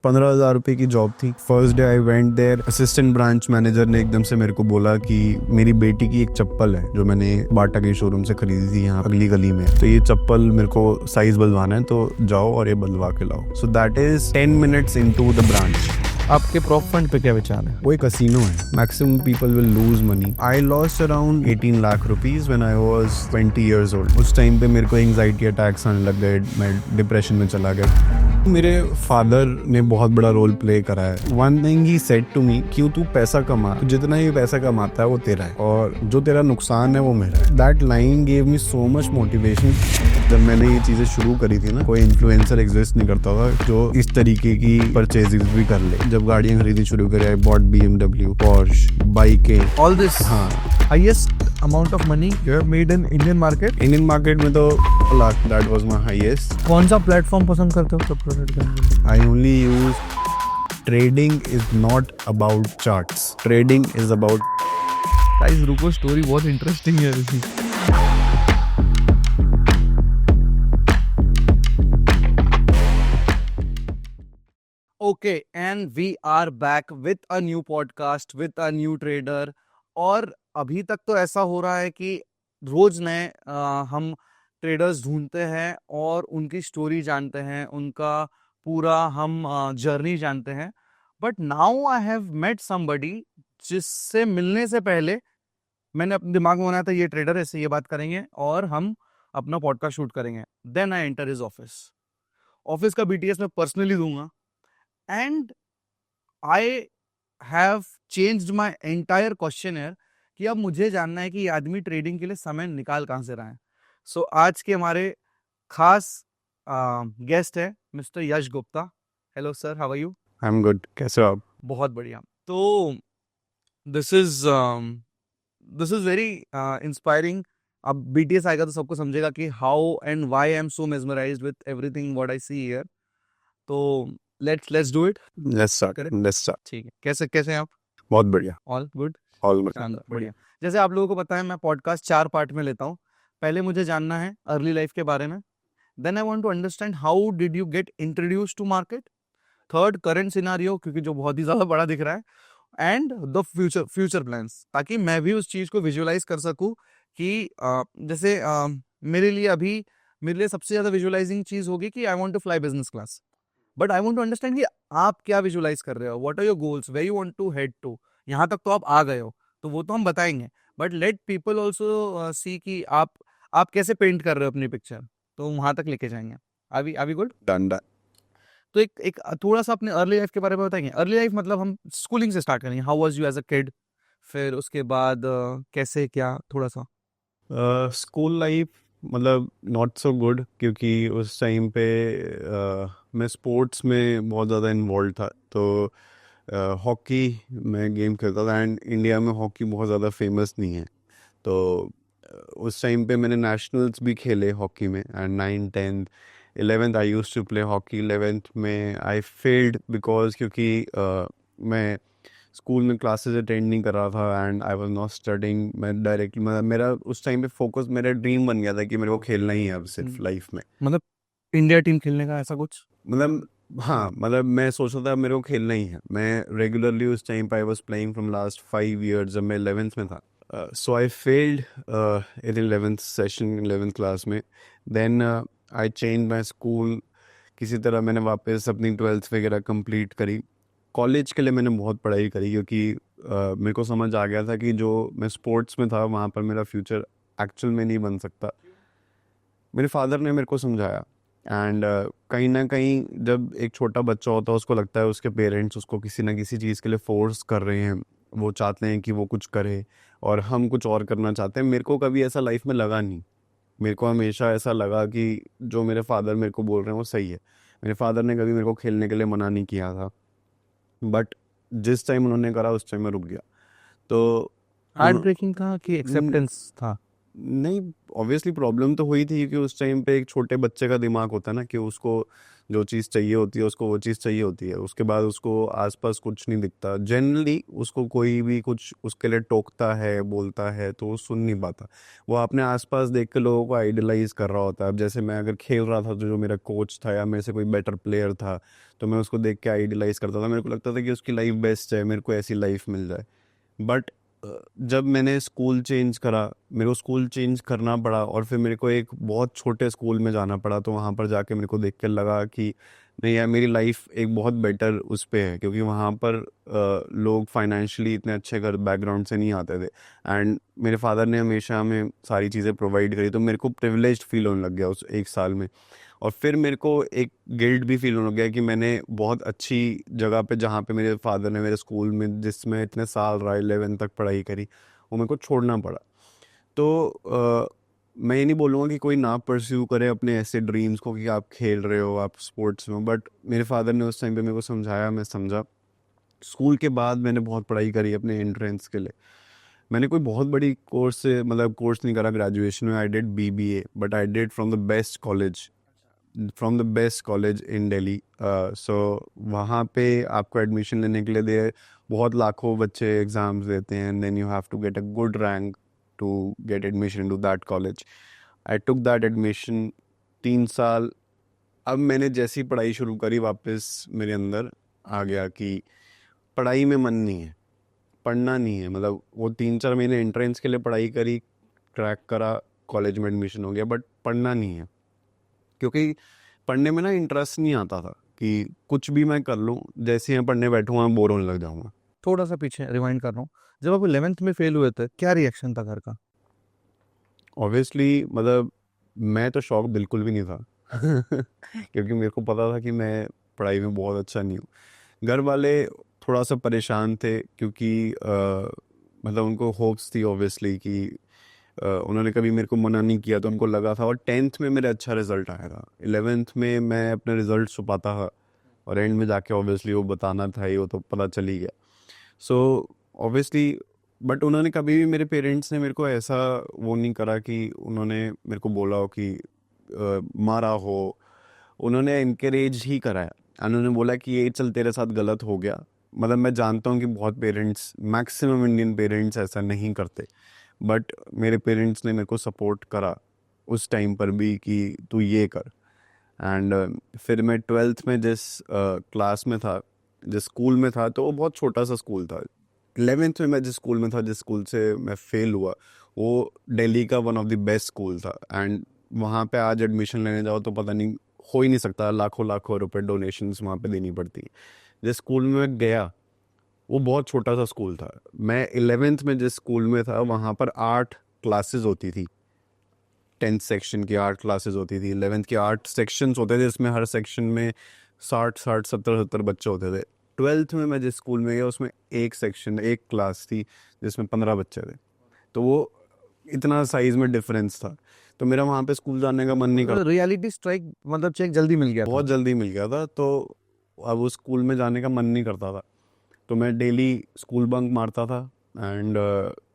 15,000 रुपये की जॉब थी। First day I went there, assistant branch manager ने एकदम से मेरे को बोला कि मेरी बेटी की एक चप्पल है जो मैंने बाटा के शोरूम से खरीदी थी यहाँ अगली गली में, तो ये चप्पल मेरे को साइज बदलवाना है, तो जाओ और ये बदलवा के लाओ। So that is 10 minutes into the branch. आपके प्रॉप फंड पे क्या विचार है? वो एक कसिनो है, maximum people will lose money. I lost around 18 lakh rupees when I was 20 years old। उस टाइम पे मेरे को एंजाइटी अटैक्स आने लग गए, मैं डिप्रेशन में चला गया। मेरे फादर ने बहुत बड़ा रोल प्ले करा है। One thing he said to me, क्यों तू पैसा कमा, तो जितना ही पैसा कमाता है वो तेरा है और जो तेरा नुकसान है वो मेरा है। That line gave me so much motivation. जब मैंने ये चीजें शुरू करी थी ना, कोई इन्फ्लुएंसर एग्जिस्ट नहीं करता था जो इस तरीके की परचेजेस भी कर ले। जब गाड़ियां खरीदी शुरू करी, आई बॉट BMW, Porsche, बाइकें, ऑल दिस। हाँ। Highest amount of money you have made in Indian market? Indian market में तो lakh, that was my highest. कौन सा प्लेटफॉर्म पसंद करते हो सब प्रोडक्ट करने के लिए? I only use trading is not about charts, trading is about. Guys रुको, स्टोरी बहुत इंटरेस्टिंग है इसकी। Okay, and we are back with a new podcast with a new trader. और अभी तक तो ऐसा हो रहा है कि रोज नए हम ट्रेडर्स ढूंढते हैं और उनकी स्टोरी जानते हैं, उनका पूरा हम जर्नी जानते हैं। But now I have met somebody जिससे मिलने से पहले मैंने अपने दिमाग में बनाया था ये ट्रेडर है, इससे ये बात करेंगे और हम अपना पॉडकास्ट शूट करेंगे। Then I enter his office. Office का BTS मैं पर्सनली दूंगा and I have changed my entire questionnaire कि अब मुझे जानना है कि ये आदमी ट्रेडिंग के लिए समय निकाल कहाँ से रहा है। सो आज के हमारे खास गेस्ट है mister Yash Gupta. Hello sir, how are you? I am good, कैसे हो आप? बहुत बढ़िया। तो दिस इज वेरी इंस्पायरिंग। अब BTS आएगा तो सबको समझेगा कि how and why I am so mesmerised with everything what I see here. तो let's do it. Let's start. ठीक है, कैसे कैसे हैं आप? बहुत बढ़िया। ऑल गुड, ऑल शानदार, बढ़िया। जैसे आप लोगों को पता है मैं पॉडकास्ट 4 पार्ट में लेता हूँ। पहले मुझे जानना है अर्ली लाइफ के बारे में। Then I want to understand how did you get introduced to market. Third, current scenario, क्योंकि जो बहुत ही ज्यादा बड़ा दिख रहा है। एंड द फ्यूचर प्लान्स, ताकि मैं भी उस चीज को विजुअलाइज कर सकूं कि जैसे मेरे लिए सबसे ज्यादा विजुअलाइजिंग चीज होगी कि I want to fly business class. But I want to understand कि आप क्या विजुअलाइज कर रहे हो, what are your goals, where you want to head to. यहाँ तक तो आप आ गए हो, तो वो तो हम बताएंगे। But let people also see कि आप कैसे पेंट कर रहे हो अपनी पिक्चर, तो वहां तक लेके जाएंगे। Are we good? डन। तो एक थोड़ा सा अपने अर्ली लाइफ के बारे में बताएंगे। अर्ली लाइफ मतलब हम स्कूलिंग से स्टार्ट करेंगे। How was you as a kid, फिर उसके बाद कैसे क्या, थोड़ा सा। स्कूल लाइफ मतलब नॉट सो गुड, क्योंकि उस टाइम पे मैं स्पोर्ट्स में बहुत ज़्यादा इन्वॉल्व था। तो हॉकी में गेम खेलता था एंड इंडिया में हॉकी बहुत ज़्यादा फेमस नहीं है। तो उस टाइम पे मैंने नेशनल्स भी खेले हॉकी में and 9th 10th 11th I used to play hockey. 11th में आई फेल्ड बिकॉज क्योंकि मैं स्कूल में क्लासेस अटेंड नहीं कर रहा था and I was not studying. मैं डायरेक्टली मेरा उस टाइम पे फोकस, मेरा ड्रीम बन गया था कि मेरे को खेलना ही है अब सिर्फ लाइफ में। मतलब इंडिया टीम खेलने का ऐसा कुछ? मतलब हाँ, मतलब मैं सोच रहा था मेरे को खेलना ही है। मैं रेगुलरली उस टाइम पे I was playing from last 5 years जब मैं 11th में था। So I failed in 11th session, 11th class में। Then I change my school. किसी तरह मैंने वापस अपनी 12th वगैरह कंप्लीट करी। कॉलेज के लिए मैंने बहुत पढ़ाई करी, क्योंकि मेरे को समझ आ गया था कि जो मैं स्पोर्ट्स में था वहाँ पर मेरा फ्यूचर एक्चुअल में नहीं बन सकता। मेरे फादर ने मेरे को समझाया एंड कहीं ना कहीं जब एक छोटा बच्चा होता है उसको लगता है उसके पेरेंट्स उसको किसी ना किसी चीज़ के लिए फोर्स कर रहे हैं, वो चाहते हैं कि वो कुछ करे और हम कुछ और करना चाहते हैं। मेरे को कभी ऐसा लाइफ में लगा नहीं। मेरे को हमेशा ऐसा लगा कि जो मेरे फादर मेरे को बोल रहे हैं वो सही है। मेरे फादर ने कभी मेरे को खेलने के लिए मना नहीं किया था, बट जिस टाइम उन्होंने करा उस टाइम मैं रुक गया। तो हार्ट ब्रेकिंग था कि एक्सेप्टेंस था? नहीं, ऑब्वियसली प्रॉब्लम तो हुई थी, क्योंकि उस टाइम पे एक छोटे बच्चे का दिमाग होता है ना कि उसको जो चीज़ चाहिए होती है उसको वो चीज़ चाहिए होती है, उसके बाद उसको आसपास कुछ नहीं दिखता जनरली। उसको कोई भी कुछ उसके लिए टोकता है, बोलता है, तो वो सुन नहीं पाता। वो अपने आसपास देख के लोगों को आइडलाइज कर रहा होता है। अब जैसे मैं अगर खेल रहा था तो जो मेरा कोच था या मेरे से कोई बेटर प्लेयर था, तो मैं उसको देख के आइडलाइज करता था। मेरे को लगता था कि उसकी लाइफ बेस्ट है, मेरे को ऐसी लाइफ मिल जाए। बट जब मैंने स्कूल चेंज करा, मेरे को स्कूल चेंज करना पड़ा और फिर मेरे को एक बहुत छोटे स्कूल में जाना पड़ा, तो वहाँ पर जाके मेरे को देख के लगा कि नहीं यार, मेरी लाइफ एक बहुत बेटर उस पे है। क्योंकि वहाँ पर लोग फाइनेंशियली इतने अच्छे घर बैकग्राउंड से नहीं आते थे, एंड मेरे फादर ने हमेशा हमें सारी चीज़ें प्रोवाइड करी, तो मेरे को प्रिविलेज्ड फील होने लग गया उस एक साल में। और फिर मेरे को एक गिल्ट भी फील होने लग गया कि मैंने बहुत अच्छी जगह पे, जहाँ पे मेरे फादर ने मेरे स्कूल में जिसमें इतने साल रहा 11 तक पढ़ाई करी, वो मेरे को छोड़ना पड़ा। तो मैं ये नहीं बोलूँगा कि कोई ना परस्यू करे अपने ऐसे ड्रीम्स को कि आप खेल रहे हो, आप स्पोर्ट्स में, बट मेरे फादर ने उस टाइम पे मेरे को समझाया, मैं समझा। स्कूल के बाद मैंने बहुत पढ़ाई करी अपने एंट्रेंस के लिए। मैंने कोई बहुत बड़ी कोर्स से मतलब कोर्स नहीं करा ग्रेजुएशन में। I did BBA, but I did from the best college in Delhi. So वहाँ पे आपको एडमिशन लेने के लिए दे बहुत लाखों बच्चे एग्ज़ाम्स देते हैं, and then you have to get a good rank to get admission in to that college. I took that admission 3 साल। अब मैंने जैसी पढ़ाई शुरू करी, वापस मेरे अंदर आ गया कि पढ़ाई में मन नहीं है, पढ़ना नहीं है। मतलब वो 3-4 महीने एंट्रेंस के लिए पढ़ाई करी, क्रैक करा, कॉलेज में एडमिशन हो गया, बट पढ़ना नहीं है। क्योंकि पढ़ने में ना इंटरेस्ट नहीं आता था कि कुछ भी मैं कर लूँ, जैसे मैं पढ़ने बैठूँगा मैं बोर होने लग जाऊँगा। थोड़ा सा पीछे रिवाइंड कर रहा हूँ, जब आप 11th में फेल हुए थे क्या रिएक्शन था घर का? ऑब्वियसली मतलब मैं तो शौक बिल्कुल भी नहीं था क्योंकि मेरे को पता था कि मैं पढ़ाई में बहुत अच्छा नहीं हूँ। घर वाले थोड़ा सा परेशान थे क्योंकि मतलब उनको होप्स थी ऑब्वियसली कि उन्होंने कभी मेरे को मना नहीं किया, तो उनको लगा था। और 10th में मेरे अच्छा रिजल्ट आया था, 11th में मैं अपने रिजल्ट छुपाता था, और एंड में जाके ऑब्वियसली वो बताना था ही, वो तो पता चल ही गया। सो ऑब्वियसली, बट उन्होंने कभी भी, मेरे पेरेंट्स ने मेरे को ऐसा वो नहीं करा कि उन्होंने मेरे को बोला हो कि मारा हो। उन्होंने इनकरेज ही करा है। उन्होंने बोला कि ये चल तेरे साथ गलत हो गया। मतलब मैं जानता हूँ कि बहुत पेरेंट्स, मैक्सिमम इंडियन पेरेंट्स ऐसा नहीं करते, बट मेरे पेरेंट्स ने मेरे को सपोर्ट करा उस टाइम पर भी कि तू ये कर। एंड फिर मैं 12th में जिस क्लास में था, जिस स्कूल में था, तो वो बहुत छोटा सा स्कूल था। 11th में मैं जिस स्कूल में था, जिस स्कूल से मैं फेल हुआ, वो दिल्ली का one of the best school था। एंड वहाँ पे आज एडमिशन लेने जाओ तो पता नहीं, हो ही नहीं सकता, लाखों लाखों रुपए डोनेशंस वहाँ पे देनी पड़ती हैं। जिस स्कूल में मैं गया वो बहुत छोटा सा स्कूल था। मैं 11th में जिस स्कूल में था वहाँ पर 8 क्लासेस होती थी। 10th सेक्शन की 8 क्लासेस होती थी, 11th की 8 सेक्शंस होते थे, जिसमें हर सेक्शन में 60 60 70 70 बच्चे होते थे। 12th में मैं जिस स्कूल में गया उसमें एक सेक्शन, एक क्लास थी जिसमें 15 बच्चे थे। तो वो इतना साइज में डिफरेंस था, तो मेरा वहाँ पे स्कूल जाने का मन नहीं करता। रियलिटी स्ट्राइक मतलब चेक जल्दी मिल गया था। बहुत जल्दी मिल गया था, तो अब उस स्कूल में जाने का मन नहीं करता था। तो मैं डेली स्कूल बंक मारता था। एंड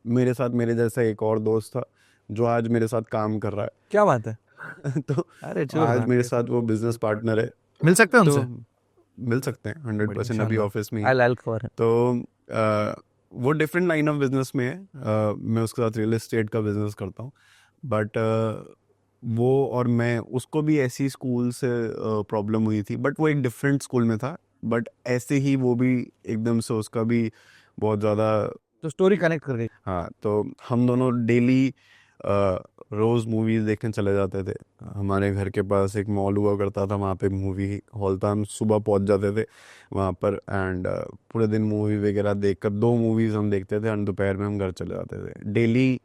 मेरे साथ मेरे जैसा एक और दोस्त था जो आज मेरे साथ काम कर रहा क्या बात है? है तो अरे आज जोरदार। मेरे साथ वो बिजनेस पार्टनर है। मिल सकते हैं तो उनसे? मिल सकते हैं, 100% अभी इंशाल्लाह। ऑफिस में ही है। आई कवर है। तो वो डिफरेंट लाइन ऑफ बिजनेस में है। मैं उसके साथ रियल एस्टेट का बिजनेस करता हूँ। बट वो और मैं, उसको भी ऐसी स्कूल से प्रॉब्लम हुई थी, बट वो एक डिफरेंट स्कूल में था। बट ऐसे ही वो भी एकदम से उसका भी बहुत ज़्यादा। तो स्टोरी कनेक्ट कर गई। हाँ, तो हम दोनों डेली रोज़ मूवीज़ देखने चले जाते थे। हमारे घर के पास एक मॉल हुआ करता था, वहाँ पे मूवी हॉल था। हम सुबह पहुँच जाते थे वहाँ पर, एंड पूरे दिन मूवी वगैरह देखकर, 2 मूवीज़ हम देखते थे, एंड दोपहर में हम घर चले जाते थे डेली।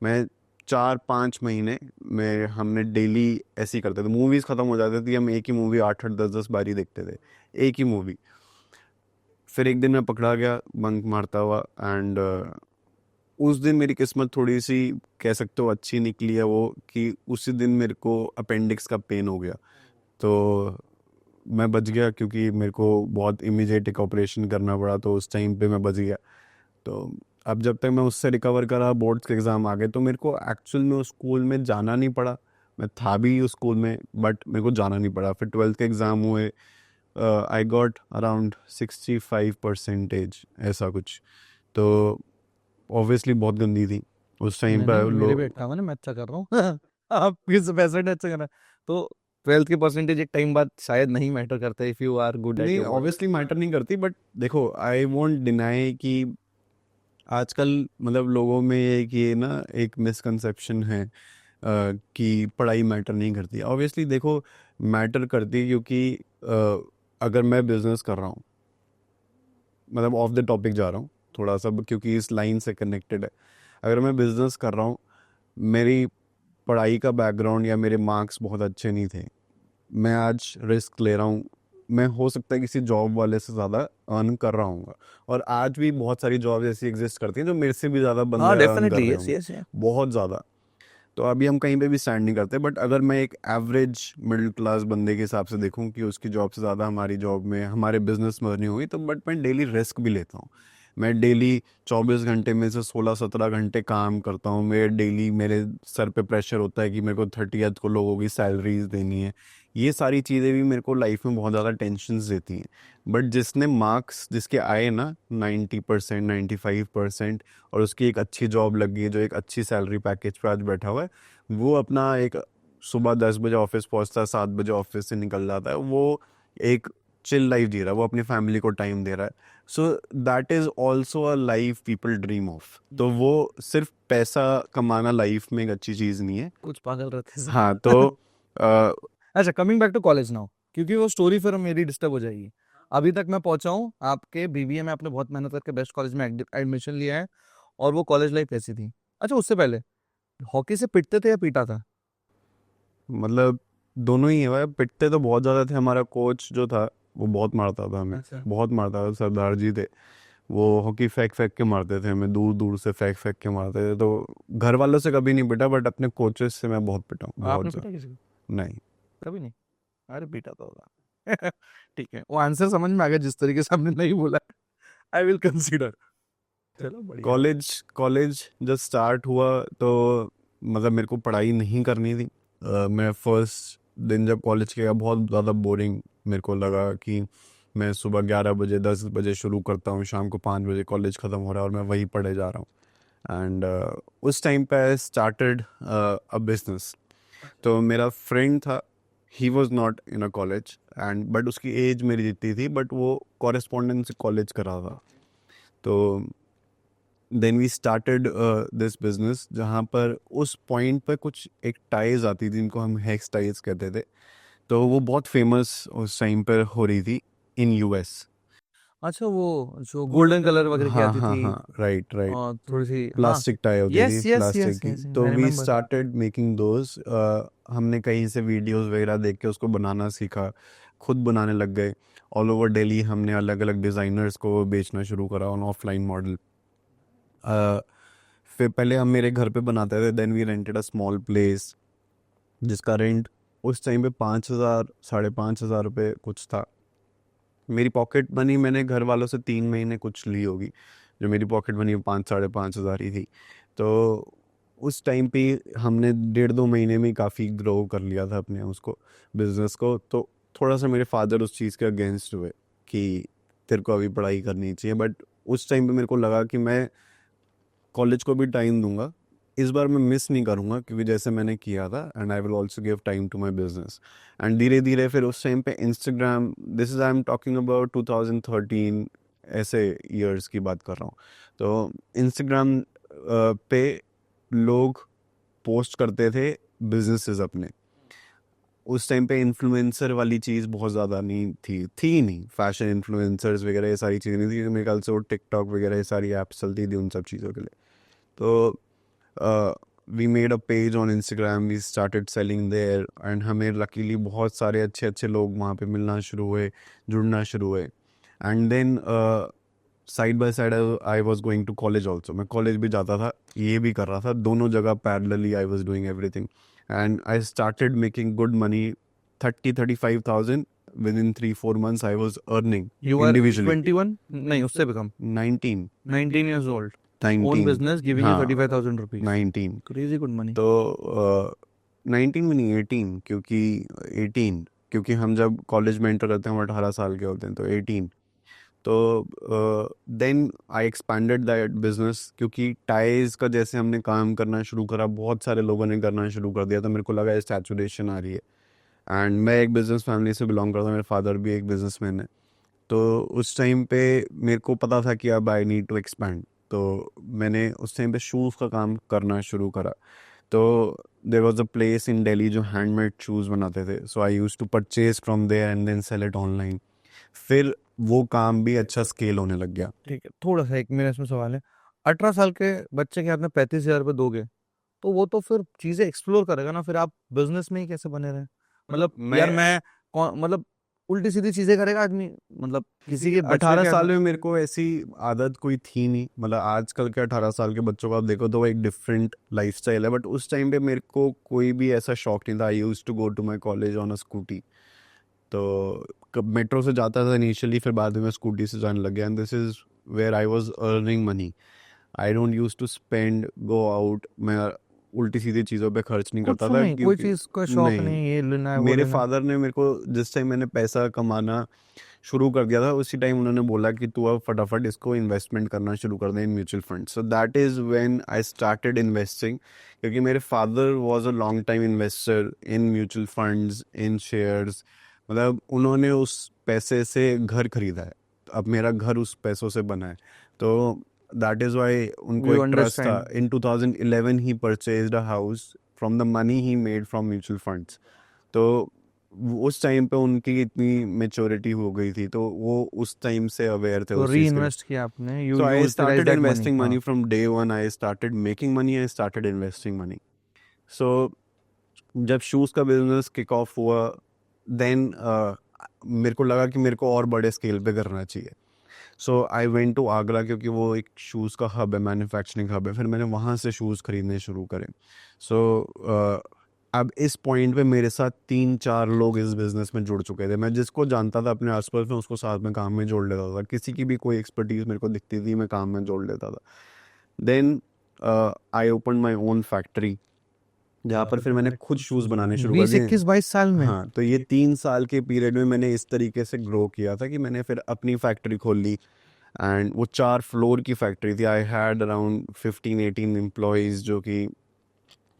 मैं 4-5 महीने में हमने डेली ऐसे ही करते थे। मूवीज़ ख़त्म हो जाती थी, हम एक ही मूवी 8-8 10-10 बारी देखते थे, एक ही मूवी। फिर एक दिन मैं पकड़ा गया बंक मारता हुआ, एंड उस दिन मेरी किस्मत थोड़ी सी, कह सकते हो, अच्छी निकली है वो, कि उसी दिन मेरे को अपेंडिक्स का पेन हो गया। तो मैं बच गया, क्योंकि मेरे को बहुत इमीडिएट एक ऑपरेशन करना पड़ा, तो उस टाइम पे मैं बच गया। तो अब जब तक मैं उससे रिकवर करा, बोर्ड्स के एग्ज़ाम आ गए, तो मेरे को एक्चुअल में उस स्कूल में जाना नहीं पड़ा। मैं था भी उस स्कूल में, बट मेरे को जाना नहीं पड़ा। फिर 12th के एग्ज़ाम हुए, आई गॉट अराउंड 65% ऐसा कुछ। तो ऑब्वियसली बहुत गंदी थी उस टाइम नहीं पर नहीं, मेरे भी 58 है, मैं अच्छा कर रहा हूँ। आप किस परसेंट अच्छा कर रहे हैं? तो 12th के परसेंटेज एक टाइम बाद शायद नहीं मैटर करता if you are good at नहीं, योर वर्क। ऑब्वियसली मैटर नहीं करती, बट देखो आई वोंट डिनाई कि आजकल मतलब लोगों में ये ना एक मिसकंसेप्शन है कि पढ़ाई मैटर नहीं करती। ऑब्वियसली देखो मैटर करती है, क्योंकि अगर मैं बिजनेस कर रहा हूँ, मतलब ऑफ द टॉपिक जा रहा हूँ थोड़ा सा, क्योंकि इस लाइन से कनेक्टेड है। अगर मैं बिजनेस कर रहा हूँ, मेरी पढ़ाई का बैकग्राउंड या मेरे मार्क्स बहुत अच्छे नहीं थे, मैं आज रिस्क ले रहा हूँ, मैं हो सकता है किसी जॉब वाले से ज़्यादा अर्न कर रहा हूँ। और आज भी बहुत सारी जॉब ऐसी एग्जिस्ट करती हैं जो मेरे से भी ज़्यादा बंदे हाँ अर्न कर डेफिनेटली, रहे यस होंगे, यस। बहुत ज़्यादा। तो अभी हम कहीं पे भी स्टैंड नहीं करते, बट अगर मैं एक एवरेज मिडिल क्लास बंदे के हिसाब से देखूं कि उसकी जॉब से ज़्यादा हमारी जॉब में हमारे बिजनेस में अर्निंग हुई, तो बट मैं डेली रिस्क भी लेता हूँ। मैं डेली 24 घंटे में से 16-17 घंटे काम करता हूँ। मेरे सर पे प्रेशर होता है कि मेरे को 30th को लोगों की सैलरीज देनी है। ये सारी चीज़ें भी मेरे को लाइफ में बहुत ज़्यादा टेंशन देती हैं। बट जिसने मार्क्स जिसके आए ना 90%, 95%, और उसकी एक अच्छी जॉब लगी है, जो एक अच्छी सैलरी पैकेज पे आज बैठा हुआ है, वो अपना एक सुबह 10 बजे ऑफिस पहुंचता है, 7 बजे ऑफिस से निकल जाता है, वो एक चिल लाइफ जी रहा है, वो अपनी फैमिली को टाइम दे रहा है। So that is also a life people dream of. तो वो सिर्फ पैसा कमाना लाइफ में एक अच्छी चीज़ नहीं है। कुछ पागल रहते सब। हाँ, तो अ, अच्छा, coming back to college now, क्योंकि वो स्टोरी फिर मेरी डिस्टर्ब हो जाएगी। अभी तक मैं पहुंचा हूँ आपके बीबीए में, आपने बहुत मेहनत करके बेस्ट कॉलेज में एडमिशन लिया है, और वो कॉलेज लाइफ कैसी थी? अच्छा, उससे पहले हॉकी से पिटते थे या पीटा था? मतलब दोनों ही है भाई। पिटते तो बहुत ज़्यादा थे, हमारा कोच जो था वो बहुत मारता था हमें, अच्छा। बहुत मारता था। सरदार जी थे, वो हॉकी फेंक फेंक के मारते थे हमें, दूर दूर से फेंक फेंक के मारते थे। तो घर वालों से कभी नहीं पिटा, बट अपने कोचेस से मैं बहुत पिटा हूँ, बहुत आपने पीटा ज़्यादा। किसी को? नहीं। कभी नहीं? अरे पीटा तो होगा। ठीक है, वो आंसर समझ में आ गया जिस तरीके से आपने नहीं बोला। I will consider. चलो बढ़िया। कॉलेज कॉलेज जब स्टार्ट हुआ तो मतलब मेरे को पढ़ाई नहीं करनी थी। मैं फर्स्ट दिन जब कॉलेज गया, बहुत ज़्यादा बोरिंग मेरे को लगा कि मैं सुबह 11 बजे 10 बजे शुरू करता हूँ, शाम को 5 बजे कॉलेज ख़त्म हो रहा है और मैं वही पढ़े जा रहा हूँ। एंड उस टाइम पे आई स्टार्टेड अ बिजनेस। तो मेरा फ्रेंड था, he was not in a college and but उसकी एज मेरी जितनी थी, बट वो कॉरेस्पॉन्डेंस कॉलेज कर रहा था। तो then we started this business, जहाँ पर उस पॉइंट पर कुछ एक टाइज आती थी जिनको हम हेक्स टाइज कहते थे। तो वो बहुत फेमस उस टाइम पर हो रही थी इन यूएस। अच्छा, वो जो गोल्डन कलर वगैरह की हाँ आती हाँ थी, हाँ, राइट राइट। और थोड़ी सी, हाँ। प्लास्टिक टाई होती थी, यस यस प्लास्टिक यस की। यस, तो I we remember. Started making those. हमने कहीं से वीडियोस वगैरह देख के उसको बनाना सीखा, खुद बनाने लग गए। ऑल ओवर दिल्ली हमने अलग अलग डिज़ाइनर्स को बेचना शुरू करा ऑन ऑफलाइन मॉडल। फिर पहले हम मेरे घर पे बनाते थे, then we rented a small place जिसका रेंट उस टाइम पे 5,000 5,500 रुपये कुछ था। मेरी पॉकेट मनी मैंने घर वालों से 3 महीने कुछ ली होगी, जो मेरी पॉकेट मनी 5 साढ़े 5 हज़ार ही थी। तो उस टाइम पे हमने 1.5 2 महीने में काफ़ी ग्रो कर लिया था अपने उसको, बिजनेस को। तो थोड़ा सा मेरे फादर उस चीज़ के अगेंस्ट हुए कि तेरे को अभी पढ़ाई करनी चाहिए, बट उस टाइम पे मेरे को लगा कि मैं कॉलेज को भी टाइम दूंगा, इस बार मैं मिस नहीं करूंगा, क्योंकि जैसे मैंने किया था, and I will also give time to my business. And धीरे धीरे फिर उस टाइम पे Instagram, this is I am talking about 2013 ऐसे ईयर्स की बात कर रहा हूँ। तो इंस्टाग्राम पे लोग पोस्ट करते थे बिजनेसेस अपने। उस टाइम पे इन्फ्लुएंसर वाली चीज़ बहुत ज़्यादा नहीं थी नहीं, फैशन इन्फ्लुएंसर्स वगैरह ये सारी चीज़ें नहीं थी। मेरे ख्याल से वो टिकटॉक वगैरह ये सारी ऐप्स चलती थी उन सब चीज़ों के लिए। तो we made a page on Instagram, we started selling there, and हमें लकीली बहुत सारे अच्छे अच्छे लोग वहाँ पे मिलना शुरू हुए, जुड़ना शुरू हुए। And then side by side I was going to college also, मैं कॉलेज भी जाता था, ये भी कर रहा था, दोनों जगह parallelly I was doing everything. And I started making good money, 30-35 thousand within 3-4 months I was earning you are individually। 21, नहीं उससे भी कम, 19, 19 years old, own 19, business giving you हाँ 35,000 रुपीज, 19। Crazy good money. तो 19 भी नहीं, 18, क्योंकि 18, क्योंकि हम जब कॉलेज में एंटर करते हैं हम 18 साल के होते हैं, तो 18। तो then I expanded that business, क्योंकि टाइज का जैसे हमने काम करना शुरू करा, बहुत सारे लोगों ने करना शुरू कर दिया, तो मेरे को लगा सैचुरेशन आ रही है। एंड मैं एक बिजनेस फैमिली से बिलोंग करता हूँ, मेरे फादर भी एक बिजनेसमैन है। तो उस टाइम पे मेरे को पता था कि अब आई नीड टू एक्सपैंड। तो मैंने उस टाइम पे शूज़ का काम करना शुरू करा। तो there was a place in Delhi जो हैंडमेड शूज़ बनाते थे, so I use to purchase from there and then sell it online. फिर वो काम भी अच्छा स्केल होने लग गया। ठीक है, थोड़ा सा एक मेरा इसमें सवाल है। 18 साल के बच्चे के हाथ में 35,000 रुपये दोगे तो वो तो फिर चीजें एक्सप्लोर करेगा ना, फिर आप बिजनेस में ही कैसे बने रहे? मतलब यार मैं मैं मतलब उल्टी सीधी चीजें करेगा आदमी, मतलब किसी के बचने 18 के साल में मेरे को ऐसी आदत कोई थी नहीं। मतलब आजकल के 18 साल के बच्चों को आप देखो तो वो एक डिफरेंट लाइफस्टाइल है, बट उस टाइम पे मेरे को कोई भी ऐसा शौक नहीं था। I use to go to my college on a scooty. तो कब मेट्रो से जाता था इनिशियली, फिर बाद में मैं स्कूटी से जाने लग गया, and this is where I was earning money. I don't use to spend, go out. मैं उल्टी सीधी चीज़ों पे खर्च नहीं करता कुछ था, नहीं, कोई क्योंकि चीज का शौक नहीं, नहीं, ये लेना है वो मेरे लेना है। फादर ने मेरे को जिस टाइम मैंने पैसा कमाना शुरू कर दिया था, उसी टाइम उन्होंने बोला कि तू अब फटाफट इसको इन्वेस्टमेंट करना शुरू कर दे in mutual fund. So that is when I started investing, क्योंकि मेरे father was a long time investor in mutual funds, in shares. मतलब उन्होंने उस पैसे से घर खरीदा है, अब मेरा घर उस पैसों से बना है। तो दैट इज़ वाई उनको यू एक ट्रस्ट था। Understand. In 2011 he purchased a house from the money he made from mutual funds. तो उस टाइम पे उनकी इतनी मेच्योरिटी हो गई थी, तो वो उस टाइम से अवेयर थे तो उस री चीज़ के लिए। इन्वेस्ट किया आपने, you so I utilise started that money, investing हाँ। Money from day one. I started making money, I started investing money. So जब शूज़ का बिजनेस किक ऑफ हुआ, देन मेरे को लगा कि मेरे को और बड़े स्केल पे करना चाहिए। सो आई वेंट टू आगरा, क्योंकि वो एक शूज़ का हब है, मैन्युफैक्चरिंग हब है। फिर मैंने वहाँ से शूज़ खरीदने शुरू करे। सो अब इस पॉइंट पे मेरे साथ 3-4 लोग इस बिज़नेस में जुड़ चुके थे। मैं जिसको जानता था अपने आसपास में, उसको साथ में काम में जोड़ लेता था। किसी की भी कोई एक्सपर्टीज़ मेरे को दिखती थी, मैं काम में जोड़ लेता था। Then I open my own factory, जहाँ पर फिर मैंने खुद शूज़ बनाने शुरू कर बीस दिए। इक्कीस बाईस साल में? हाँ, तो ये 3 साल के पीरियड में मैंने इस तरीके से ग्रो किया था कि मैंने फिर अपनी फैक्ट्री खोल ली। एंड वो 4 फ्लोर की फैक्ट्री थी। आई हैड अराउंड 15-18 एम्प्लॉयज़ जो कि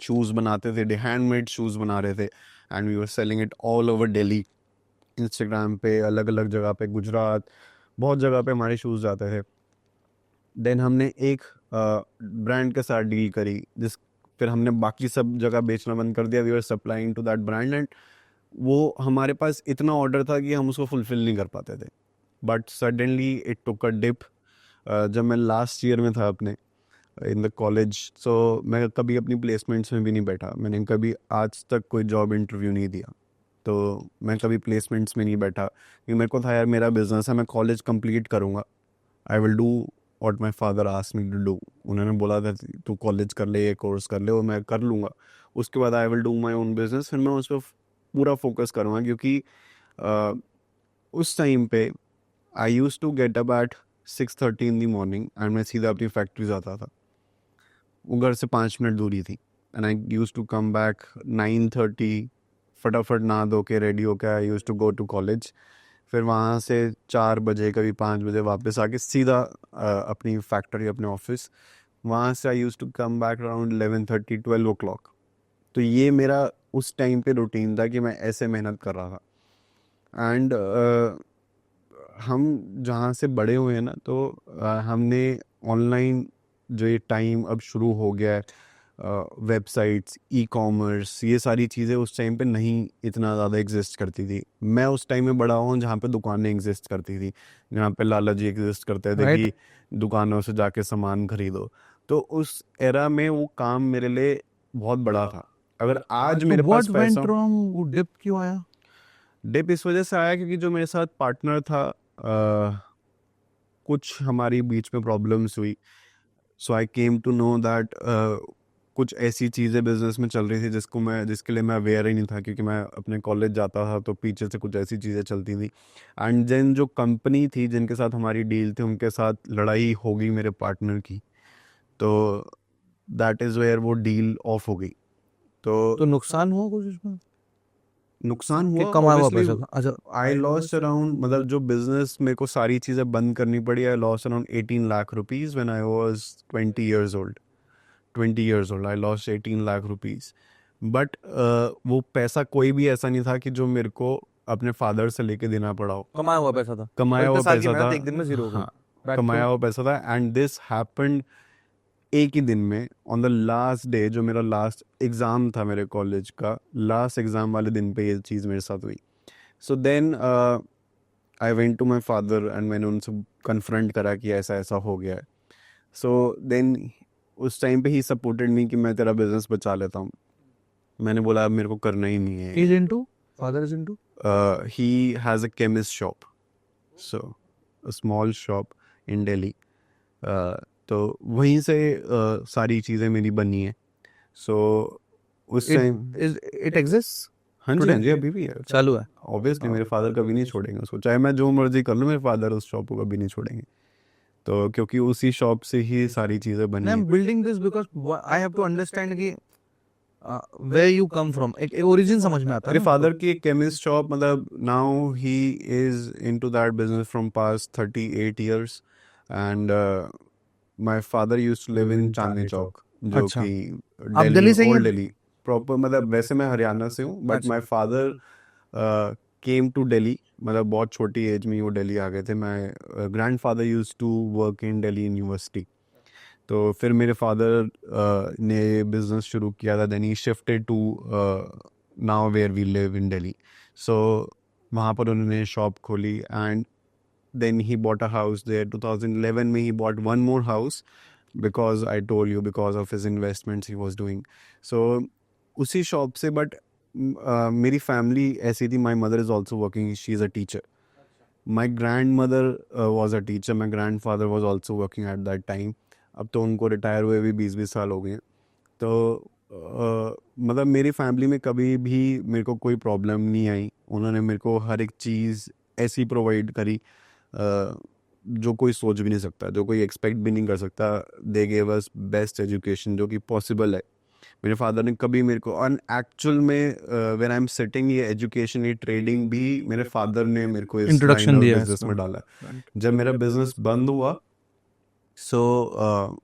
शूज़ बनाते थे, हैंडमेड शूज़ बना रहे थे, and we were selling it all over Delhi. Instagram पे अलग अलग जगह पे, गुजरात, बहुत जगह पे हमारे शूज़ जाते थे। देन हमने एक ब्रांड के साथ डील करी, जिस फिर हमने बाकी सब जगह बेचना बंद कर दिया। We were supplying to that brand, and वो हमारे पास इतना ऑर्डर था कि हम उसको फुलफिल नहीं कर पाते थे। But suddenly it took a dip. जब मैं लास्ट ईयर में था अपने इन द कॉलेज, सो मैं कभी अपनी प्लेसमेंट्स में भी नहीं बैठा। मैंने कभी आज तक कोई जॉब इंटरव्यू नहीं दिया। तो मैं कभी प्लेसमेंट्स में नहीं बैठा, क्योंकि मेरे को था यार मेरा बिजनेस है, मैं कॉलेज कंप्लीट करूँगा, I will do what my father asked me to do. उन्होंने बोला था तू कॉलेज कर ले, ये कोर्स कर ले, और मैं कर लूँगा। उसके बाद आई will do my own business, फिर मैं उस पर पूरा फोकस करूँगा। क्योंकि अ, उस टाइम पे I use to get up at 6:30 in the morning, and मैं सीधा अपनी फैक्ट्री जाता था। वो घर से 5 मिनट दूरी थी, and I use to come back 9:30, फटाफट नहा धो के रेडी होकर I use to go to college. फिर वहाँ से 4 बजे, कभी 5 बजे वापस आके सीधा अपनी फैक्ट्री, अपने ऑफिस। वहाँ से I use to come back around 11:30, 12 o'clock। तो ये मेरा उस टाइम पे रूटीन था कि मैं ऐसे मेहनत कर रहा था। एंड हम जहाँ से बड़े हुए हैं ना, तो हमने ऑनलाइन जो ये टाइम अब शुरू हो गया है, वेबसाइट्स, ई कॉमर्स, ये सारी चीज़ें उस टाइम पे नहीं इतना ज़्यादा एग्जिस्ट करती थी। मैं उस टाइम में बड़ा हूँ जहाँ पे दुकानें एग्जिस्ट करती थी, जहाँ पे लाला जी एग्जिस्ट करते थे राइट। कि दुकानों से जाके सामान खरीदो। तो उस एरा में वो काम मेरे लिए बहुत बड़ा था। अगर आज तो मेरे पास व्हाट वेंट पैसा, रॉन्ग, वो डिप क्यों आया? डिप इस वजह से आया क्योंकि जो मेरे साथ पार्टनर था, कुछ हमारी बीच में प्रॉब्लम्स हुई। सो आई केम टू नो दैट कुछ ऐसी चीज़ें बिजनेस में चल रही थी जिसके लिए मैं अवेयर ही नहीं था, क्योंकि मैं अपने कॉलेज जाता था तो पीछे से कुछ ऐसी चीज़ें चलती थी। एंड देन जो कंपनी थी जिनके साथ हमारी डील थी, उनके साथ लड़ाई हो गई मेरे पार्टनर की। तो दैट इज़ वेयर वो डील ऑफ हो गई। तो नुकसान हुआ कुछ इसमें नुकसान कि हुआ कमाया हुआ ऑब्वियसली। पैसा था? अच्छा, आई लॉस्ट अराउंड, मतलब जो बिजनेस मेरे को सारी चीज़ें बंद करनी पड़ी, I lost around 18 lakh rupees when I was 20 years old. 20 years old I lost 18 lakh rupees. But वो पैसा कोई भी ऐसा नहीं था कि जो मेरे को अपने फादर से लेके देना पड़ा हो। कमाया हुआ पैसा था और कमाया इतने हुआ साल की पैसा मेहनत था। एक दिन में जीरो हो गई। हाँ, बैक कमाया टू हुआ पैसा था, एंड दिस हैपेंड एक ही दिन में, ऑन द लास्ट डे, जो मेरा लास्ट एग्ज़ाम था मेरे कॉलेज का, लास्ट एग्ज़ाम वाले दिन पे ये चीज़ मेरे साथ हुई। So then I went to my father and मैंने उनसे कन्फ्रंट करा कि ऐसा ऐसा हो गया है। सो देन उस टाइम पे ही सपोर्टेड मी कि मैं तेरा बिजनेस बचा लेता हूँ। मैंने बोला अब मेरे को करना ही नहीं है। Is into father is into he has a chemist shop, so a small shop in Delhi. तो वहीं से सारी चीज़ें मेरी बनी हैं। सो उस टाइम, इट एग्जिस्ट हाँ जी, today? हाँ जी, अभी भी है। चालू है। ऑब्वियसली मेरे फादर कभी नहीं छोड़ेंगे उसको, चाहे मैं जो मर्जी कर लूँ, मेरे फादर उस शॉप को कभी नहीं छोड़ेंगे। तो क्योंकि उसी शॉप से ही सारी चीज़ें बनी आई एम हैं। Building this because I have to understand कि वेयर यू कम फ्रॉम, एक ओरिजिन समझ में आता है मेरे ना। फादर की एक केमिस्ट शॉप, मतलब now he is into that business from past 38 years, and my father used to live in Chandni Chowk, जो अच्छा, कि आप दिल्ली, दिल्ली से ही ओल्ड हैं? दिल्ली प्रॉपर। मतलब वैसे मैं हरियाणा से हूँ, बट अच्छा। My father came to Delhi, मतलब बहुत छोटी एज में ही वो दिल्ली आ गए थे। My grandfather used to work in Delhi University. तो फिर मेरे फादर ने बिजनेस शुरू किया था, then he shifted to now where we live in Delhi. So वहाँ पर उन्होंने शॉप खोली, and then he bought a house there. 2011 में he bought one more house, because I told you, because of his investments he was doing. So उसी shop से, but मेरी family ऐसी थी, my mother is also working, she is a teacher. My grand mother was a teacher, my grand father was also working at that time. अब तो उनको retire हुए भी 20-20 साल हो गए हैं। तो मतलब मेरी फैमिली में कभी भी मेरे को कोई प्रॉब्लम नहीं आई। उन्होंने मेरे को हर एक चीज़ ऐसी प्रोवाइड करी जो कोई सोच भी नहीं सकता, जो कोई एक्सपेक्ट भी नहीं कर सकता। They gave us best education जो कि पॉसिबल है। मेरे फादर ने कभी मेरे को, और एक्चुअल में व्हेन आई एम सिटिंग, ये एजुकेशन, ये ट्रेडिंग भी मेरे फादर ने मेरे को इस लाइन इंट्रोडक्शन ऑफ दिया है बिजनेस इसका। में डाला। जब मेरा बिजनेस बंद हुआ, सो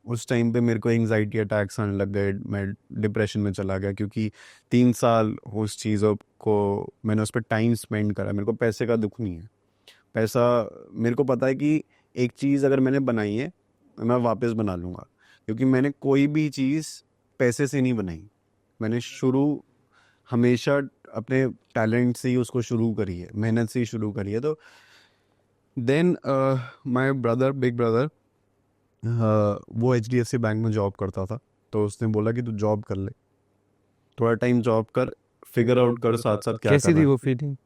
उस टाइम पे मेरे को एंजाइटी अटैक्स आने लग गए, मैं डिप्रेशन में चला गया, क्योंकि 3 साल उस चीज़ों को मैंने उस पर टाइम स्पेंड करा। मेरे को पैसे का दुख नहीं है। पैसा, मेरे को पता है कि एक चीज़ अगर मैंने बनाई है मैं वापस बना लूँगा, क्योंकि मैंने कोई भी चीज़ पैसे से नहीं बनाई। मैंने शुरू हमेशा अपने टैलेंट से ही उसको शुरू करी है, मेहनत से ही शुरू करी है। तो then my brother, big brother, वो HDFC बैंक में जॉब करता था। तो उसने बोला कि तू जॉब कर ले, थोड़ा टाइम जॉब कर, फिगर आउट कर साथ साथ क्या कैसी करना थी है। वो फीलिंग,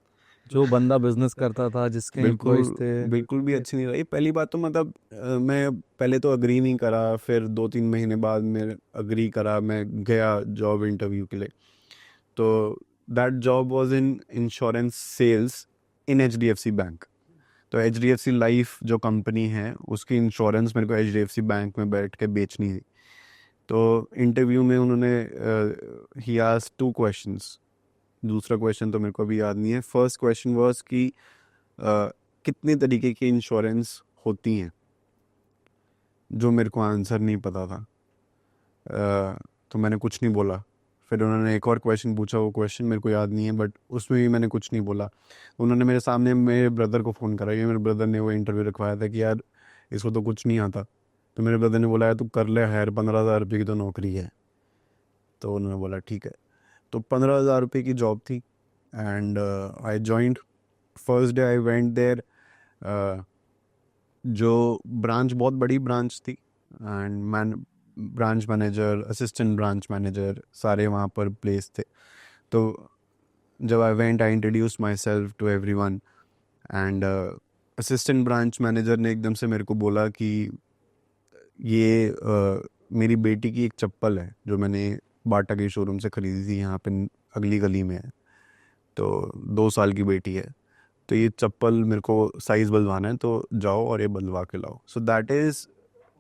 जो बंदा बिजनेस करता था जिसके एम्प्लॉयज बिल्कुल, थे? बिल्कुल भी अच्छी नहीं रही। पहली बात तो मतलब मैं पहले तो अग्री नहीं करा, फिर 2-3 महीने बाद मैं अग्री करा, मैं गया जॉब इंटरव्यू के लिए। तो that job was in insurance sales in HDFC bank. तो HDFC लाइफ जो कंपनी है, उसकी इंश्योरेंस मेरे को HDFC बैंक में बैठ के बेचनी थी। तो इंटरव्यू में उन्होंने ही आस्क्ड 2 क्वेश्चंस। दूसरा क्वेश्चन तो मेरे को अभी याद नहीं है। फर्स्ट क्वेश्चन वाज कि कितने तरीके की इंश्योरेंस होती हैं, जो मेरे को आंसर नहीं पता था। तो मैंने कुछ नहीं बोला। फिर उन्होंने एक और क्वेश्चन पूछा, वो क्वेश्चन मेरे को याद नहीं है, बट उसमें भी मैंने कुछ नहीं बोला। उन्होंने मेरे सामने मेरे ब्रदर को फ़ोन करा, ये मेरे ब्रदर ने वो इंटरव्यू रखवाया था कि यार इसको तो कुछ नहीं आता। तो मेरे ब्रदर ने बोला यार तू कर ले हायर, 15,000 रुपये की तो नौकरी है। तो उन्होंने बोला ठीक है। तो 15,000 रुपये की जॉब थी, and I joined. First day I went there. जो ब्रांच बहुत बड़ी ब्रांच थी, and branch manager, assistant branch manager सारे वहाँ पर प्लेस थे। तो जब I went, I introduce myself to everyone, and assistant branch manager ने एकदम से मेरे को बोला कि ये मेरी बेटी की एक चप्पल है जो मैंने बाटा के शोरूम से ख़रीदी थी, यहाँ पे अगली गली में है। तो 2 साल की बेटी है, तो ये चप्पल मेरे को साइज़ बदलवाना है, तो जाओ और ये बदलवा के लाओ। सो that is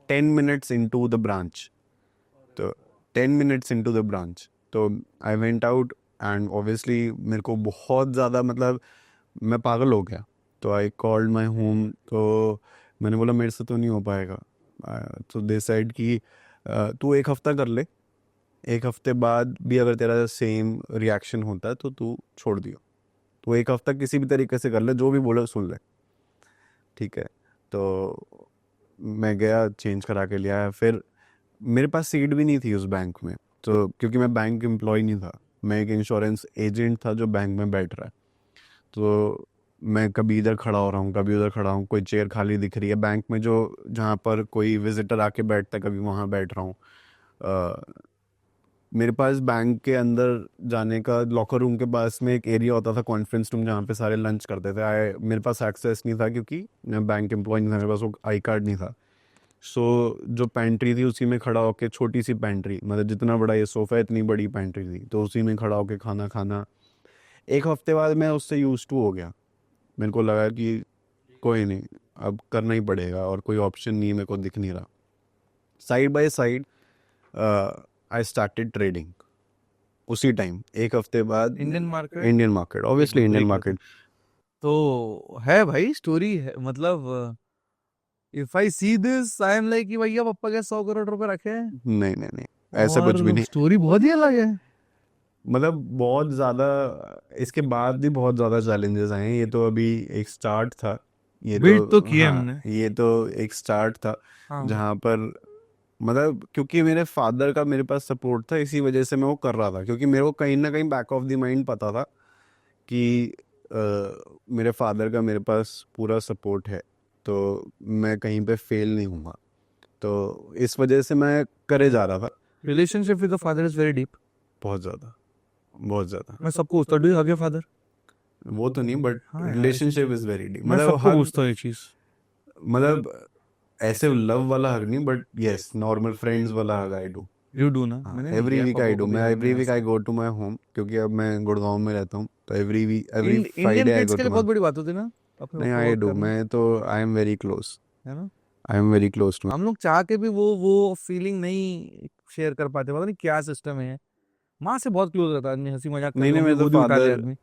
10 minutes into the branch। तो 10 minutes into the branch, तो I went out and obviously मेरे को बहुत ज़्यादा मतलब मैं पागल हो गया। तो आई कॉल्ड माई होम, तो मैंने बोला मेरे से तो नहीं हो पाएगा। तो दे साइड कि तू एक हफ्ता कर ले, एक हफ्ते बाद भी अगर तेरा सेम रिएक्शन होता है तो तू छोड़ दियो। तो एक हफ्ता किसी भी तरीके से कर ले, जो भी बोले सुन ले, ठीक है। तो मैं गया, चेंज करा के लिया है। फिर मेरे पास सीट भी नहीं थी उस बैंक में, तो क्योंकि मैं बैंक एम्प्लॉय नहीं था, मैं एक इंश्योरेंस एजेंट था जो बैंक में बैठ रहा है। तो मैं कभी इधर खड़ा हो रहा हूँ, कभी उधर खड़ा हूँ, कोई चेयर खाली दिख रही है बैंक में जो जहाँ पर कोई विजिटर आके बैठता है, कभी वहाँ बैठ रहा हूँ। मेरे पास बैंक के अंदर जाने का, लॉकर रूम के पास में एक एरिया होता था, कॉन्फ्रेंस रूम, जहाँ पे सारे लंच करते थे। मेरे पास एक्सेस नहीं था क्योंकि मैं बैंक एम्प्लॉय नहीं था, मेरे पास वो आई कार्ड नहीं था। सो जो पेंट्री थी उसी में खड़ा होके, छोटी सी पेंट्री, मतलब जितना बड़ा ये सोफ़ा है इतनी बड़ी पेंट्री थी, तो उसी में खड़ा होके खाना खाना। एक हफ्ते बाद मैं उससे यूज टू हो गया। मेरे को लगा कि कोई नहीं, अब करना ही पड़ेगा और कोई ऑप्शन नहीं है, मेरे को दिख नहीं रहा। Side by side I started trading उसी टाइम, एक हफ्ते बाद। Indian market, Indian market, very obviously good, very Indian good. Market. तो है भाई, स्टोरी है मतलब, if I see this I am like कि भैया पापा के 100 करोड़ रुपए रखे हैं, नहीं नहीं नहीं, ऐसा कुछ भी और नहीं। स्टोरी बहुत ही अलग है। मतलब बहुत ज़्यादा, इसके बाद भी बहुत ज़्यादा चैलेंजेस आए हैं। ये तो अभी एक स्टार्ट था, ये बिल्ड तो तो, किए हाँ, हमने। ये तो एक स्टार्ट था। हाँ। जहाँ पर मतलब क्योंकि मेरे फादर का मेरे पास सपोर्ट था, इसी वजह से मैं वो कर रहा था, क्योंकि मेरे को कहीं ना कहीं बैक ऑफ द माइंड पता था कि मेरे फादर का मेरे पास पूरा सपोर्ट है, तो मैं कहीं पे फेल नहीं हूँगा। तो इस वजह से मैं करे जा रहा था। Relationship with the father is very deep. बहुत ज़्यादा, बहुत ज़्यादा। मैं सबको पूछता हूँ, do you hug your father? वो तो नहीं, बट हाँ यार, रिलेशनशिप इज़ वेरी डीप। मैं मतलब सबको हग, पूछता हूँ ये चीज। मतलब ऐसे लव वाला हग नहीं, बट यस, नॉर्मल फ्रेंड्स वाला हग आई डू। यू डू ना? हाँ, मैंने नहीं एवरी किया है वीक आई पापा डू। को भी मैं हग एवरी मैंने आज वीक आई तक। गो टू माई होम, क्योंकि अब मैं गुड़गांव में रहता हूँ, तो every week, every Indian Friday I kids go के लिए टू माई। बहुत बड़ी बात होती है ना अपने नहीं, पापा को आई हग डू, करना, मैं तो आई एम वेरी क्लोज, है ना? I am very close to. हम लोग चाह के भी वो फीलिंग नहीं शेयर कर पाते, पता नहीं क्या सिस्टम है। माँ से बहुत क्लोज रहता है आदमी, हंसी मजाक नहीं करके नहीं, मम्मी मेरे तो गोदी उठा ले फादर, आदमी।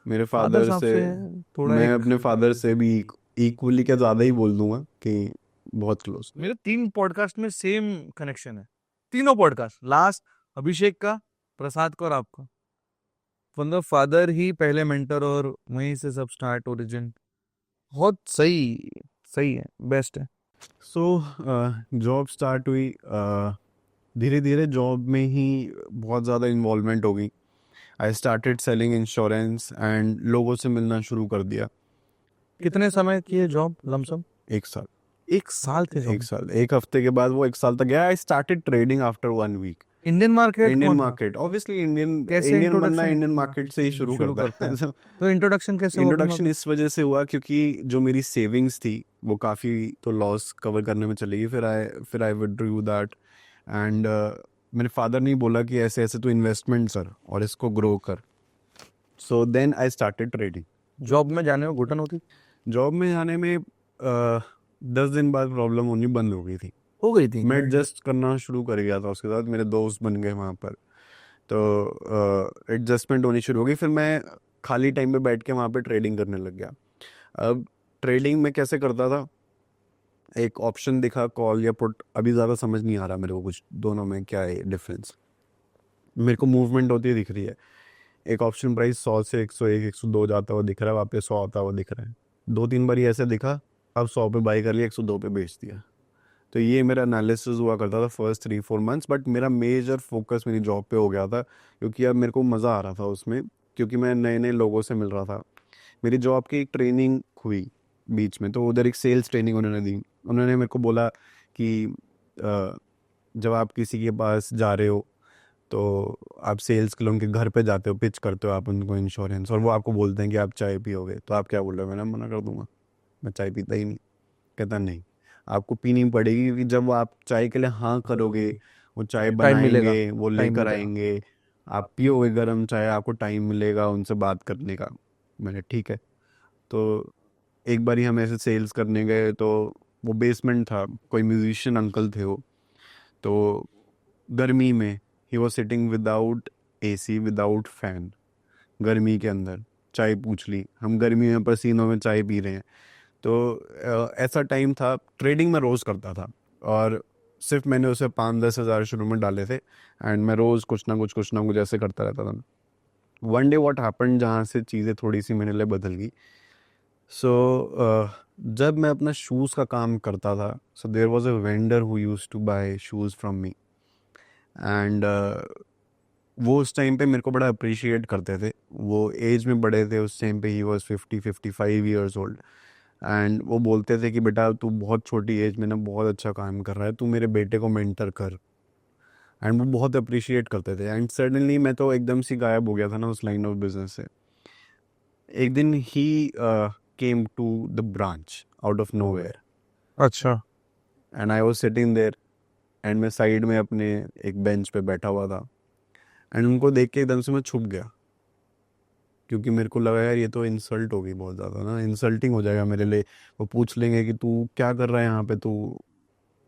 मेरे फादर फादर साहब से, से थोड़ा मैं एक। अपने फादर से भी इक्वली क्या ज़्यादा ही बोल दूंगा कि बहुत क्लोज। मेरे 3 पॉडकास्ट में सेम कनेक्शन है, तीनों पॉडकास्ट, लास्ट अभिषेक का, प्रसाद का और आपका। मतलब फादर ही पहले मेंटर, और वहीं से सब स्टार्ट, ओरिजिन। बहुत सही, सही है, बेस्ट है। सो जॉब स्टार्ट हुई, धीरे धीरे जॉब में ही बहुत ज़्यादा इन्वॉल्वमेंट हो गई। I started selling insurance and लोगों से मिलना शुरू कर दिया। कितने समय की है जॉब लमसम? एक साल। 1 साल थे एक जॉब? साल, एक हफ्ते के बाद वो एक साल तक गया। I started trading after 1 week. Indian market Indian कौन था? मार्केट, ऑब्वियसली इंडियन, कैसे इंडियन बंदा इंट्रोडक्शन इंडियन मार्केट से ही शुरू शुरू करता करते है। हैं? तो इंट्रोडक्शन कैसे हुआ तुम लोग इंट्रोडक्शन का? इस वजह से हुआ क्योंकि जो मेरी सेविंग्स थी वो काफ़ी तो लॉस कवर करने में चली गई। फिर आई विथड्रू दैट एंड मेरे फादर ने ही बोला कि ऐसे ऐसे तो इन्वेस्टमेंट कर और इसको ग्रो कर। So then I started trading. Job में जाने में घुटन होती? जॉब में जाने में 10 दिन बाद प्रॉब्लम होनी बंद हो गई थी। हो गई थी? मैं एडजस्ट करना शुरू कर गया था उसके साथ, मेरे दोस्त बन गए वहाँ पर, तो एडजस्टमेंट होनी शुरू हो गई। फिर मैं खाली टाइम पे बैठ के वहाँ पे ट्रेडिंग करने लग गया। अब ट्रेडिंग में कैसे करता था, एक ऑप्शन दिखा, कॉल या पुट, अभी ज़्यादा समझ नहीं आ रहा मेरे को कुछ दोनों में क्या है डिफरेंस। मेरे को मूवमेंट होती दिख रही है, एक ऑप्शन प्राइस 100 से 101, 102 जाता हुआ दिख रहा है, वापस 100 आता हुआ दिख रहा है। 2-3 बार ही ऐसे दिखा, अब 100 पे बाई कर लिया, 102 पे बेच दिया। तो ये मेरा एनालिसिस हुआ करता था फर्स्ट 3-4 मंथ्स। बट मेरा मेजर फोकस मेरी जॉब पे हो गया था, क्योंकि अब मेरे को मज़ा आ रहा था उसमें, क्योंकि मैं नए नए लोगों से मिल रहा था। मेरी जॉब की एक ट्रेनिंग हुई बीच में, तो उधर एक सेल्स ट्रेनिंग उन्होंने दी। उन्होंने मेरे को बोला कि जब आप किसी के पास जा रहे हो तो आप सेल्स के लिए उनके घर पे जाते हो, पिच करते हो आप उनको इंश्योरेंस, और वो आपको बोलते हैं कि आप चाय पियोगे, तो आप क्या बोल रहे हो? मैंने मना कर दूंगा, मैं चाय पीता ही नहीं। कहता नहीं, आपको पीनी पड़ेगी, क्योंकि जब वो आप चाय के लिए हाँ करोगे, वो चाय टाइम मिलेगा, बनाएंगे, वो टाइम लेकर मिलेगा। आएंगे, आप पियोगे गर्म चाय, आपको टाइम मिलेगा उनसे बात करने का। मैंने ठीक है। तो एक बार ही हम ऐसे सेल्स करने गए, तो वो बेसमेंट था, कोई म्यूजिशियन अंकल थे वो, तो गर्मी में he was sitting without AC without fan, गर्मी के अंदर चाय पूछ ली, हम गर्मी में पसीनों में चाय पी रहे हैं। तो ऐसा टाइम था, ट्रेडिंग मैं रोज़ करता था, और सिर्फ मैंने उसे 5-10 हज़ार शुरू में डाले थे, एंड मैं रोज़ कुछ ना कुछ ऐसे करता रहता था। वन डे व्हाट हैपेंड, जहाँ से चीज़ें थोड़ी सी मेरे लिए बदल गई। सो जब मैं अपना शूज़ का काम करता था, so there was a vendor who used to buy shoes from me, and वो उस टाइम पे मेरे को बड़ा अप्रिशिएट करते थे। वो एज में बड़े थे उस टाइम पे, he was 50-55 years old, and वो बोलते थे कि बेटा तू बहुत छोटी एज में ना बहुत अच्छा काम कर रहा है, तू मेरे बेटे को मेंटर कर। एंड वो बहुत अप्रिशिएट करते थे, एंड सडनली मैं तो एकदम से गायब हो गया था ना उस लाइन ऑफ बिजनेस से। एक दिन he came to the branch out of nowhere, अच्छा। And I was sitting there, and मैं साइड में अपने एक बेंच पे बैठा हुआ था, एंड उनको देख के एकदम से मैं छुप गया, क्योंकि मेरे को लगा यार ये तो इंसल्ट होगी बहुत ज़्यादा ना, इंसल्टिंग हो जाएगा मेरे लिए। वो पूछ लेंगे कि तू क्या कर रहा है यहाँ पे, तू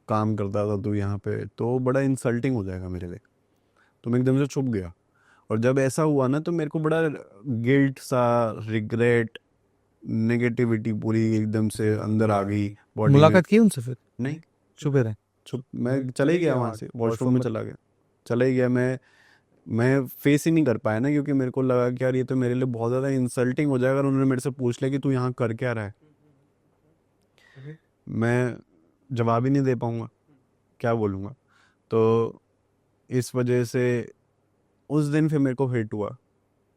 काम करता था तू यहाँ पे, तो बड़ा इंसल्टिंग हो जाएगा मेरे लिए। तो मैं एकदम से छुप गया, और जब ऐसा हुआ ना तो मेरे को बड़ा गिल्ट सा, रिग्रेट, नेगेटिविटी पूरी एकदम से अंदर आ गई बॉडी में। मुलाकात की उनसे फिर? नहीं, छुपे रहे? चुप, मैं चले ही गया वहाँ से, वॉशरूम में चला गया, चला ही गया। मैं फेस ही नहीं कर पाया ना, क्योंकि मेरे को लगा कि यार ये तो मेरे लिए बहुत ज़्यादा इंसल्टिंग हो जाएगा, और उन्होंने मेरे से पूछ लिया कि तू यहाँ कर क्या रहा है, मैं जवाब ही नहीं दे पाऊँगा, क्या बोलूँगा। तो इस वजह से उस दिन फिर मेरे को हिट हुआ।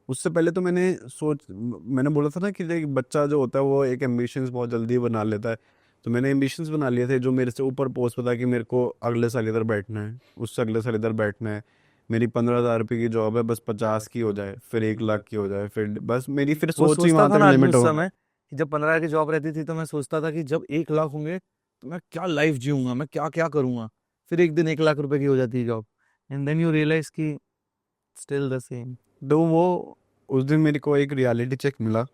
उससे पहले तो मैंने बोला था ना कि एक बच्चा जो होता है वो एक एम्बिशंस बहुत जल्दी बना लेता है, तो मैंने एम्बिशंस बना लिए थे जो मेरे से ऊपर पोस्ट पे था, कि मेरे को अगले साल इधर बैठना है, उससे अगले साल इधर बैठना है, मेरी 15,000 रुपये की जॉब है, बस 50 की हो जाए, फिर 1 लाख की हो जाए, फिर बस मेरी फिर वो सोच ही सोचता वहाँ था तक ना आदमी लिमिट उस हो। समय कि जब 15 की जॉब रहती थी तो मैं सोचता था कि जब 1 लाख होंगे तो मैं क्या लाइफ जीऊंगा, मैं क्या क्या करूंगा। फिर एक दिन 1 लाख रुपए की हो जाती है job, and then you realize कि स्टिल द सेम। तो वो उस दिन मेरे को एक रियलिटी चेक मिला,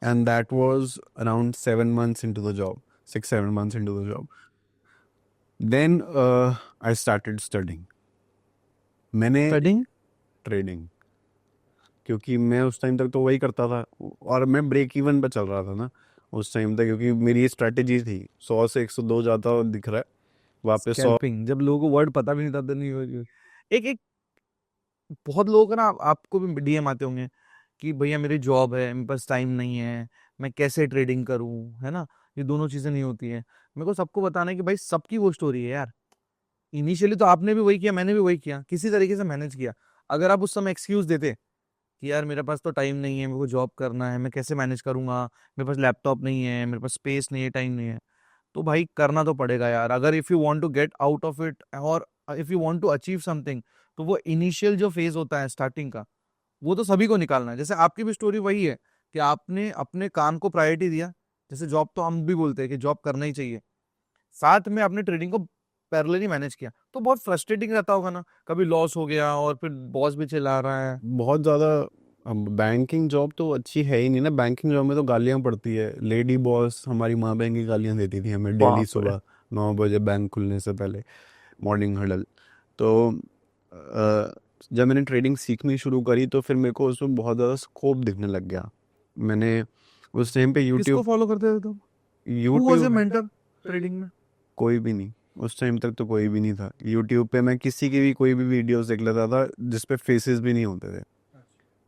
and that was around 7 months into the job, 6-7 months into the job. Then I started studying. मैंने स्टडिंग? ट्रेडिंग, क्योंकि मैं उस टाइम तक तो वही करता था, और मैं ब्रेक इवन पे चल रहा था ना उस टाइम तक, क्योंकि मेरी स्ट्रेटेजी थी 100 से 102 जाता हुआ दिख रहा है, वापस 100। स्कैल्पिंग, जब लोगों को वर्ड पता भी नहीं था then एक एक बहुत लोगों का ना, आपको भी डीएम आते होंगे कि भैया मेरी जॉब है, मेरे पास टाइम नहीं है, मैं कैसे ट्रेडिंग करूं, है ना? ये दोनों चीजें नहीं होती है। मेरे को सबको बताना है कि भाई सबकी वो स्टोरी है यार। इनिशियली तो आपने भी वही किया, मैंने भी वही किया, किसी तरीके से मैनेज किया। अगर आप उस समय एक्सक्यूज देते कि यार मेरे पास तो टाइम नहीं है, मेरे को जॉब करना है, मैं कैसे मैनेज करूंगा, मेरे पास लैपटॉप नहीं है, मेरे पास स्पेस नहीं है, टाइम नहीं है, तो भाई करना तो पड़ेगा यार। अगर if you want to get out of it, और if you want to achieve something, तो वो इनिशियल जो फेज होता है स्टार्टिंग का, वो तो सभी को निकालना है। जैसे आपकी भी स्टोरी वही है कि आपने अपने काम को प्रायोरिटी दिया। जैसे जॉब तो हम भी बोलते हैं कि जॉब करना ही चाहिए, साथ में आपने ट्रेडिंग को पैरेलली मैनेज किया। तो बहुत फ्रस्ट्रेटिंग रहता होगा ना, कभी लॉस हो गया और फिर बॉस भी चिल्ला रहा है। बहुत ज़्यादा। अब बैंकिंग जॉब तो अच्छी है ही नहीं ना, बैंकिंग जॉब में तो गालियाँ पड़ती है, लेडी बॉस हमारी माँ बहन की गालियाँ देती थी हमें डेली बाप रे। सुबह 9 बजे बैंक खुलने से पहले, मॉर्निंग हडल। तो जब मैंने ट्रेडिंग सीखनी शुरू करी तो फिर मेरे को उसमें बहुत ज़्यादा स्कोप दिखने लग गया। मैंने उस टाइम पे किसको यूट्यूब फॉलो करते थे तुम? Who was your YouTube mentor trading में? कोई भी नहीं, उस टाइम तक तो कोई भी नहीं था। यूट्यूब पे मैं किसी की भी कोई भी वीडियोस देख लेता था जिस पे फेसेस भी नहीं होते थे,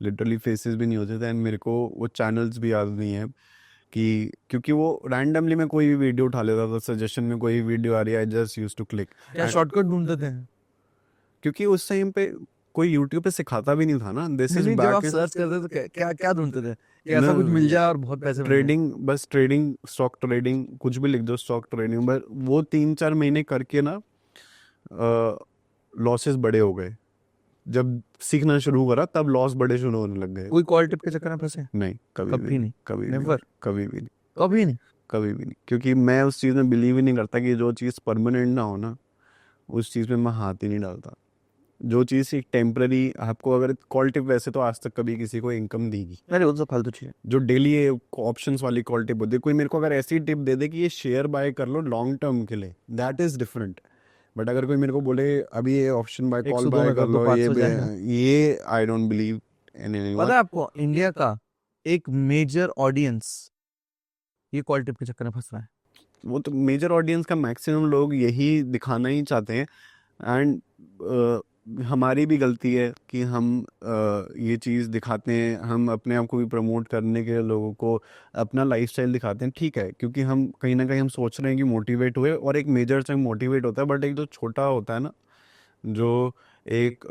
लिटरली फेसेस भी नहीं होते थे, एंड मेरे को वो चैनल्स भी याद नहीं है कि, क्योंकि वो रैंडमली मैं कोई भी वीडियो उठा लेता था, सजेशन में कोई वीडियो आ रही है, I just use to click. क्या शॉर्टकट ढूंढते थे? क्योंकि उस टाइम पे कोई यूट्यूब पे सिखाता भी नहीं था ना, दिस नहीं इज नहीं, जब आप बैक सर्च करते तो क्या क्या क्या ढूंढते थे कि ना। ऐसा कुछ मिल जाए और बहुत पैसे बन जाए? ट्रेडिंग, बस ट्रेडिंग, स्टॉक ट्रेडिंग, कुछ भी लिख दो स्टॉक ट्रेडिंग, बस वो 3-4 महीने करके ना लॉसेस बड़े हो गए। जब सीखना शुरू करा तब लॉस बड़े शुरू होने लग गए। कोई कॉल टिप के चक्कर में फंसे? नहीं, कभी भी कभी नहीं, नहीं? कभी भी नहीं, नेवर? कभी भी नहीं, कभी नहीं? कभी भी नहीं, क्योंकि मैं उस चीज़ में बिलीव ही नहीं करता कि जो चीज़ परमानेंट ना हो ना, उस चीज़ में मैं हाथ ही नहीं डालता। जो चीज़ एक टेम्पररी, आपको अगर कॉल टिप, वैसे तो आज तक कभी किसी को इनकम देगी, अरे वो तो फालतू चीज है। जो डेली ऑप्शंस वाली कॉल टिप होती है, कोई मेरे को अगर ऐसी टिप दे दे कि ये शेयर बाय कर लो लॉन्ग टर्म के लिए, दैट इज डिफरेंट। बट अगर कोई मेरे को बोले अभी ये ऑप्शन बाय कॉल 102 बाय में कर कर दो लो, 500 जाएगा। ये I don't believe in anyone. पता है आपको इंडिया का एक मेजर ऑडियंस ये कॉल टिप के चक्कर में फंस रहा है। वो तो मेजर ऑडियंस का मैक्सिमम लोग यही दिखाना ही चाहते हैं। एंड हमारी भी गलती है कि हम ये चीज़ दिखाते हैं, हम अपने आप को भी प्रमोट करने के लिए लोगों को अपना लाइफस्टाइल दिखाते हैं, ठीक है, क्योंकि हम कहीं ना कहीं हम सोच रहे हैं कि मोटिवेट हुए, और एक मेजर से मोटिवेट होता है, बट एक जो छोटा होता है ना, जो एक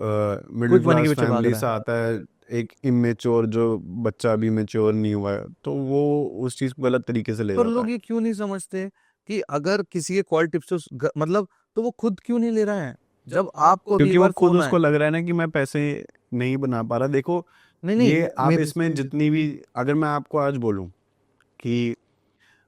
मिडिल क्विक मनी के क्लास पीछे भाग फैमिली रहा से है। आता है, एक इमेच्योर जो बच्चा अभी मेच्योर नहीं हुआ है, तो वो उस चीज़ को गलत तरीके से ले पर जाता लोग है। ये क्यों नहीं समझते कि अगर किसी के कॉल टिप्स मतलब तो वो खुद क्यों नहीं ले रहा है जब आपको अभी एक क्योंकि वो बार खुद फोन आए। उसको लग रहा है ना कि मैं पैसे नहीं बना पा रहा। देखो, नहीं नहीं ये आप मेरे इसमें जितनी भी, अगर मैं आपको आज बोलूं कि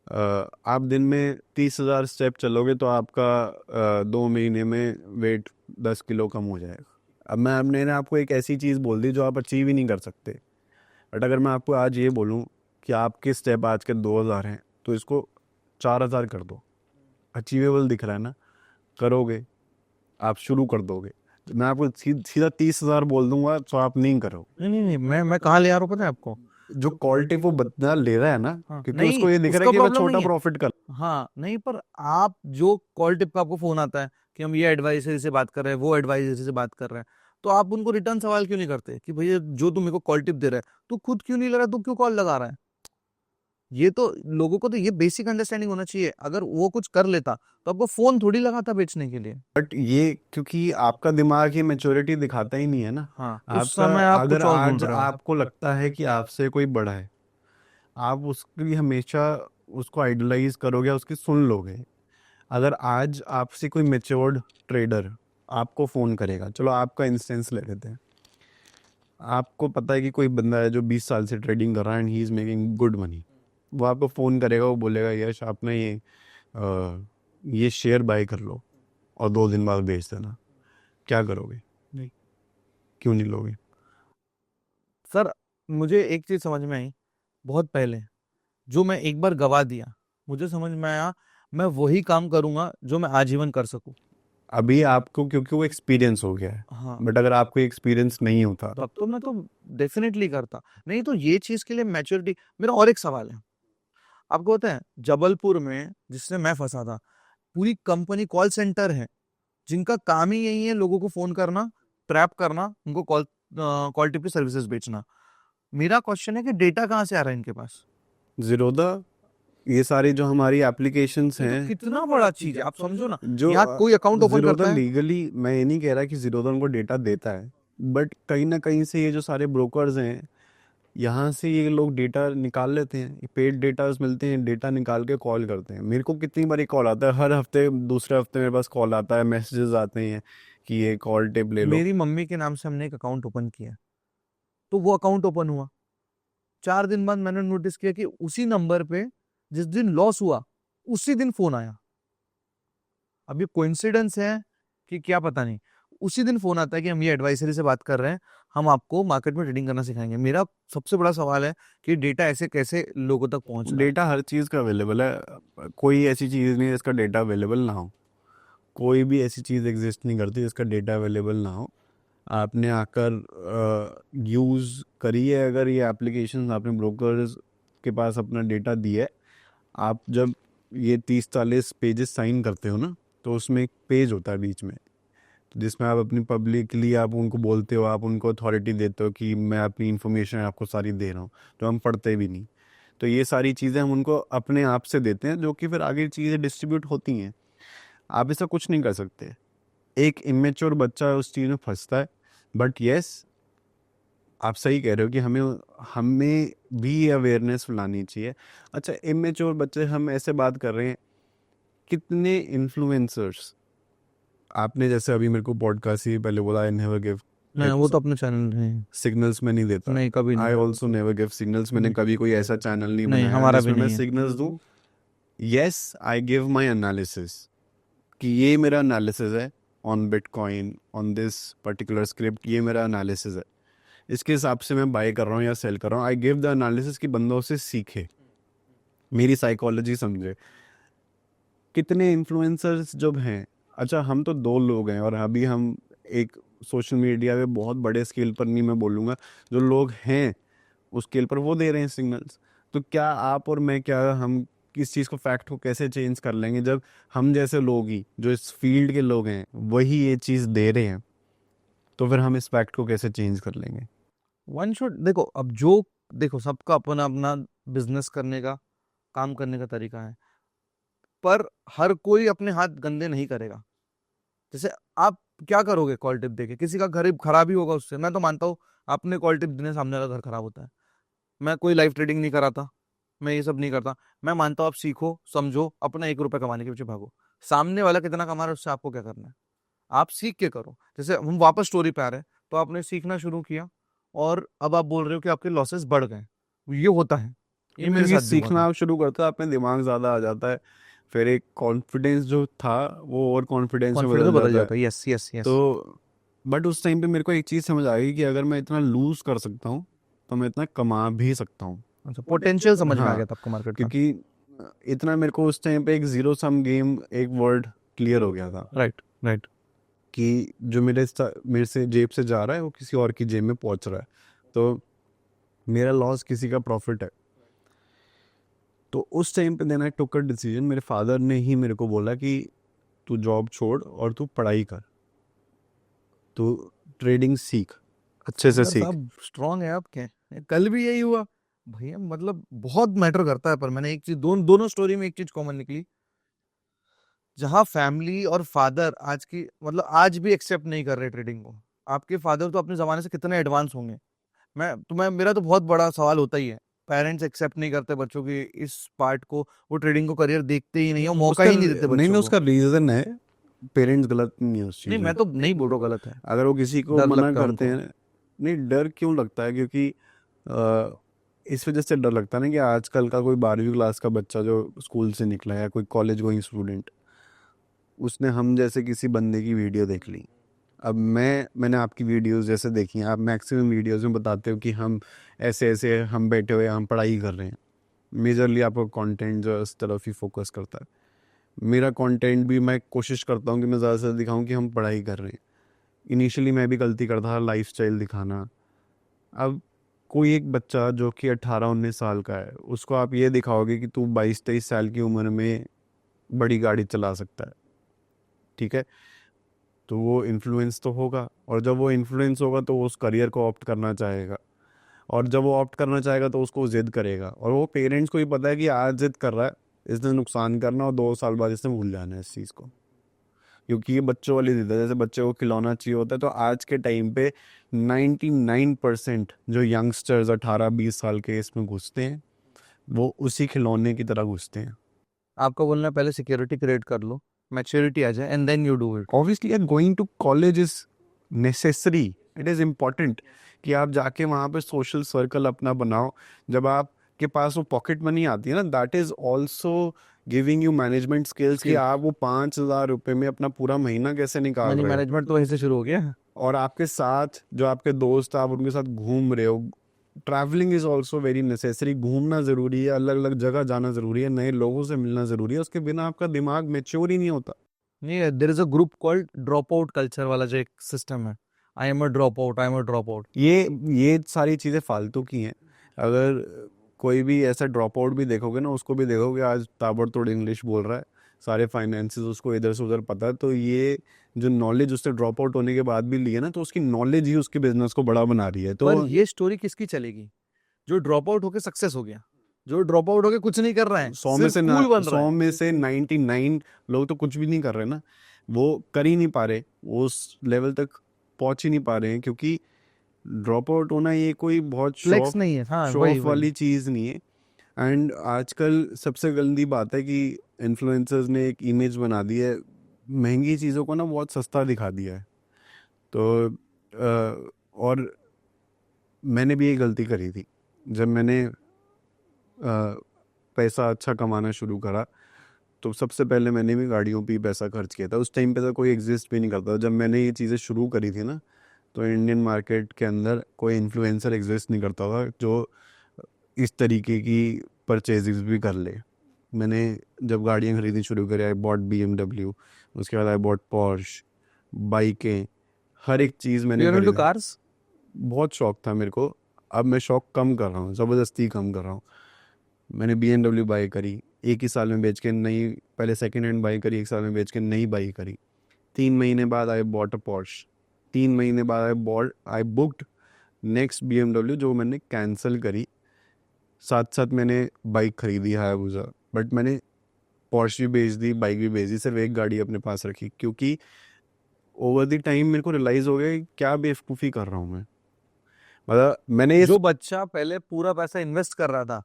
आप दिन में 30,000 स्टेप चलोगे तो आपका 2 महीने में वेट 10 किलो कम हो जाएगा। अब मैंने आपको एक ऐसी चीज़ बोल दी जो आप अचीव ही नहीं कर सकते। बट अगर मैं आपको आज ये बोलूं कि आपके स्टेप आज के 2,000 हैं, तो इसको 4,000 कर दो, अचीवेबल दिख रहा है ना, करोगे, आप शुरू कर दोगे। तो मैं आपको सीधा 30,000 बोल दूंगा तो आप नहीं करो। नहीं मैं कहाँ ले आ रहा हूँ पता है आपको। जो कॉल टिप वो बंदा ले रहा है ना, हाँ क्योंकि नहीं उसको ये दिख रहा है उसका कि मैं प्रॉब्लम छोटा नहीं है। प्रॉफिट कर। हाँ नहीं पर आप जो कॉल टिप का आपको फोन आता है कि हम ये एडवाइजरी से बात कर रहे हैं वो एडवाइजरी से बात कर रहे हैं, तो आप उनको रिटर्न सवाल क्यों नहीं करते कि भैया जो तू मेरे को कॉल टिप दे रहा है तू खुद क्यों नहीं ले रहा, तू क्यों कॉल लगा रहा है। ये तो लोगों को तो ये बेसिक अंडरस्टैंडिंग होना चाहिए। अगर वो कुछ कर लेता तो आपको फोन थोड़ी लगाता बेचने के लिए। बट ये क्योंकि आपका दिमाग ये मेच्योरिटी दिखाता ही नहीं है ना। हाँ उस आपका, समय आप अगर कुछ और आज ढूंढ रहे हो। आपको लगता है कि आपसे कोई बड़ा है, आप उसके लिए हमेशा उसको आइडलाइज करोगे, उसकी सुन लोगे। अगर आज आपसे कोई मेच्योर्ड ट्रेडर आपको फ़ोन करेगा, चलो आपका इंस्टेंस ले लेते हैं, आपको पता है कि कोई बंदा है जो 20 साल से ट्रेडिंग कर रहा है and he is making good money, वो आपको फ़ोन करेगा, वो बोलेगा यश आप ना ये शेयर बाय कर लो और 2 दिन बाद बेच देना, क्या करोगे? नहीं क्यों नहीं लोगे? सर मुझे एक चीज समझ में आई बहुत पहले, जो मैं एक बार गवा दिया मुझे समझ में आया मैं वही काम करूंगा जो मैं आजीवन कर सकूं। अभी आपको क्योंकि वो एक्सपीरियंस हो गया है, हाँ बट अगर आपको एक्सपीरियंस नहीं होता, तब तो मैं तो डेफिनेटली करता। नहीं तो ये चीज के लिए मैच्योरिटी। मेरा और एक सवाल है आपको पता है जबलपुर में जिससे मैं फंसा था पूरी कंपनी कॉल सेंटर है जिनका काम ही यही है लोगों को फोन करना, ट्रैप करना, उनको कॉल टिप की सर्विसेज बेचना। मेरा क्वेश्चन है कि डेटा कहाँ से आ रहा है इनके पास। जीरोदा, ये सारी जो हमारी एप्लीकेशंस ये तो हैं, कितना बड़ा चीज है आप समझो ना। जो यहाँ कोई अकाउंट ओपन जीरोदा करता है। लीगली, मैं ये नहीं कह रहा कि जीरोदा उनको डेटा देता है, बट कहीं ना कहीं से ये जो सारे ब्रोकर्स हैं, यहाँ से ये लोग डेटा निकाल लेते हैं, पेड डेटा मिलते हैं, डेटा निकाल के कॉल करते हैं। मेरे को कितनी बारी कॉल आता है, हर हफ्ते दूसरे हफ्ते मेरे पास कॉल आता है, मैसेजेस आते हैं कि ये कॉल टिप ले लो। मेरी मम्मी के नाम से हमने एक अकाउंट ओपन किया तो वो अकाउंट ओपन हुआ 4 दिन बाद मैंने नोटिस किया कि उसी नंबर पे जिस दिन लॉस हुआ उसी दिन फोन आया। अब ये कोइंसिडेंस है कि क्या पता नहीं। उसी दिन फोन आता है कि हम ये एडवाइजरी से बात कर रहे हैं, हम आपको मार्केट में ट्रेडिंग करना सिखाएंगे। मेरा सबसे बड़ा सवाल है कि डेटा ऐसे कैसे लोगों तक पहुंच रहा है। डेटा हर चीज़ का अवेलेबल है, कोई ऐसी चीज़ नहीं है जिसका डेटा अवेलेबल ना हो। कोई भी ऐसी चीज़ एग्जिस्ट नहीं करती जिसका डेटा अवेलेबल ना हो। आपने आकर यूज़ करी है अगर ये एप्लीकेशन, आपने ब्रोकर्स के पास अपना डेटा दिया है, आप जब ये 30-40 पेजेस साइन करते हो ना, तो उसमें एक पेज होता है बीच में, तो जिसमें आप अपनी पब्लिकली आप उनको बोलते हो, आप उनको अथॉरिटी देते हो कि मैं अपनी इन्फॉर्मेशन आपको सारी दे रहा हूँ, तो हम पढ़ते भी नहीं। तो ये सारी चीज़ें हम उनको अपने आप से देते हैं, जो कि फिर आगे चीज़ें डिस्ट्रीब्यूट होती हैं। आप ऐसा कुछ नहीं कर सकते। एक इमेच्योर बच्चा उस चीज़ में फंसता है। बट यस, आप सही कह रहे हो कि हमें हमें भी अवेयरनेस लानी चाहिए। अच्छा, इमेच्योर बच्चे, हम ऐसे बात कर रहे हैं, कितने इन्फ्लुएंसर्स, आपने जैसे अभी मेरे को पॉडकास्ट ही पहले बोला, आई नेवर गिव नहीं वो तो अपने चैनल नहीं। सिग्नल्स में नहीं देता। नहीं कभी आई नहीं। Also never give signals. मैंने कभी कोई ऐसा चैनल नहीं नहीं बनाया हमारा भी जिसमें मैं नहीं है। सिग्नल्स दूं। Yes, I give my analysis, कि ये मेरा एनालिसिस है on bitcoin, on this particular script, ये मेरा एनालिसिस है, इसके हिसाब से मैं बाय कर रहा हूँ या सेल कर रहा हूँ। आई गिव द एनालिसिस कि बंदों से सीखे, मेरी साइकोलॉजी समझे। कितने इन्फ्लुएंसर्स जब हैं, अच्छा हम तो दो लोग हैं और अभी हम एक सोशल मीडिया पे बहुत बड़े स्केल पर नहीं मैं बोलूँगा, जो लोग हैं उस स्केल पर वो दे रहे हैं सिग्नल्स। तो क्या आप और मैं, क्या हम किस चीज़ को, फैक्ट को कैसे चेंज कर लेंगे जब हम जैसे लोग ही जो इस फील्ड के लोग हैं वही ये चीज़ दे रहे हैं, तो फिर हम इस फैक्ट को कैसे चेंज कर लेंगे? वन शुड देखो, अब जो देखो सबका अपना अपना बिजनेस करने का, काम करने का तरीका है, पर हर कोई अपने हाथ गंदे नहीं करेगा। जैसे आप क्या करोगे कॉल टिप देके, किसी का घर खराब ही होगा उससे। मैं तो मानता हूँ आपने कॉल टिप देने सामने वाला घर खराब होता है। मैं कोई लाइव ट्रेडिंग नहीं कराता, मैं ये सब नहीं करता। मैं मानता हूँ आप सीखो, समझो, अपना 1 रुपए कमाने के पीछे भागो। सामने वाला कितना कमा रहा है उससे आपको क्या करना है, आप सीख के करो। जैसे हम वापस स्टोरी पे आ रहे हैं, तो आपने सीखना शुरू किया और अब आप बोल रहे हो कि आपके लॉसेस बढ़ गए। ये होता है, ये मेरे क्योंकि साथ भी हुआ सीखना था। आप शुरू करते हो आप में दिमाग ज़्यादा आ जाता है, फिर एक कॉन्फिडेंस जो था वो ओवर कॉन्फिडेंस में कॉन्फिडेंस बदल बदल जाता है। जाता है, यस यस यस। तो बट उस टाइम पे मेरे को एक चीज़ समझ आ गई कि अगर मैं इतना लूज कर सकता हूँ तो मैं इतना कमा भी सकता हूँ। अच्छा, पोटेंशियल समझ में आ गया हाँ, था आपको मार्केट का। क्योंकि इतना मेरे को उस टाइम पे एक जीरो सम गेम एक वर्ड क्लियर हो गया था राइट राइट। कि जो मेरे से जेब से जा रहा है वो किसी और की जेब में पहुंच रहा है, तो मेरा लॉस किसी का प्रॉफिट है। तो उस टाइम पे then I took a decision, मेरे फादर ने ही मेरे को बोला कि तू जॉब छोड़ और तू पढ़ाई कर, तू ट्रेडिंग सीख, अच्छे से फादर सीख। साहब स्ट्रांग है आपके। कल भी यही हुआ भैया, मतलब बहुत मैटर करता है। पर मैंने एक चीज, दोनों स्टोरी में एक चीज कॉमन निकली। जहाँ फैमिली और फादर आज की, मतलब आज भी एक्सेप्ट नहीं कर रहे ट्रेडिंग को। आपके फादर तो अपने जमाने से कितने एडवांस होंगे। मेरा तो बहुत बड़ा सवाल होता ही है, पेरेंट्स एक्सेप्ट नहीं करते बच्चों की इस पार्ट को। वो ट्रेडिंग को करियर देखते ही नहीं, और मौका उसका ही नहीं देते नहीं बच्चों नहीं, को। उसका रीज़न है, पेरेंट्स गलत नहीं है उस नहीं, चीज़ में। मैं तो नहीं बोल रहा हूँ गलत है, अगर वो किसी को डर मना लगता है करते उनको। हैं, नहीं डर क्यों लगता है, क्योंकि इस वजह से डर लगता है ना कि आजकल का कोई 12वीं क्लास का बच्चा जो स्कूल से निकला है या कोई कॉलेज गोइंग स्टूडेंट, उसने हम जैसे किसी बंदे की वीडियो देख ली। अब मैंने आपकी वीडियोस जैसे देखी हैं, आप मैक्सिमम वीडियोस में बताते हो कि हम ऐसे ऐसे हम बैठे हुए हम पढ़ाई कर रहे हैं। मेजरली आपका कंटेंट जो है उस तरफ ही फोकस करता है। मेरा कंटेंट भी मैं कोशिश करता हूँ कि मैं ज़्यादा से ज़्यादा दिखाऊँ कि हम पढ़ाई कर रहे हैं। इनिशियली मैं भी गलती करता था लाइफस्टाइल दिखाना। अब कोई एक बच्चा जो कि 18-19 साल का है उसको आप ये दिखाओगे कि तू 22-23 साल की उम्र में बड़ी गाड़ी चला सकता है, ठीक है, तो वो इन्फ्लुएंस तो होगा, और जब वो इन्फ्लुएंस होगा तो वो उस करियर को ऑप्ट करना चाहेगा, और जब वो ऑप्ट करना चाहेगा तो उसको जिद करेगा, और वो पेरेंट्स को भी पता है कि आज जिद कर रहा है इसने नुकसान करना और 2 साल बाद इसने भूल जाना है इस चीज़ को, क्योंकि ये बच्चों वाली जिद है। जैसे बच्चे को खिलौना चाहिए होता है, तो आज के टाइम पे 99% जो यंगस्टर्स 18-20 साल के इसमें घुसते हैं वो उसी खिलौने की तरह घुसते हैं। आपका बोलना है पहले सिक्योरिटी क्रिएट कर लो, मैच्योरिटी आ जाए, and then you do it. Obviously going to college is necessary, it is important कि आप जाके वहाँ पे सोशल सर्कल अपना बनाओ। जब आपके पास वो पॉकेट मनी आती है ना, that is also giving you management skills कि स्किल, आप वो 5,000 रुपये में अपना पूरा महीना कैसे निकाल मनी रहे हो। मैनेजमेंट तो वहीं से शुरू हो गया। और आपके साथ जो आपके दोस्त आप उनके साथ घूम रहे हो, travelling is also very necessary. घूमना ज़रूरी है, अलग अलग जगह जाना ज़रूरी है, नए लोगों से मिलना ज़रूरी है, उसके बिना आपका दिमाग मेच्योर ही नहीं होता। नहीं, there is a group called drop out culture वाला जो एक सिस्टम है। I am a drop out, I am a drop out. ये सारी चीज़ें फालतू की हैं। अगर कोई भी ऐसा ड्रॉप आउट भी देखोगे ना, उसको भी देखोगे आज ताबड़तोड़ इंग्लिश बोल रहा है, सारे फाइनेंसेस उसको इधर से उधर पता है, तो ये जो नॉलेज उससे ड्रॉप आउट होने के बाद भी ली है ना, तो उसकी नॉलेज ही उसके बिजनेस को बड़ा बना रही है। तो पर ये स्टोरी किसकी चलेगी? जो ड्रॉप आउट होके सक्सेस हो गया, जो ड्रॉप आउट होके कुछ नहीं कर रहा है, सिर्फ कूल बन रहा 100 है। में से 99 लोग तो कुछ भी नहीं कर रहे ना, वो कर ही नहीं पा रहे, वो उस लेवल तक पहुंच ही नहीं पा रहे हैं, क्योंकि ड्रॉप आउट होना ये कोई बहुत फ्लेक्स नहीं है, हाँ शो वही ऑफ वही। वाली चीज़ नहीं है। एंड आजकल सबसे गंदी बात है कि इन्फ्लुएंसर्स ने एक इमेज बना दी है, महंगी चीज़ों को ना बहुत सस्ता दिखा दिया है। तो और मैंने भी ये गलती करी थी जब मैंने पैसा अच्छा कमाना शुरू करा, तो सबसे पहले मैंने भी गाड़ियों पे ही पैसा खर्च किया था। उस टाइम पे तो कोई एग्जिस्ट भी नहीं करता था। जब मैंने ये चीज़ें शुरू करी थी ना, तो इंडियन मार्केट के अंदर कोई इन्फ्लुएंसर एग्जिस्ट नहीं करता था जो इस तरीके की परचेजेस भी कर ले। मैंने जब गाड़ियाँ खरीदनी शुरू करी, आई बॉट BMW, उसके बाद आई बॉट पॉर्श, बाइकें, हर एक चीज़ मैंने यू आर इनटू खरीदा। कार्स? बहुत शौक था मेरे को। अब मैं शौक कम कर रहा हूँ, ज़बरदस्ती कम कर रहा हूँ। मैंने BMW बाई करी, एक ही साल में बेच के नई, पहले सेकेंड हैंड बाई करी, एक साल में बेच के नई बाई करी। 3 महीने बाद आई बॉट अ पॉर्श, 3 महीने बाद आई बुक्ड नेक्स्ट BMW जो मैंने कैंसिल करी। साथ साथ मैंने बाइक खरीदी हायाबुसा, बट मैंने पॉर्श भी बेच दी, बाइक भी बेच दी, सिर्फ एक गाड़ी अपने पास रखी, क्योंकि ओवर द टाइम मेरे को रियलाइज़ हो गया कि क्या बेवकूफ़ी कर रहा हूँ मैं। मतलब मैंने जो बच्चा पहले पूरा पैसा इन्वेस्ट कर रहा था,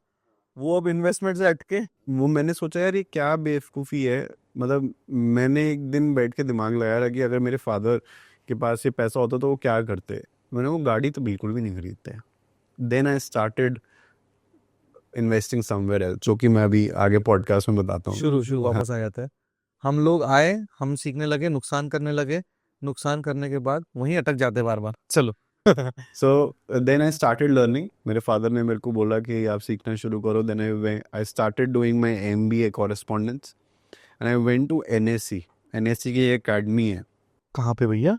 वो अब इन्वेस्टमेंट से हटके मैंने सोचा यार ये क्या बेवकूफ़ी है। मतलब मैंने एक दिन बैठ के दिमाग लगाया रहा कि अगर मेरे फादर के पास ये पैसा होता तो वो क्या करते। मैंने वो गाड़ी तो बिल्कुल भी नहीं खरीदते। Then I started investing somewhere else, जो कि मैं अभी आगे पॉडकास्ट में बताता हूँ। शुरू हाँ। वापस आ जाता है। हम लोग आए, हम सीखने लगे, नुकसान करने लगे, नुकसान करने के बाद वहीं अटक जाते बार बार। चलो। So then I started learning. मेरे फादर ने मेरे को बोला कि आप सीखना शुरू करो। Then I started doing my MBA correspondence and I went to NSC। NSC की एक अकेडमी है कहाँ पे भैया?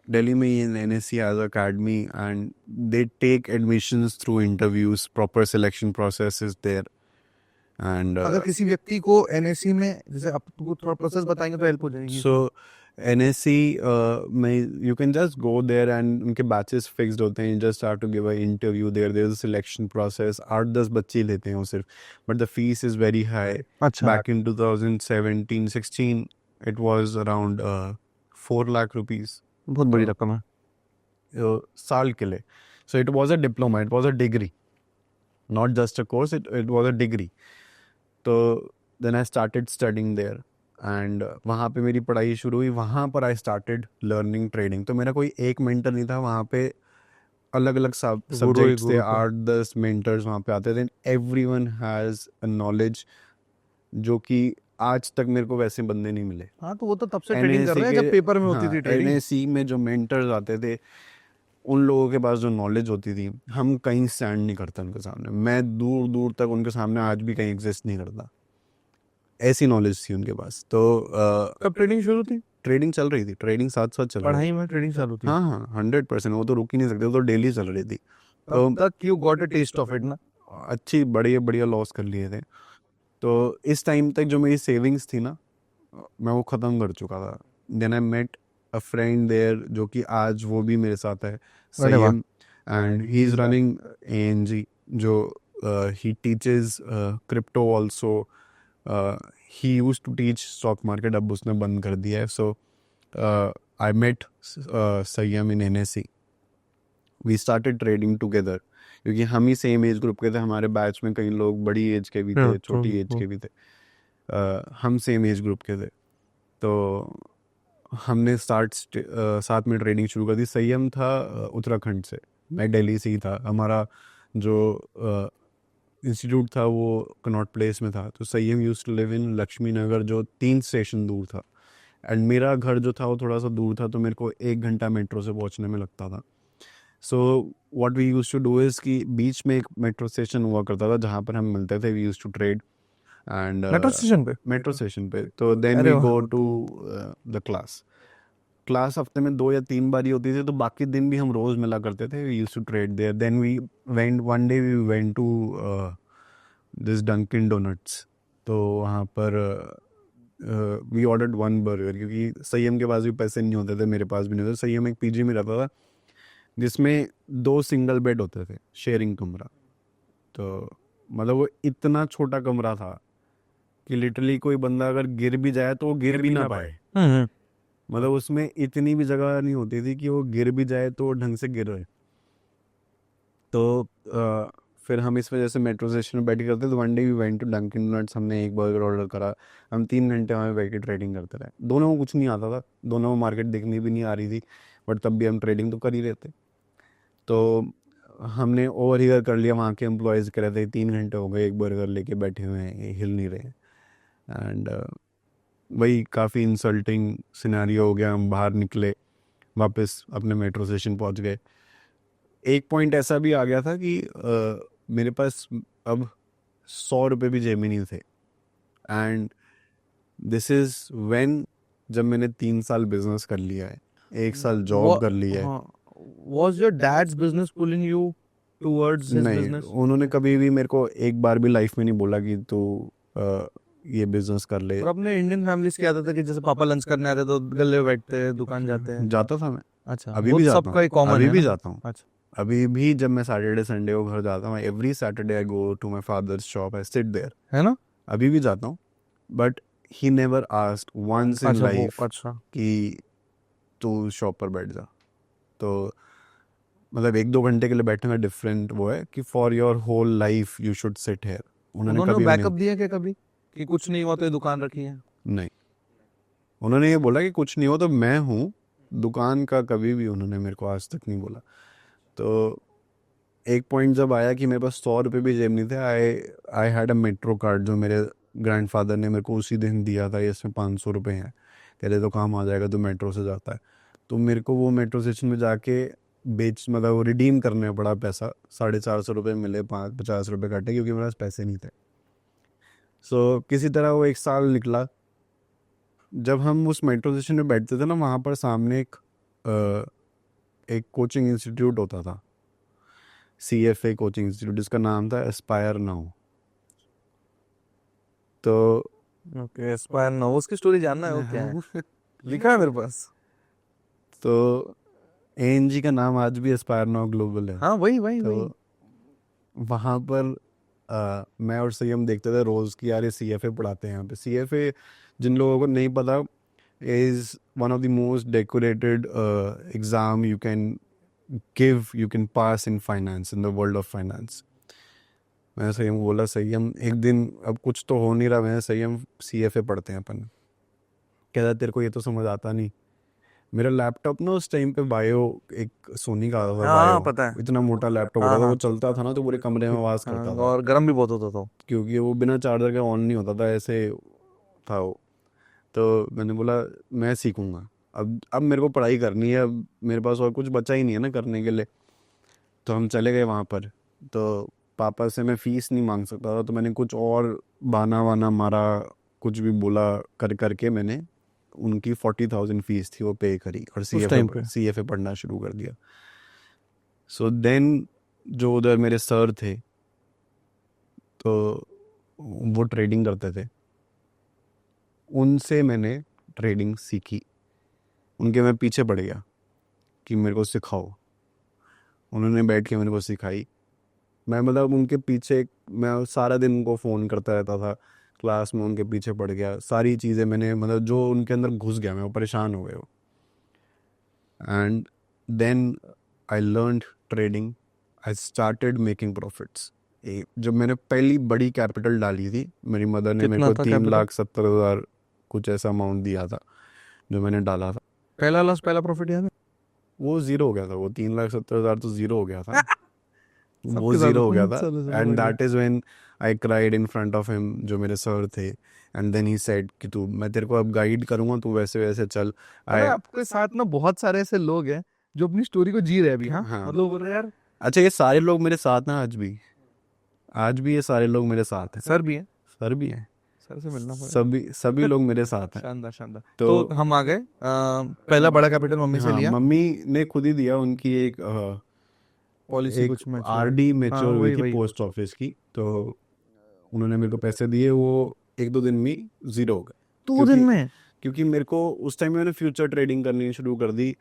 Delhi में। in NSC has an academy and they take admissions through interviews, proper selection process is there and अगर किसी व्यक्ति को एनएससी में, जैसे आप तुमको थोड़ा प्रोसेस बताएंगे तो हेल्प हो जाएगी। so NSC में you can just go there and उनके batches fixed होते हैं, you just have to give an interview there, there's a selection process, 8-10 बच्चे ही लेते हैं वो सिर्फ, but the fees is very high। अच्छा। Back in 2017-16 it was around 4 lakh rupees बहुत बड़ी रकम है। साल के लिए। So it was a diploma, it was a degree, not just a course, it was a degree. तो then I started studying there and वहाँ पे मेरी पढ़ाई शुरू हुई। वहाँ पर आई स्टार्टेड लर्निंग ट्रेडिंग। तो मेरा कोई एक मेंटर नहीं था वहाँ पे, अलग अलग सब्जेक्ट्स थे, गुरु थे। 8-10 मेंटर्स वहाँ पे आते थे। एवरीवन हैज़ अ नॉलेज जो कि आज तक मेरे को वैसे बंदे नहीं मिले। हाँ, तो वो तो तब से ट्रेडिंग कर NSC रहे हैं के, जब पेपर में होती हाँ, थी ट्रेडिंग। NSC में जो मेंटर्स आते थे उन लोगों के पास जो नॉलेज होती थी, हम कहीं स्टैंड नहीं करते उनके सामने। मैं दूर दूर तक उनके सामने आज भी कहीं एग्जिस्ट नहीं करता, ऐसी नॉलेज थी उनके पास। तो कब ट्रेडिंग शुरू थी? ट्रेडिंग चल रही थी, ट्रेडिंग साथ साथ चल रही पढ़ाई थी। में ट्रेडिंग चालू थी? हाँ हाँ, 100%, वो तो रुक ही नहीं सकते, वो तो डेली चल रही थी। तो तब तक you got a taste of it ना? अच्छी बढ़िया बढ़िया लॉस कर लिए थे। तो इस टाइम तक जो मेरी सेविंग्स थी ना, मैं वो ख़त्म कर चुका था। Then I met a friend there जो कि आज वो भी मेरे साथ है, अरे वाह। Sanyam, and he is running ANG, जो he teaches crypto also. He used to teach stock market, अब उसने बंद कर दिया है। So I met Sayam in NSC, we started trading together, क्योंकि हम ही सेम एज ग्रुप के थे। हमारे बैच में कई लोग बड़ी एज के भी थे, छोटी एज के भी थे। हम सेम एज ग्रुप के थे। तो हमने साथ में ट्रेनिंग शुरू कर दी। संयम था उत्तराखंड से, मैं दिल्ली से ही था। हमारा जो इंस्टीट्यूट था वो कनॉट प्लेस में था। तो Sanyam used to live in Laxmi Nagar, जो 3 स्टेशन दूर था, एंड मेरा घर जो था वो थोड़ा सा दूर था, तो मेरे को 1 घंटा मेट्रो से पहुंचने में लगता था। So what we used to do is कि बीच में एक मेट्रो स्टेशन हुआ करता था जहाँ पर हम मिलते थे। We used to trade and metro station पे? मेट्रो स्टेशन पे। तो देन अरे वी वाह। गो टू द क्लास हफ्ते में 2 या 3 बार ही होती थी, तो बाकी दिन भी हम रोज मिला करते थे। We used to trade there. Then we went one day, we went to this Dunkin Donuts. तो वहाँ पर वी ऑर्डर्ड 1 बर्गर, क्योंकि संयम के पास भी पैसे नहीं होते थे, मेरे पास भी नहीं होते। संयम एक PG में रहता था जिसमें 2 सिंगल बेड होते थे, शेयरिंग कमरा। तो मतलब वो इतना छोटा कमरा था कि लिटरली कोई बंदा अगर गिर भी जाए तो वो गिर भी ना पाए। मतलब उसमें इतनी भी जगह नहीं होती थी कि वो गिर भी जाए तो वो ढंग से गिर रहे। तो फिर हम इस वजह से मेट्रो स्टेशन में बैठ करते। तो one day we went to Dunkin Donuts, हमने एक बर्गर ऑर्डर करा। हम 3 घंटे वहाँ बैठ के ट्रेडिंग करते रहे। दोनों को कुछ नहीं आता था, दोनों को मार्केट देखनी भी नहीं आ रही थी, बट तब भी हम ट्रेडिंग तो कर ही रहे थे। तो हमने ओवर हीयर कर लिया। वहाँ के एम्प्लॉयज़ कह रहे थे 3 घंटे हो गए एक बर्गर लेके बैठे हुए हैं, ये हिल नहीं रहे। एंड वही काफ़ी इंसल्टिंग सिनेरियो हो गया। हम बाहर निकले, वापस अपने मेट्रो स्टेशन पहुँच गए। एक पॉइंट ऐसा भी आ गया था कि मेरे पास अब 100 रुपये भी जेब में नहीं थे। एंड दिस इज व्हेन, जब मैंने 3 साल बिजनेस कर लिया है, 1 साल जॉब कर ली है। Was your dad's business pulling you towards his नहीं, business? उन्होंने कभी भी मेरे को एक बार भी लाइफ में नहीं बोला कि तू ये बिजनेस कर ले। और अपने इंडियन फैमिलीज की आदत है कि जैसे पापा लंच करने आते हैं तो गले में बैठते हैं, दुकान जाते हैं। जाता था मैं, अच्छा, अभी वो भी तो जाता सबका ही हूँ, कॉमन अभी है भी ना? जाता हूँ। अच्छा, अभी भी जब मैं सैटरडे संडे को घर जाता हूँ, every Saturday I go to my father's shop, I sit there, है ना? अभी भी जाता हूँ। But he never asked once in अच्छा, वो लाइफ अच्छा। कि तू शॉप पर बैठ जा। तो मतलब 1-2 घंटे के लिए बैठने का डिफरेंट वो है कि for your whole life you should sit here. उन्होंने उन्होंने कभी भी बैकअप नहीं, दिया क्या कभी कि कुछ नहीं हुआ तो ये दुकान रखी है? नहीं, उन्होंने ये बोला कि कुछ नहीं हो तो मैं हूँ, दुकान का कभी भी उन्होंने मेरे को आज तक नहीं बोला। तो एक पॉइंट जब आया कि मेरे पास 100 रुपये भी जेब नहीं थे, I I had a metro card जो मेरे ग्रैंडफादर ने मेरे को उसी दिन दिया था, ये इसमें 500 रुपये हैं, तेरे तो काम आ जाएगा, तो मेट्रो से जाता है। तो मेरे को वो मेट्रो स्टेशन में जाके मतलब वो रिडीम करने पड़ा पैसा, 450 रुपये मिले, 50 रुपये काटे क्योंकि मेरे पास पैसे नहीं थे। सो किसी तरह वो 1 साल निकला। जब हम उस मेट्रो स्टेशन में बैठते थे ना, वहाँ पर सामने एक कोचिंग इंस्टीट्यूट होता था, CFA कोचिंग इंस्टीट्यूट, जिसका नाम था एस्पायर नाउ। तो ओके, एस्पायर ना, उसकी स्टोरी जानना है, वो क्या है? लिखा है मेरे पास। तो ANG का नाम आज भी एस्पायर नाउ ग्लोबल है। हाँ, वही वही वही। तो वहाँ पर मैं और सयम देखते थे रोज़ कि यार ये CFA पढ़ाते हैं यहाँ पे। CFA, जिन लोगों को नहीं पता, is one of the most decorated exam you can give, you can pass in finance, in the world of finance. मैंने सयम को बोला, सयम एक दिन, अब कुछ तो हो नहीं रहा, मैंने सयम CFA पढ़ते हैं अपन। कहता तेरे को ये तो समझ आता नहीं। मेरा लैपटॉप ना उस टाइम पे बायो, एक सोनी का आता था हाँ, बायो, पता है। इतना मोटा लैपटॉप हाँ होता था, हाँ वो चलता था ना तो पूरे कमरे में आवाज़ हाँ, करता था, और गर्म भी बहुत होता था। क्योंकि वो बिना चार्जर के ऑन नहीं होता था, ऐसे था वो। तो मैंने बोला मैं सीखूंगा, अब मेरे को पढ़ाई करनी है, अब मेरे पास और कुछ बचा ही नहीं है ना करने के लिए। तो हम चले गए वहाँ पर। तो पापा से मैं फ़ीस नहीं मांग सकता था, तो मैंने कुछ और बहाना वाना मारा, कुछ भी बोला कर करके मैंने उनकी 40,000 फीस थी वो पे करी, और उस टाइम पे? CFA पढ़ना शुरू कर दिया। सो देन जो उधर मेरे सर थे, तो वो ट्रेडिंग करते थे, उनसे मैंने ट्रेडिंग सीखी, उनके मैं पीछे पड़ गया कि मेरे को सिखाओ। उन्होंने बैठ के मेरे को सिखाई। मैं मतलब उनके पीछे, मैं सारा दिन उनको फ़ोन करता रहता था, क्लास में उनके पीछे पड़ गया, सारी चीज़ें मैंने, मतलब जो उनके अंदर घुस गया मैं, वो परेशान हो गए वो। And then I learned trading, I started making profits. जब मैंने पहली बड़ी कैपिटल डाली थी, मेरी मदर ने मेरे कितना को था 3,70,000 कुछ ऐसा अमाउंट दिया था जो मैंने डाला था। पहला लॉस, पहला प्रॉफिट याद है? वो ज़ीरो हो गया था, वो 3,70,000 तो ज़ीरो हो गया था, वो सबके साथ ज़ीरो हो होता गया है, था। चलो चलो एंड बढ़िया। That is when I cried in front of him, जो मेरे सर थे। एंड देन ही सेड कि तू, मैं तेरे को अब गाइड करूँगा, तू वैसे वैसे चल। पता आई है आपके साथ ना बहुत सारे ऐसे लोग हैं जो अपनी स्टोरी को जी रहे हैं अभी। हाँ, हाँ, मतलब बोल रहे हैं यार, अच्छा ये सारे लोग मेरे साथ हैं आज भी ये सारे लोग मेरे साथ हैं, सर भी है, सर भी हैं, सर से मिलना पड़ेगा। सभी सभी लोग मेरे साथ हैं। शानदार शानदार। तो तो हम आ गए, पहला बड़ा कैपिटल मम्मी से हाँ, लिया, मम्मी ने खुद ही दिया, उनकी पॉलिसी एक कुछ मैच्योर। RD हाँ, मैच्योर हुई वही थी वही। पोस्ट ऑफिस की। तो उन्होंने मेरे को पैसे दिए, वो 1-2 दिन में ज़ीरो हो गए। 2 दिन क्योंकि में? क्योंकि मेरे को उस टाइम मैंने फ्यूचर ट्रेडिंग करनी शुरू कर दी।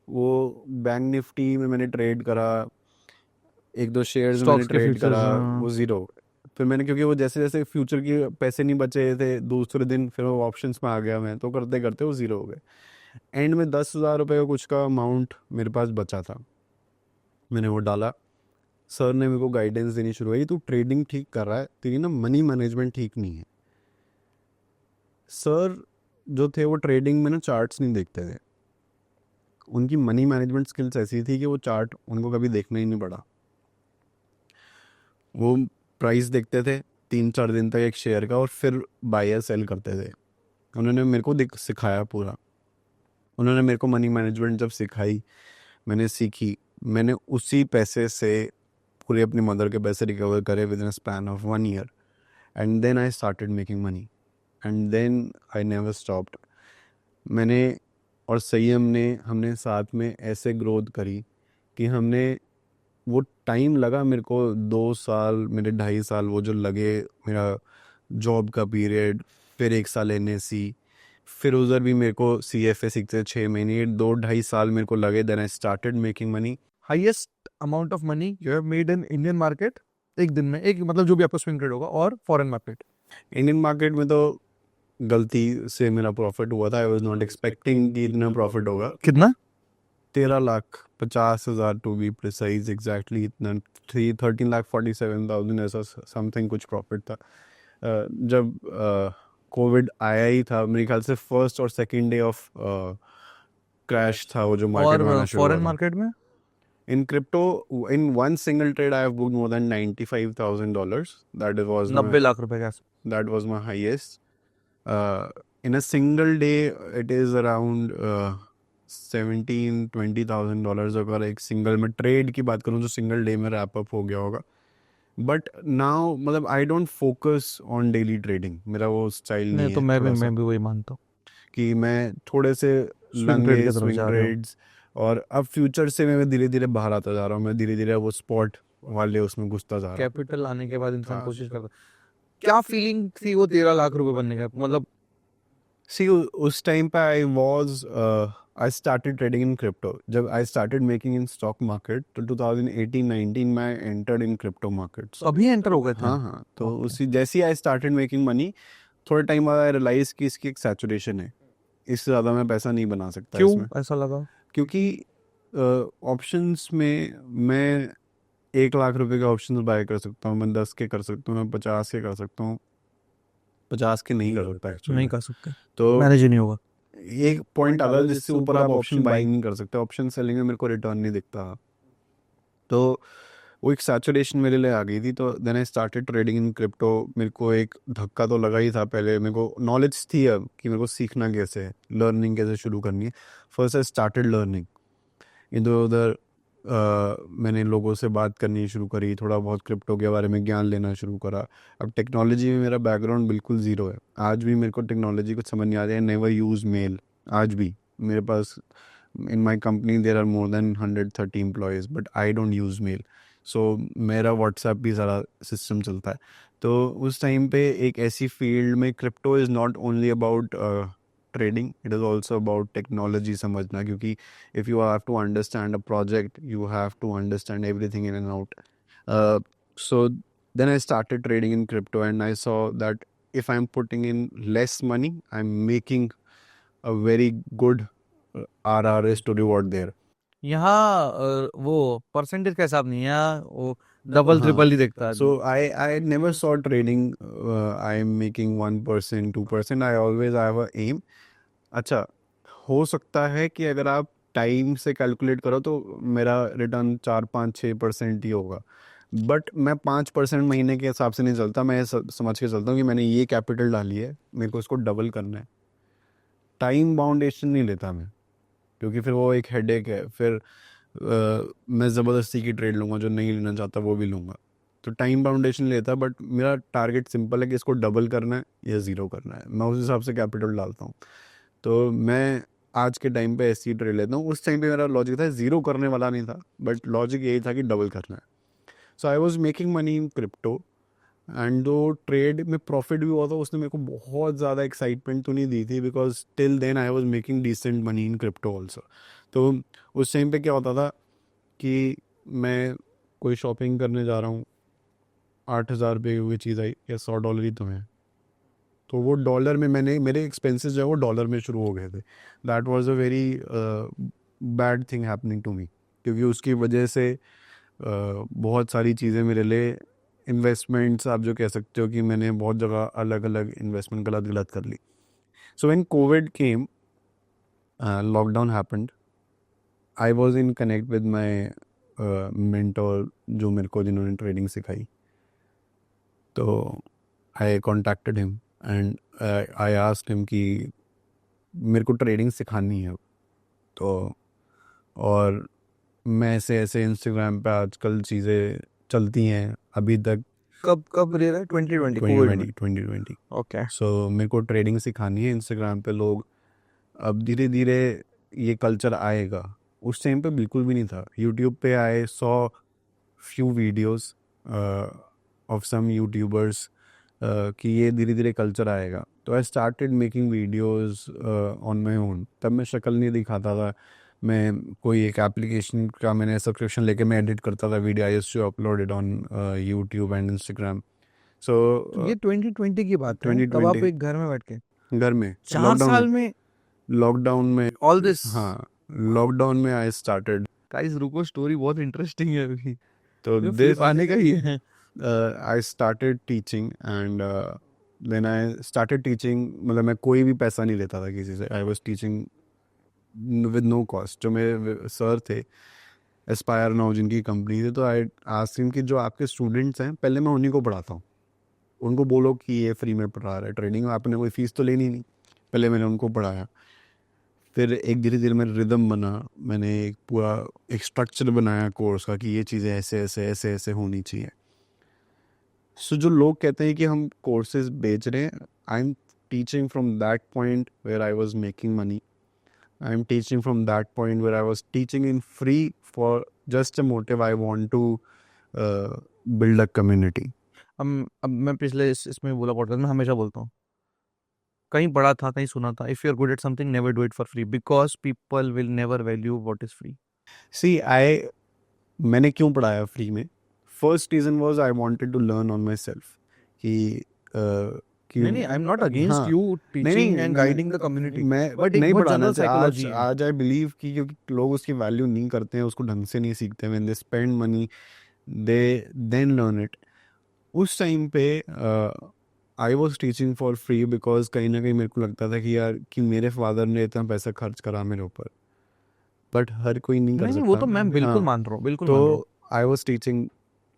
वो बैंक निफ्टी में मैंने ट्रेड करा, 1-2 शेयर्स में मैंने स्टॉक्स के ट्रेड फ्यूचर्स? करा, वो ज़ीरो हो गए। फिर मैंने, क्योंकि वो जैसे जैसे फ्यूचर की पैसे नहीं बचे थे, दूसरे दिन फिर वो ऑप्शंस में आ गया मैं, तो करते करते वो ज़ीरो हो गए। एंड में 10,000 रुपये का कुछ का अमाउंट मेरे पास बचा था, मैंने वो डाला। सर ने मेरे को गाइडेंस देनी शुरू की, तू ट्रेडिंग ठीक कर रहा है, तेरी ना मनी मैनेजमेंट ठीक नहीं है। सर जो थे वो ट्रेडिंग में ना चार्ट्स नहीं देखते थे, उनकी मनी मैनेजमेंट स्किल्स ऐसी थी कि वो चार्ट उनको कभी देखना ही नहीं पड़ा। वो प्राइस देखते थे 3-4 दिन तक एक शेयर का, और फिर बाय या सेल करते थे। उन्होंने मेरे को सिखाया पूरा। उन्होंने मेरे को मनी मैनेजमेंट जब सिखाई, मैंने सीखी, मैंने उसी पैसे से पूरे अपनी मदर के पैसे रिकवर करे within span of 1 year. And then I started making money. And then I never stopped. मैंने और संयम ने हमने साथ में ऐसे ग्रोथ करी कि हमने वो टाइम लगा मेरे को 2 साल, मेरे 2.5 साल वो जो लगे, मेरा जॉब का पीरियड, फिर 1 साल एनएससी, फिर उधर भी मेरे को सीएफए सीखते 6 महीने, 2-2.5 साल मेरे को लगे। Then I started making money. Highest amount of money you have made in Indian market एक दिन में, एक मतलब जो भी आपका स्विंग ट्रेड होगा, और फॉरेन मार्केट? इंडियन मार्केट में तो गलती से मेरा प्रॉफिट हुआ था। आई वॉज नॉट एक्सपेक्टिंग कि इतना प्रॉफिट होगा। कितना? 13,50,000 टू बी प्रिसाइज, एग्जैक्टली इतना, 13,47,000 ऐसा समथिंग कुछ प्रॉफिट था। जब कोविड आया ही था, मेरे ख्याल से फर्स्ट और सेकंड डे ऑफ क्रैश था वो जो मार्केट में आना और शुरू हुआ फॉरेन था। मार्केट में? In crypto, in one single trade, I have booked more than $95,000. $90 lakh रुपए का? That was my highest. In a single day, it is around 17-20,000 अगर एक सिंगल में ट्रेड की बात करूँ तो सिंगल डे में रैप अप हो गया होगा। बट नाउ मतलब I don't focus on daily trading, मेरा वो स्टाइल नहीं नहीं तो है मैं थोड़ा सा, भी वही मानता हूँ, कि मैं थोड़े से स्विंग ट्रेड लंगे की तरफ स्विंग जा रहे हो। ट्रेड्स, और अब फ्यूचर से मैं धीरे धीरे बाहर आता जा रहा हूँ। मैं धीरे धीरे वो स्पॉट वाले उसमें घुसता जा रहा हूँ। कैपिटल आने के बाद इंसान हाँ। कोशिश करता। क्या फीलिंग थी वो 13 लाख रुपए बनने का, मतलब? सी उस टाइम पे I started trading in crypto. जब I started making in stock market तो 2018-19 में I entered in crypto markets. अभी एंटर हो गए थे? हाँ हाँ, तो Okay. उसी जैसे ही आई स्टार्टेड मेकिंग मनी, थोड़े टाइम बाद आई रियलाइज कि इसकी एक सैचुरेशन है, इससे ज़्यादा मैं पैसा नहीं बना सकता क्यों इसमें। ऐसा लगा? क्योंकि ऑप्शंस में मैं 1 लाख रुपए के ऑप्शंस बाय कर सकता हूँ, मैं 10 के कर सकता हूँ, मैं 50 के कर सकता हूँ, 50 के नहीं कर सकता एक्चुअली। नहीं कर सकते, तो मैनेज ही नहीं होगा। एक पॉइंट आता है जिससे ऊपर आप ऑप्शन बाइंग नहीं कर सकते। ऑप्शन सेलिंग में मेरे को रिटर्न नहीं दिखता, तो वो एक सैचुरेशन मेरे लिए आ गई थी। तो then I started trading in crypto. मेरे को एक धक्का तो लगा ही था, पहले मेरे को नॉलेज थी अब कि मेरे को सीखना कैसे है, लर्निंग कैसे शुरू करनी है। फर्स्ट आई स्टार्टेड लर्निंग, इधर उधर मैंने लोगों से बात करनी शुरू करी, थोड़ा बहुत क्रिप्टो के बारे में ज्ञान लेना शुरू करा। अब टेक्नोलॉजी में मेरा बैकग्राउंड बिल्कुल ज़ीरो है, आज भी मेरे को टेक्नोलॉजी कुछ समझ नहीं आ रही है। नेवर यूज़ मेल, आज भी मेरे पास in my company there are more than 130 employees, but I don't use mail. So मेरा व्हाट्सएप भी सारा सिस्टम चलता है। तो उस टाइम पे एक ऐसी फील्ड में crypto is not only about trading, it is also about technology समझना, क्योंकि if you have to understand a project, you have to understand everything in and out. So then I started trading in crypto, and I saw that if I'm putting in less money, I'm making a very good RRS to reward there. यहाँ वो percentage का हिसाब नहीं है, यहाँ वो double हाँ, triple ही देखता है so आदमी। I never saw trading I'm making 1%, 2%. I always have a aim. अच्छा, हो सकता है कि अगर आप टाइम से कैलकुलेट करो तो मेरा रिटर्न 4-5-6% ही होगा, बट मैं 5% महीने के हिसाब से नहीं चलता। मैं समझ के चलता हूँ कि मैंने ये कैपिटल डाली है, मेरे को इसको डबल करना है। टाइम बाउंडेशन नहीं लेता मैं, क्योंकि फिर वो एक हेडेक है। फिर मैं ज़बरदस्ती की ट्रेड लूँगा, जो नहीं लेना चाहता वो भी लूँगा। तो टाइम बाउंडेशन लेता, बट मेरा टारगेट सिंपल है कि इसको डबल करना है या ज़ीरो करना है, मैं उस हिसाब से कैपिटल डालता हूँ। तो मैं आज के टाइम पे ऐसी ट्रेड लेता हूँ। उस टाइम पे मेरा लॉजिक था ज़ीरो करने वाला नहीं था, बट लॉजिक यही था कि डबल करना है। So I was making money in crypto, and जो ट्रेड में प्रॉफिट भी हुआ था उसने मेरे को बहुत ज़्यादा एक्साइटमेंट तो नहीं दी थी, because till then I was making decent money in crypto also. तो उस टाइम पे क्या होता था कि मैं कोई शॉपिंग करने जा रहा हूँ, 8,000 रुपये की कोई चीज़ आई या $100 ही तो है, तो वो डॉलर में मैंने, मेरे एक्सपेंसेस जो है वो डॉलर में शुरू हो गए थे। That was a very bad thing happening to me, क्योंकि उसकी वजह से बहुत सारी चीज़ें मेरे लिए, इन्वेस्टमेंट्स आप जो कह सकते हो कि मैंने बहुत जगह अलग अलग इन्वेस्टमेंट गलत गलत कर ली। So when Covid came, lockdown happened, I was in connect with my mentor, जो मेरे को जिन्होंने ट्रेडिंग सिखाई। तो I contacted him and I asked him कि मेरे को ट्रेडिंग सिखानी है। तो और मैं ऐसे ऐसे इंस्टाग्राम पे आजकल चीज़ें चलती हैं, अभी तक कब कब ले रहा है 2020 कोविड में 2020 ओके सो मेरे को ट्रेडिंग सिखानी है इंस्टाग्राम पे लोग अब धीरे धीरे ये कल्चर आएगा उस टाइम पे बिल्कुल भी नहीं था यूट्यूब पे आए saw few videos of some YouTubers कि ये धीरे धीरे कल्चर आएगा तो I started making videos on my own तब मैं शक्ल नहीं दिखाता था मैं कोई एक एप्लीकेशन का मैंने सब्सक्रिप्शन लेके मैं एडिट करता था video I used to upload it on YouTube and Instagram so ये 2020 की बात है तब आप 2020 एक घर में बैठ के घर में 4 साल में लॉकडाउन में ऑल दिस हाँ लॉकडाउन में आई स्टार्टेड गाइस रुको स्टोरी बहुत इंटरेस्टिंग है अभी तो ये दिस flip आने का ही है I started teaching and then I started teaching मतलब मैं कोई भी पैसा नहीं लेता था किसी से I was teaching with no cost जो मेरे सर थे एस्पायर नाउ जिनकी कंपनी थी तो आई आस्क्ड हिम कि जो आपके स्टूडेंट्स हैं पहले मैं उन्हीं को पढ़ाता हूँ उनको बोलो कि ये फ्री में पढ़ा रहा है ट्रेनिंग आपने कोई फीस तो लेनी नहीं पहले मैंने उनको पढ़ाया फिर एक धीरे धीरे मेरा रिदम बना मैंने एक पूरा एक स्ट्रक्चर बनाया कोर्स का कि ये चीज़ें ऐसे ऐसे ऐसे ऐसे होनी चाहिए सो जो लोग कहते हैं कि हम कोर्सेज बेच रहे हैं I am teaching from that point where I was making money I am teaching from that point where I was teaching in free for just a motive I want to build a community अब मैं पिछले इसमें बोला podcast में हमेशा बोलता हूँ कहीं पढ़ा था कहीं सुना था if you are good at something never do it for free because people will never value what is free see I मैंने क्यों पढ़ाया फ्री में first reason was I wanted to learn on my self कि नहीं I am not against हाँ, you नहीं teaching and guiding the community मैं but एक नहीं बहुत पढ़ाना जनरल चाहिए आज साइकोलॉजी है आज आई बिलीव कि क्योंकि लोग उसकी वैल्यू नहीं करते हैं उसको ढंग से नहीं सीखते when they spend money they then learn it उस टाइम पे I was teaching for free because कहीं ना कहीं मेरे को लगता था कि यार कि मेरे फादर ने इतना पैसा खर्च करा मेरे ऊपर बट हर कोई नहीं कर नहीं सकता वो तो मैं बिल्कुल हाँ मान रहा हूँ बिल्कुल मान रहा हूँ तो आई was teaching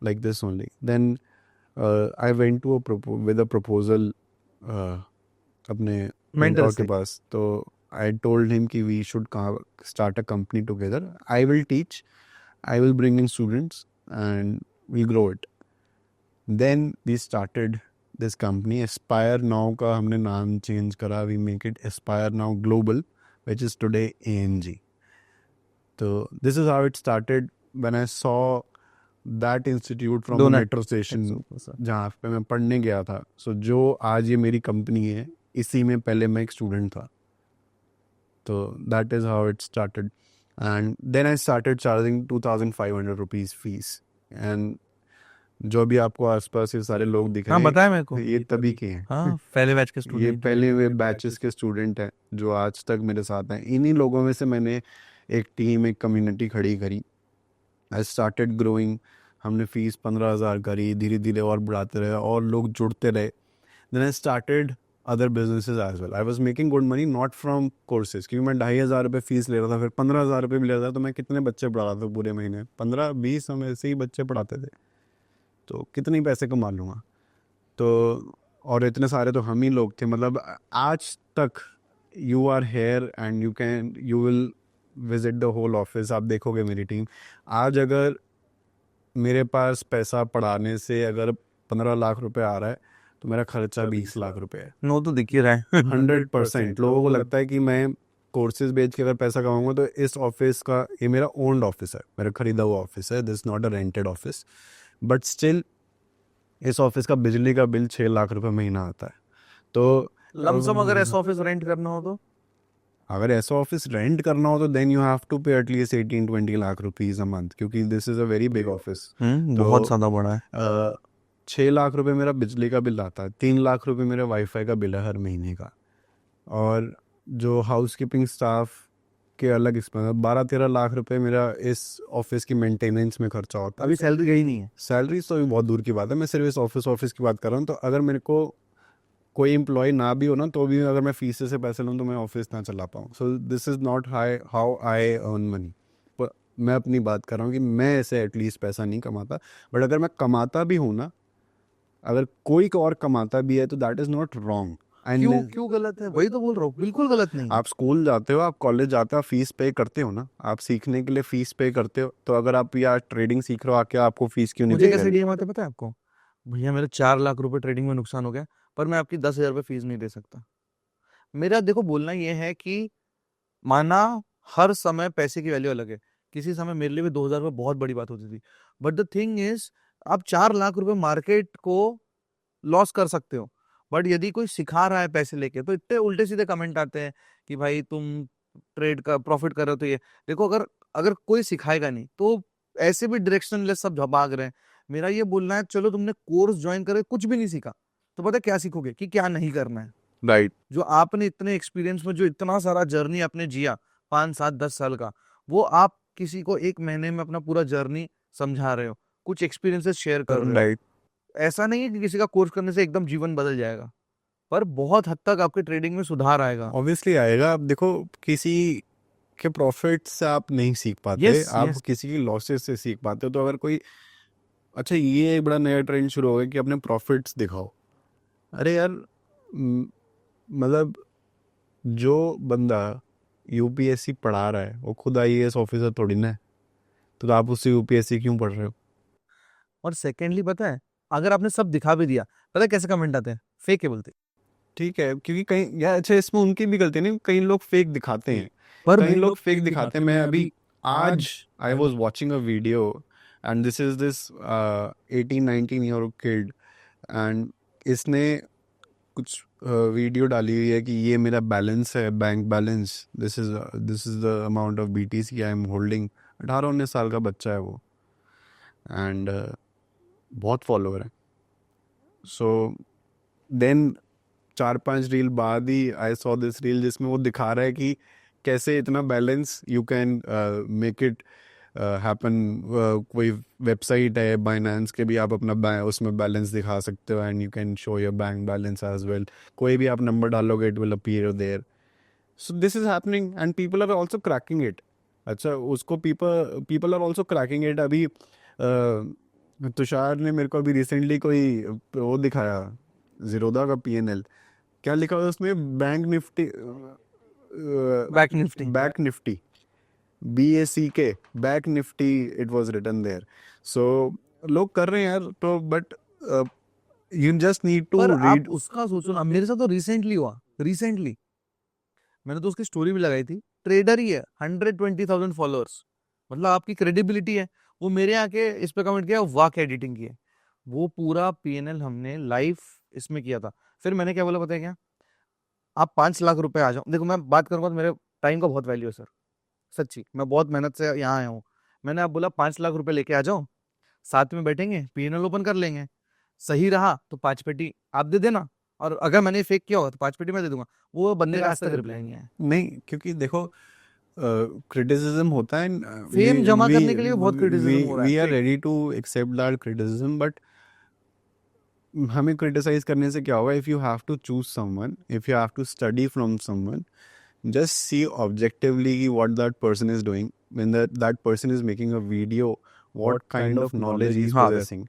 like this only. Then I went to with a proposal अपने मेंटर mentor से के पास तो I told him कि we should start a company together. I will teach, I will bring in students and we'll grow it. Then we started this company Aspire Now का हमने नाम change करा we make it Aspire Now Global which is today ANG. So this is how it started when I saw that institute from Donut. Metro station जहाँ पे मैं पढ़ने गया था सो जो आज ये मेरी कंपनी है इसी में पहले मैं एक स्टूडेंट था तो that is how it started and then I started charging 2500 rupees fees and जो भी आपको आसपास ये सारे लोग दिख रहे हाँ हैं बताया मेरे को ये तभी के हैं हाँ पहले बैच के ये स्टूडेंट पहले वे बैचेस के स्टूडेंट हैं जो आज तक मेरे साथ हैं इन्हीं लोगों में से मैंने एक टीम एक कम्युनिटी खड़ी करी आई स्टार्टेड ग्रोइंग हमने फीस 15,000 करी धीरे धीरे और बढ़ाते रहे और लोग जुड़ते रहे then I started other businesses as well I was making good money not from courses क्योंकि मैं 2,500 रुपये फीस ले रहा था फिर 15,000 रुपये भी ले रहा था तो मैं कितने बच्चे पढ़ा रहा था पूरे महीने 15-20 हम ऐसे ही बच्चे पढ़ाते थे तो कितने पैसे कमा लूँगा तो और इतने सारे तो हम ही लोग थे मतलब आज तक you are here and you will visit the whole office आप देखोगे मेरी टीम आज अगर मेरे पास पैसा पढ़ाने से अगर 15 लाख रुपए आ रहा है तो मेरा खर्चा 20 लाख रुपए है नो तो दिख ही रहा है 100% लोगों को लगता है कि मैं कोर्सेज बेच के अगर पैसा कमाऊंगा तो इस ऑफिस का ये मेरा ओन्ड ऑफिस है मेरा खरीदा हुआ ऑफिस है this not a rented office but still इस ऑफिस का बिजली का बिल 6 लाख रुपए महीना आता है तो लमसम अगर ऐसा ऑफिस रेंट करना हो तो अगर ऐसा ऑफिस रेंट करना हो तो then you have to pay at least 18-20 lakh rupees a month क्योंकि this is a very big office बहुत ज्यादा बड़ा है 6 लाख रुपए मेरा बिजली का बिल आता है 3 लाख रुपए मेरा वाईफाई का बिल है हर महीने का और जो हाउस कीपिंग स्टाफ के अलग एक्सपेंस 12-13 लाख रुपए मेरा इस ऑफिस की मेंटेनेंस में खर्चा होता है अभी सैलरी गई नहीं है सैलरी तो अभी बहुत दूर की बात है मैं सिर्फ इस ऑफिस की बात कर रहा हूँ तो अगर मेरे को कोई एम्प्लॉय ना भी हो ना तो भी अगर मैं फीस से पैसे लूँ तो मैं ऑफिस ना चला पाऊँ so this is not how I earn money मैं अपनी बात कर रहा हूँ कि मैं ऐसे एटलीस्ट पैसा नहीं कमाता बट अगर मैं कमाता भी हूँ ना अगर कोई और कमाता भी है तो दैट इज़ नॉट रॉन्ग क्यों गलत है वही तो बोल रहा हूँ बिल्कुल गलत नहीं आप स्कूल जाते हो आप कॉलेज जाते हो आप फीस पे करते हो ना आप सीखने के लिए फीस पे करते हो तो अगर आप यार ट्रेडिंग सीख रहे हो आके आपको फीस क्यों नहीं मुझे पे कैसे डीएम आते पता है आपको भैया मेरे 4 लाख रुपए ट्रेडिंग में नुकसान हो गया, पर मैं आपकी 10,000 रुपये फीस नहीं दे सकता। मेरा देखो बोलना ये है कि माना हर समय पैसे की वैल्यू अलग है। किसी समय मेरे लिए भी 2,000 रुपये बहुत बड़ी बात होती थी, बट द थिंग इज आप 4 लाख रुपए मार्केट को लॉस कर सकते हो। बट यदि कोई सिखा रहा है पैसे लेके, तो इतने उल्टे सीधे कमेंट आते हैं कि भाई तुम ट्रेड का प्रॉफिट कर रहे हो तो ये देखो। अगर अगर कोई सिखाएगा नहीं तो ऐसे भी डायरेक्शनलेस सब भाग रहे हैं। मेरा ये बोलना है, चलो तुमने कोर्स ज्वाइन करे, कुछ भी नहीं सीखा, तो पता है क्या सीखोगे कि क्या नहीं करना है। राइट। जो आपने इतने एक्सपीरियंस में जो इतना सारा जर्नी आपने जिया 5 7 10 साल का, वो आप किसी को 1 महीने में अपना पूरा जर्नी समझा रहे हो, कुछ एक्सपीरियंसेस शेयर कर रहे हो। राइट। ऐसा नहीं है कि किसी का कोर्स करने से एकदम जीवन बदल जाएगा, पर बहुत हद तक आपके ट्रेडिंग में सुधार आएगा। ऑब्वियसली आएगा। आप देखो, किसी के प्रॉफिट से आप नहीं सीख पाते, यस आप यस किसी की लॉसेस से सीख पाते हो। तो अगर कोई, अच्छा ये एक बड़ा नया ट्रेंड शुरू हो गया कि अपने प्रॉफिट्स दिखाओ। अरे यार, मतलब जो बंदा यूपीएससी पढ़ा रहा है वो खुद आईएएस ऑफिसर थोड़ी ना है, तो आप उससे यूपीएससी क्यों पढ़ रहे हो? और सेकेंडली पता है, अगर आपने सब दिखा भी दिया, पता है कैसे कमेंट आते हैं? फेक है बोलते। ठीक है, क्योंकि कहीं यार, अच्छा इसमें उनकी भी गलती नहीं, कई लोग फेक दिखाते हैं। पर कई भाई लोग फेक दिखाते हैं। मैं अभी आज I was watching a video, and this is this 18 19 year kid, and इसने कुछ वीडियो डाली हुई है कि ये मेरा बैलेंस है, bank balance, this is the amount of BTC I am holding. 18 19 साल का बच्चा है वो, एंड बहुत फॉलोअर है। सो देन 4 5 रील बाद ही आई सॉ दिस रील जिसमें वो दिखा रहा है कि कैसे इतना balance you can make it happen. कोई वेबसाइट है बाइनेंस के भी, आप अपना उसमें बैलेंस दिखा सकते हो, and you can show your bank balance as well. कोई भी आप नंबर डालोगे it will appear there. So this is happening and people are also cracking it. अच्छा, उसको people people are also cracking it. अभी तुषार ने मेरे को अभी रिसेंटली कोई वो दिखाया, जीरोदा का पीएनएल। क्या लिखा हुआ है उसमें? Bank Nifty, back Nifty. Back Nifty, BACK, back Nifty, it was written there. सो लोग कर रहे हैं यार, तो but you just need to पर आप रीड। उसका सोचो ना, मेरे साथ तो रिसेंटली हुआ। रिसेंटली मैंने तो उसकी स्टोरी भी लगाई थी। ट्रेडर ही है, 120,000 फॉलोअर्स, मतलब आपकी क्रेडिबिलिटी है। वो मेरे आके इस पे कमेंट किया, वाह क्या एडिटिंग की है। वो पूरा पीएनएल हमने लाइव इसमें किया था। फिर मैंने क्या बोला पता है क्या? आप 5 लाख रुपए आ जाओ, देखो मैं बात करूंगा तो मेरे टाइम का बहुत वैल्यू है सर, सच्ची मैं बहुत मेहनत से यहाँ आया हूँ। मैंने आप बोला 5 लाख रुपए लेके आ जाओ, साथ में बैठेंगे पीएनएल ओपन कर लेंगे। सही रहा तो 5 पेटी आप दे देना, और अगर मैंने फेक किया होगा तो 5 पेटी मैं दे दूंगा। वो बंदे का आज तक रिप्लाई नहीं आया। नहीं, क्योंकि देखो क्रिटिसिज्म होता है। फेम जमा वी करने के लिए भी बहुत वी क्रिटिसिज्म हो रहा है we are fake. Ready to accept that criticism, but हमें क्रिटिसाइज करने से क्या होगा? If you have to choose someone, if you have to study from someone, just see objectively what that person is doing. When that person is making a video, what kind of knowledge he is हाँ देख, possessing.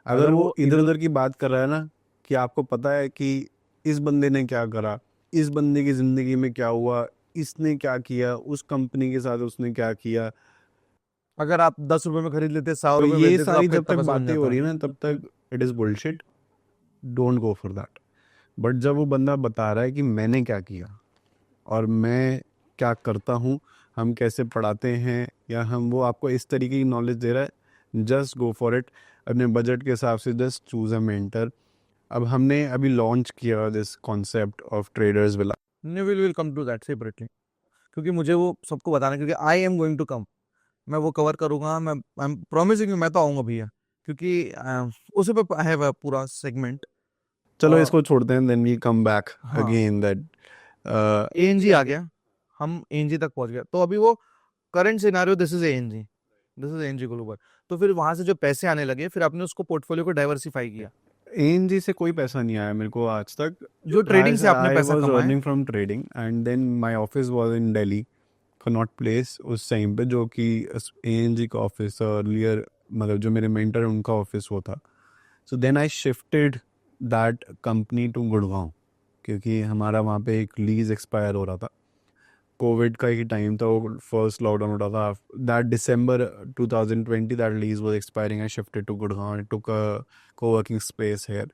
अगर वो इधर उधर की बात कर रहा है ना, कि आपको पता है कि इस बंदे ने क्या करा, इस बंदे की जिंदगी में क्या हुआ, इसने क्या किया, उस कंपनी के साथ उसने क्या किया, अगर आप 10 रुपए में खरीद लेते, सौ तो रुपए में ये बेच देते, तो सारी आपका जब इतना तक पैसा बन बातें हो जाता। रही है ना, तब तक it is bullshit. Don't go for that. But जब वो बंदा बता रहा है कि मैंने क्या किया और मैं क्या करता हूँ, हम कैसे पढ़ाते हैं, या हम, वो आपको इस तरीके की नॉलेज दे रहा है, जस्ट गो फॉर इट। अपने बजट के हिसाब से जस्ट चूज अ मेंटर। अब हमने अभी लॉन्च किया this concept of traders villa. Will will come to that separately, क्योंकि मुझे वो सबको बताना है, क्योंकि I am going to come. मैं वो कवर करूंगा, मैं आई एम प्रॉमिसिंग, मैं तो आऊंगा भैया, क्योंकि उसी पे है वह पूरा सेगमेंट। चलो और इसको छोड़ते हैं, देन वी कम बैक हाँ, अगेन दैट। एएनजी आ गया, हम एएनजी तक पहुंच गए, तो अभी वो current scenario, this is ANG, this is ANG global. तो फिर वहां से जो पैसे आने लगे, फिर आपने उसको पोर्टफोलियो को डाइवर्सिफाई किया। ANG से कोई पैसा नहीं आया मेरे को आज तक। जो ट्रेडिंग से आपने आई पैसा वॉज कमाया। Earning from trading, and then my office was in Delhi, Connaught Place उस टाइम पे, जो कि ANG का ऑफिस अर्लियर, मतलब जो मेरे मेंटर उनका ऑफिस वो था। So then I shifted that company to Gurgaon, क्योंकि हमारा वहाँ पे एक लीज एक्सपायर हो रहा था। कोविड का ही टाइम था, वो फर्स्ट लॉकडाउन उठा था। That December 2020 that lease was expiring, I shifted to Gurgaon, I took a co-working space here.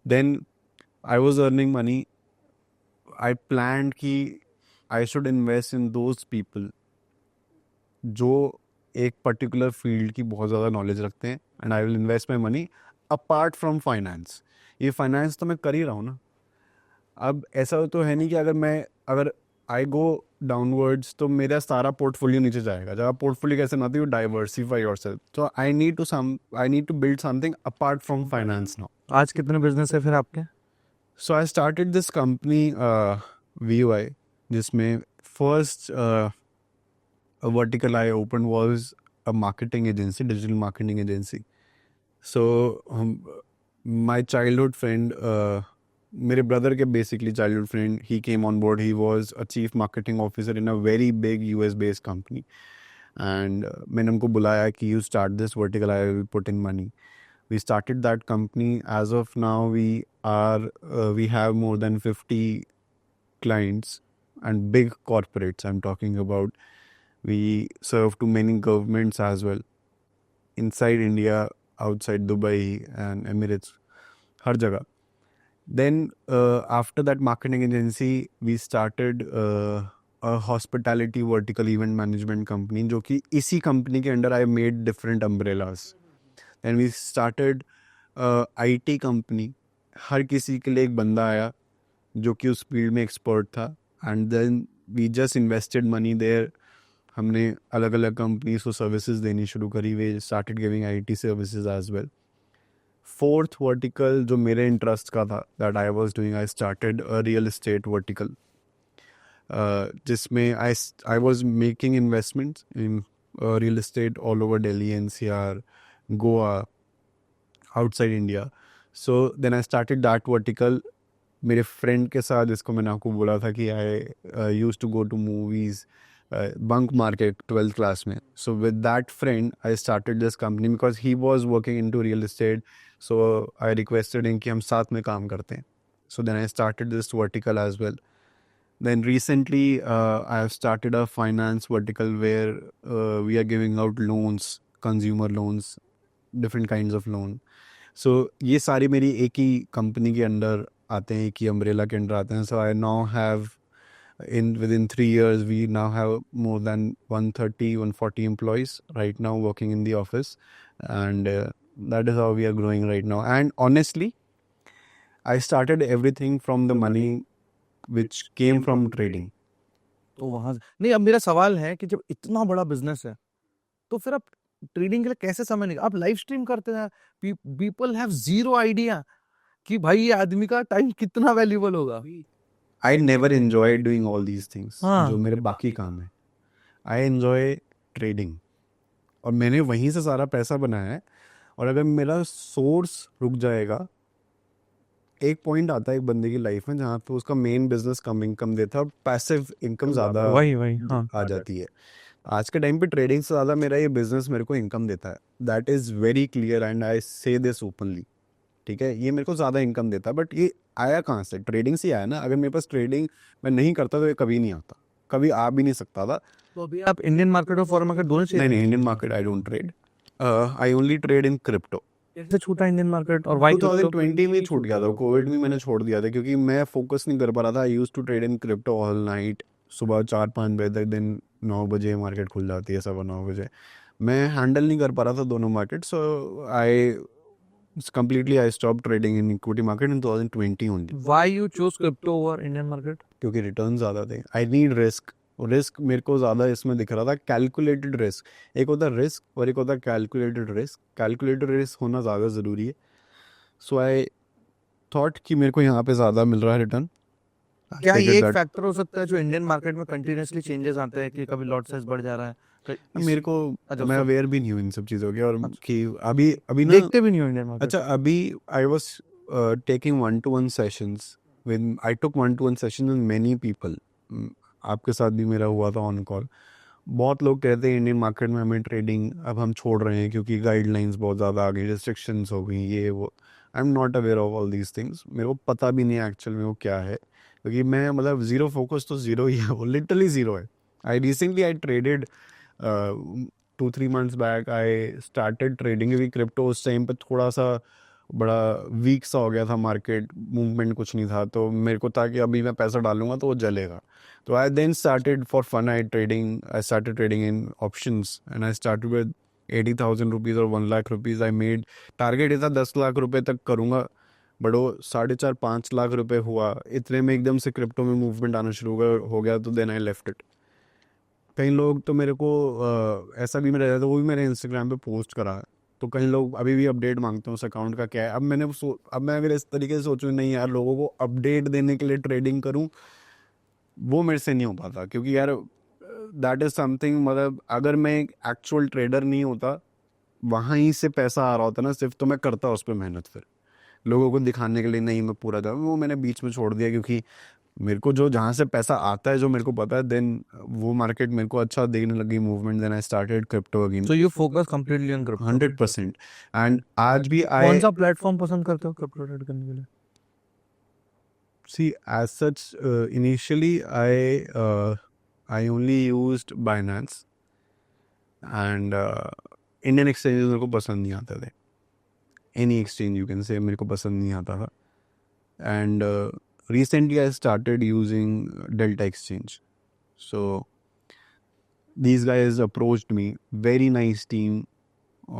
Then I was earning money. I planned कि I should invest in those people जो एक particular field की बहुत ज़्यादा knowledge रखते हैं, and I will invest my money apart from finance. ये finance तो मैं कर ही रहा हूँ ना। अब ऐसा तो है नहीं कि अगर आई गो डाउनवर्ड्स तो मेरा सारा पोर्टफोलियो नीचे जाएगा। जब आप पोर्टफोलियो कैसे बनाते हो, डाइवर्सिफाई योरसेल्फ। तो I need to build something apart from finance now. आज कितने बिजनेस है फिर आपके? So I started this company, VUI, जिसमें first a vertical I opened was a marketing agency, digital marketing agency. So my childhood friend, मेरे brother के basically childhood friend, he came on board. He was a chief marketing officer in a very big US based company. And मैंने उनको बुलाया कि you start this vertical, I will put in money. We started that company. As of now, we have more than 50 clients and big corporates. I'm talking about. We serve to many governments as well, inside India, outside Dubai and Emirates, har jagah. Then after that marketing agency, we started a hospitality vertical event management company, जो कि इसी company के under I made different umbrellas. And we started IT company. हर किसी के लिए एक बंदा आया जो कि उस फील्ड में एक्सपर्ट था, and then we just invested money there. हमने अलग अलग कंपनीज को सर्विसेज देनी शुरू करी। We started giving IT services as well. Fourth vertical जो मेरे इंटरेस्ट का था, that I was doing, I started a real estate vertical, जिसमें I was making investments in real estate all over Delhi, NCR, Goa, outside India. So then I started that vertical मेरे friend के साथ, जिसको मैंने आपको बोला था कि I used to go to movies, bunk मार के 12th क्लास में। So with that friend I started this company because he was working into real estate. So I requested him कि हम साथ में काम करते हैं। So then I started this vertical as well. Then recently, I have started a finance vertical where we are giving out loans, consumer loans, different kinds of loan. So ये सारी मेरी एक ही कंपनी के अंडर आते हैं, एक ही umbrella के under आते हैं। So I now have within 3 years we now have more than 140 employees right now working in the office, and that is how we are growing right now. And honestly, I started everything from the money which came from trading. तो वहां नहीं, अब मेरा सवाल है कि जब इतना बड़ा बिजनेस है तो फिर आप ट्रेडिंग के लिए कैसे समय निकाल? आप लाइव स्ट्रीम करते हैं, पीपल हैव जीरो आइडिया कि भाई ये आदमी का टाइम कितना वैल्यूबल होगा। I never enjoyed doing all these things हाँ। जो मेरे बाकी काम है। I enjoy trading, और मैंने वहीं से सारा पैसा बनाया है। और अगर मेरा सोर्स रुक जाएगा, एक पॉइंट आता है एक बंदे की लाइफ में जहाँ पे उसका मेन बिजनेस कम इनकम देता है और पैसिव इनकम ज़्यादा वही हाँ। आ जाती है। आज के टाइम पे ट्रेडिंग से ज़्यादा मेरा ये बिजनेस मेरे को इनकम देता है। That is very clear and I से दिस ओपनली। ठीक है, ये मेरे को ज़्यादा इनकम देता है, बट ये आया कहाँ से? ट्रेडिंग से आया ना। अगर मेरे पास ट्रेडिंग मैं नहीं करता तो ये कभी नहीं आता, कभी आ भी नहीं सकता था। तो अभी आप इंडियन मार्केट और फॉरेन मार्केट दोनों से नहीं, Indian market I don't trade, I only trade in crypto. कैसे छूटा इंडियन मार्केट और वाई? 2020 में छूट गया था, कोविड में मैंने छोड़ दिया था क्योंकि मैं फोकस नहीं कर पा रहा था। I used to trade in crypto all night, सुबह 4-5 बजे तक, दिन 9 बजे मार्केट खुल जाती है, 9 बजे। मैं हैंडल नहीं कर पा रहा था दोनों market. So I completely I stopped trading in equity market in 2020 only. Why you choose crypto over Indian market? क्योंकि रिटर्न ज़्यादा थे। आई नीड रिस्क, रिस्क मेरे को ज़्यादा इसमें दिख रहा था। कैलकुलेटेड रिस्क, एक होता है रिस्क और एक होता है कैलकुलेटेड रिस्क। कैलकुलेटेड रिस्क होना ज़्यादा ज़रूरी है। सो आई थॉट कि मेरे को यहाँ पे ज़्यादा मिल रहा है रिटर्न। क्या ये एक फैक्टर हो सकता है जो इंडियन मार्केट में कंटिन्यूअसली चेंजेस आते हैं कि कभी लॉट साइज बढ़ जा रहा है? मेरे को मैं अवेयर भी नहीं हूँ इन सब चीज़ों के, और कि अभी ना देखते भी नहीं हो इंडियन मार्केट। अच्छा, अभी I was taking 1-to-1 sessions with, I took 1-to-1 session with many people. आपके साथ भी मेरा हुआ था ऑन कॉल। बहुत लोग कहते हैं इंडियन मार्केट में हमें ट्रेडिंग अब हम छोड़ रहे हैं क्योंकि गाइडलाइंस बहुत ज़्यादा आ गई, रिस्ट्रिक्शंस हो गई, ये वो। आई am not aware of all these things. मेरे को पता भी नहीं एक्चुअल में वो क्या है। क्योंकि मैं मतलब जीरो फोकस तो जीरो ही है, वो लिटरली जीरो है. I traded 2-3 months back. I started trading क्योंकि क्रिप्टो उस टाइम पे थोड़ा सा बड़ा वीक सा हो गया था, मार्केट मूवमेंट कुछ नहीं था, तो मेरे को था कि अभी मैं पैसा डालूंगा तो वो जलेगा. तो I then started for fun. I started trading in options and I started with 80,000 rupees और 1 lakh rupees. I made target ये था 10 लाख रुपए तक करूँगा, बट वो 4.5-5 लाख रुपए हुआ. इतने में एकदम से क्रिप्टो में मूवमेंट आना शुरू हो गया, तो देन आई लेफ्ट इट. कई लोग तो मेरे को ऐसा भी मेरा, वो भी मेरे इंस्टाग्राम पे पोस्ट करा है, तो कई लोग अभी भी अपडेट मांगते हैं उस अकाउंट का क्या है. अब मैं अगर इस तरीके से सोचूं, नहीं यार लोगों को अपडेट देने के लिए ट्रेडिंग करूं, वो मेरे से नहीं हो पाता. क्योंकि यार दैट इज समथिंग, मतलब अगर मैं एक एक्चुअल ट्रेडर नहीं होता, वहीं से पैसा आ रहा होता ना सिर्फ, तो मैं करता उस पर मेहनत. फिर लोगों को दिखाने के लिए नहीं, मैं पूरा था, वो मैंने बीच में छोड़ दिया. क्योंकि मेरे को जो जहाँ से पैसा आता है, जो मेरे को पता है, देन वो मार्केट मेरे को अच्छा देखने लगी movement. Then I started crypto again. So you focus completely on crypto. 100%. And आज भी कौन आई सा प्लेटफॉर्म पसंद करते हो क्रिप्टो ट्रेड करने के लिए? See as such initially I only used Binance and Indian exchanges मेरे को पसंद नहीं आते थे. Any exchange you can say मेरे को पसंद नहीं आता था. And recently I started using Delta Exchange. So these guys approached me, very nice team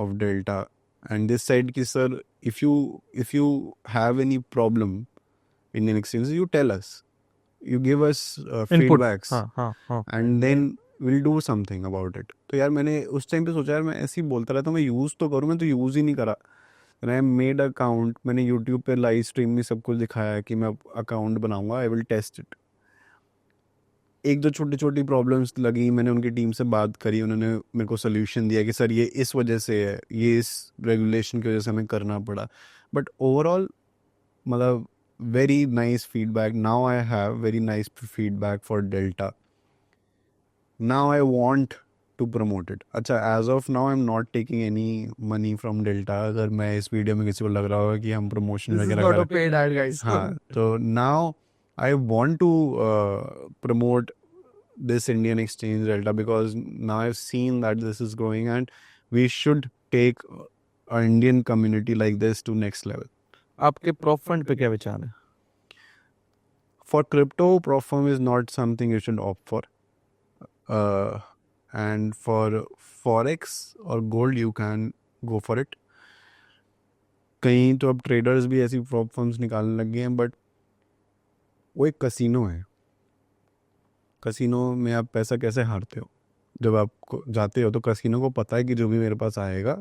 of Delta, and they said ki sir, if you have any problem in Indian exchange, you tell us, you give us Input. feedbacks, हाँ. and then we'll do something about it. तो यार मैंने उस time पे सोचा यार मैं ऐसे ही बोलता रहता हूँ, मैं यूज़ तो करूँ, मैं तो यूज़ ही नहीं करा. आई मेड अकाउंट, मैंने यूट्यूब पे लाइव स्ट्रीम में सब कुछ दिखाया है कि मैं अकाउंट बनाऊंगा, आई विल टेस्ट इट. एक दो छोटी छोटी प्रॉब्लम्स लगी, मैंने उनकी टीम से बात करी, उन्होंने मेरे को सोल्यूशन दिया कि सर ये इस वजह से है, ये इस रेगुलेशन की वजह से हमें करना पड़ा. बट ओवरऑल मतलब very nice feedback. Now I have very nice feedback for Delta. Now I want to promote it. अच्छा, as of now I am not taking any money from Delta. अगर मैं इस वीडियो में किसी को लग रहा होगा कि हम प्रमोशन This is वगैरह not कर a paid ad, guys. हाँ, तो now I want to promote this Indian exchange Delta, because now I've seen that this is growing and we should take our Indian community like this to next level. आपके prop fund पे क्या विचार है? For crypto, prop firm is not something you should opt for. And for forex or gold, you can go for it. कहीं तो अब traders भी ऐसी prop firms निकालने लग गए हैं, बट वो एक कसिनो है. कसिनो में आप पैसा कैसे हारते हो? जब आप जाते हो तो कसिनो को पता है कि जो भी मेरे पास आएगा,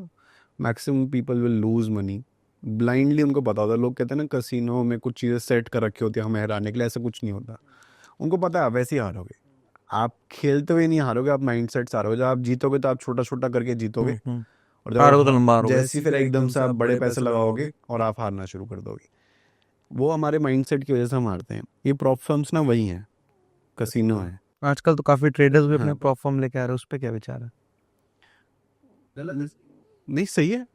maximum people will lose money. Blindly उनको पता होता है. लोग कहते हैं ना कसिनो में कुछ चीज़ें सेट कर रखी होती है हमें हराने के लिए, ऐसा कुछ नहीं होता. उनको पता है आप वैसे ही हारोगे. आप खेलते हुए नहीं हारोगे, आप माइंड सेट से हारोगे. जब आप जीतोगे तो आप छोटा छोटा करके जीतोगे, और जब हारोगे तो आप लंबा हारोगे. जैसे ही फिर एकदम से आप बड़े पैसे लगाओगे और आप हारना शुरू कर दोगे. वो हमारे माइंडसेट की वजह से हम हारते हैं. ये प्रॉप फर्म्स ना वही हैं, कसिनो है. आजकल तो काफी ट्रेडर्स भी अपने हाँ. prop firm लेके आ रहे हैं, उस पे क्या विचार है? नहीं, सही है.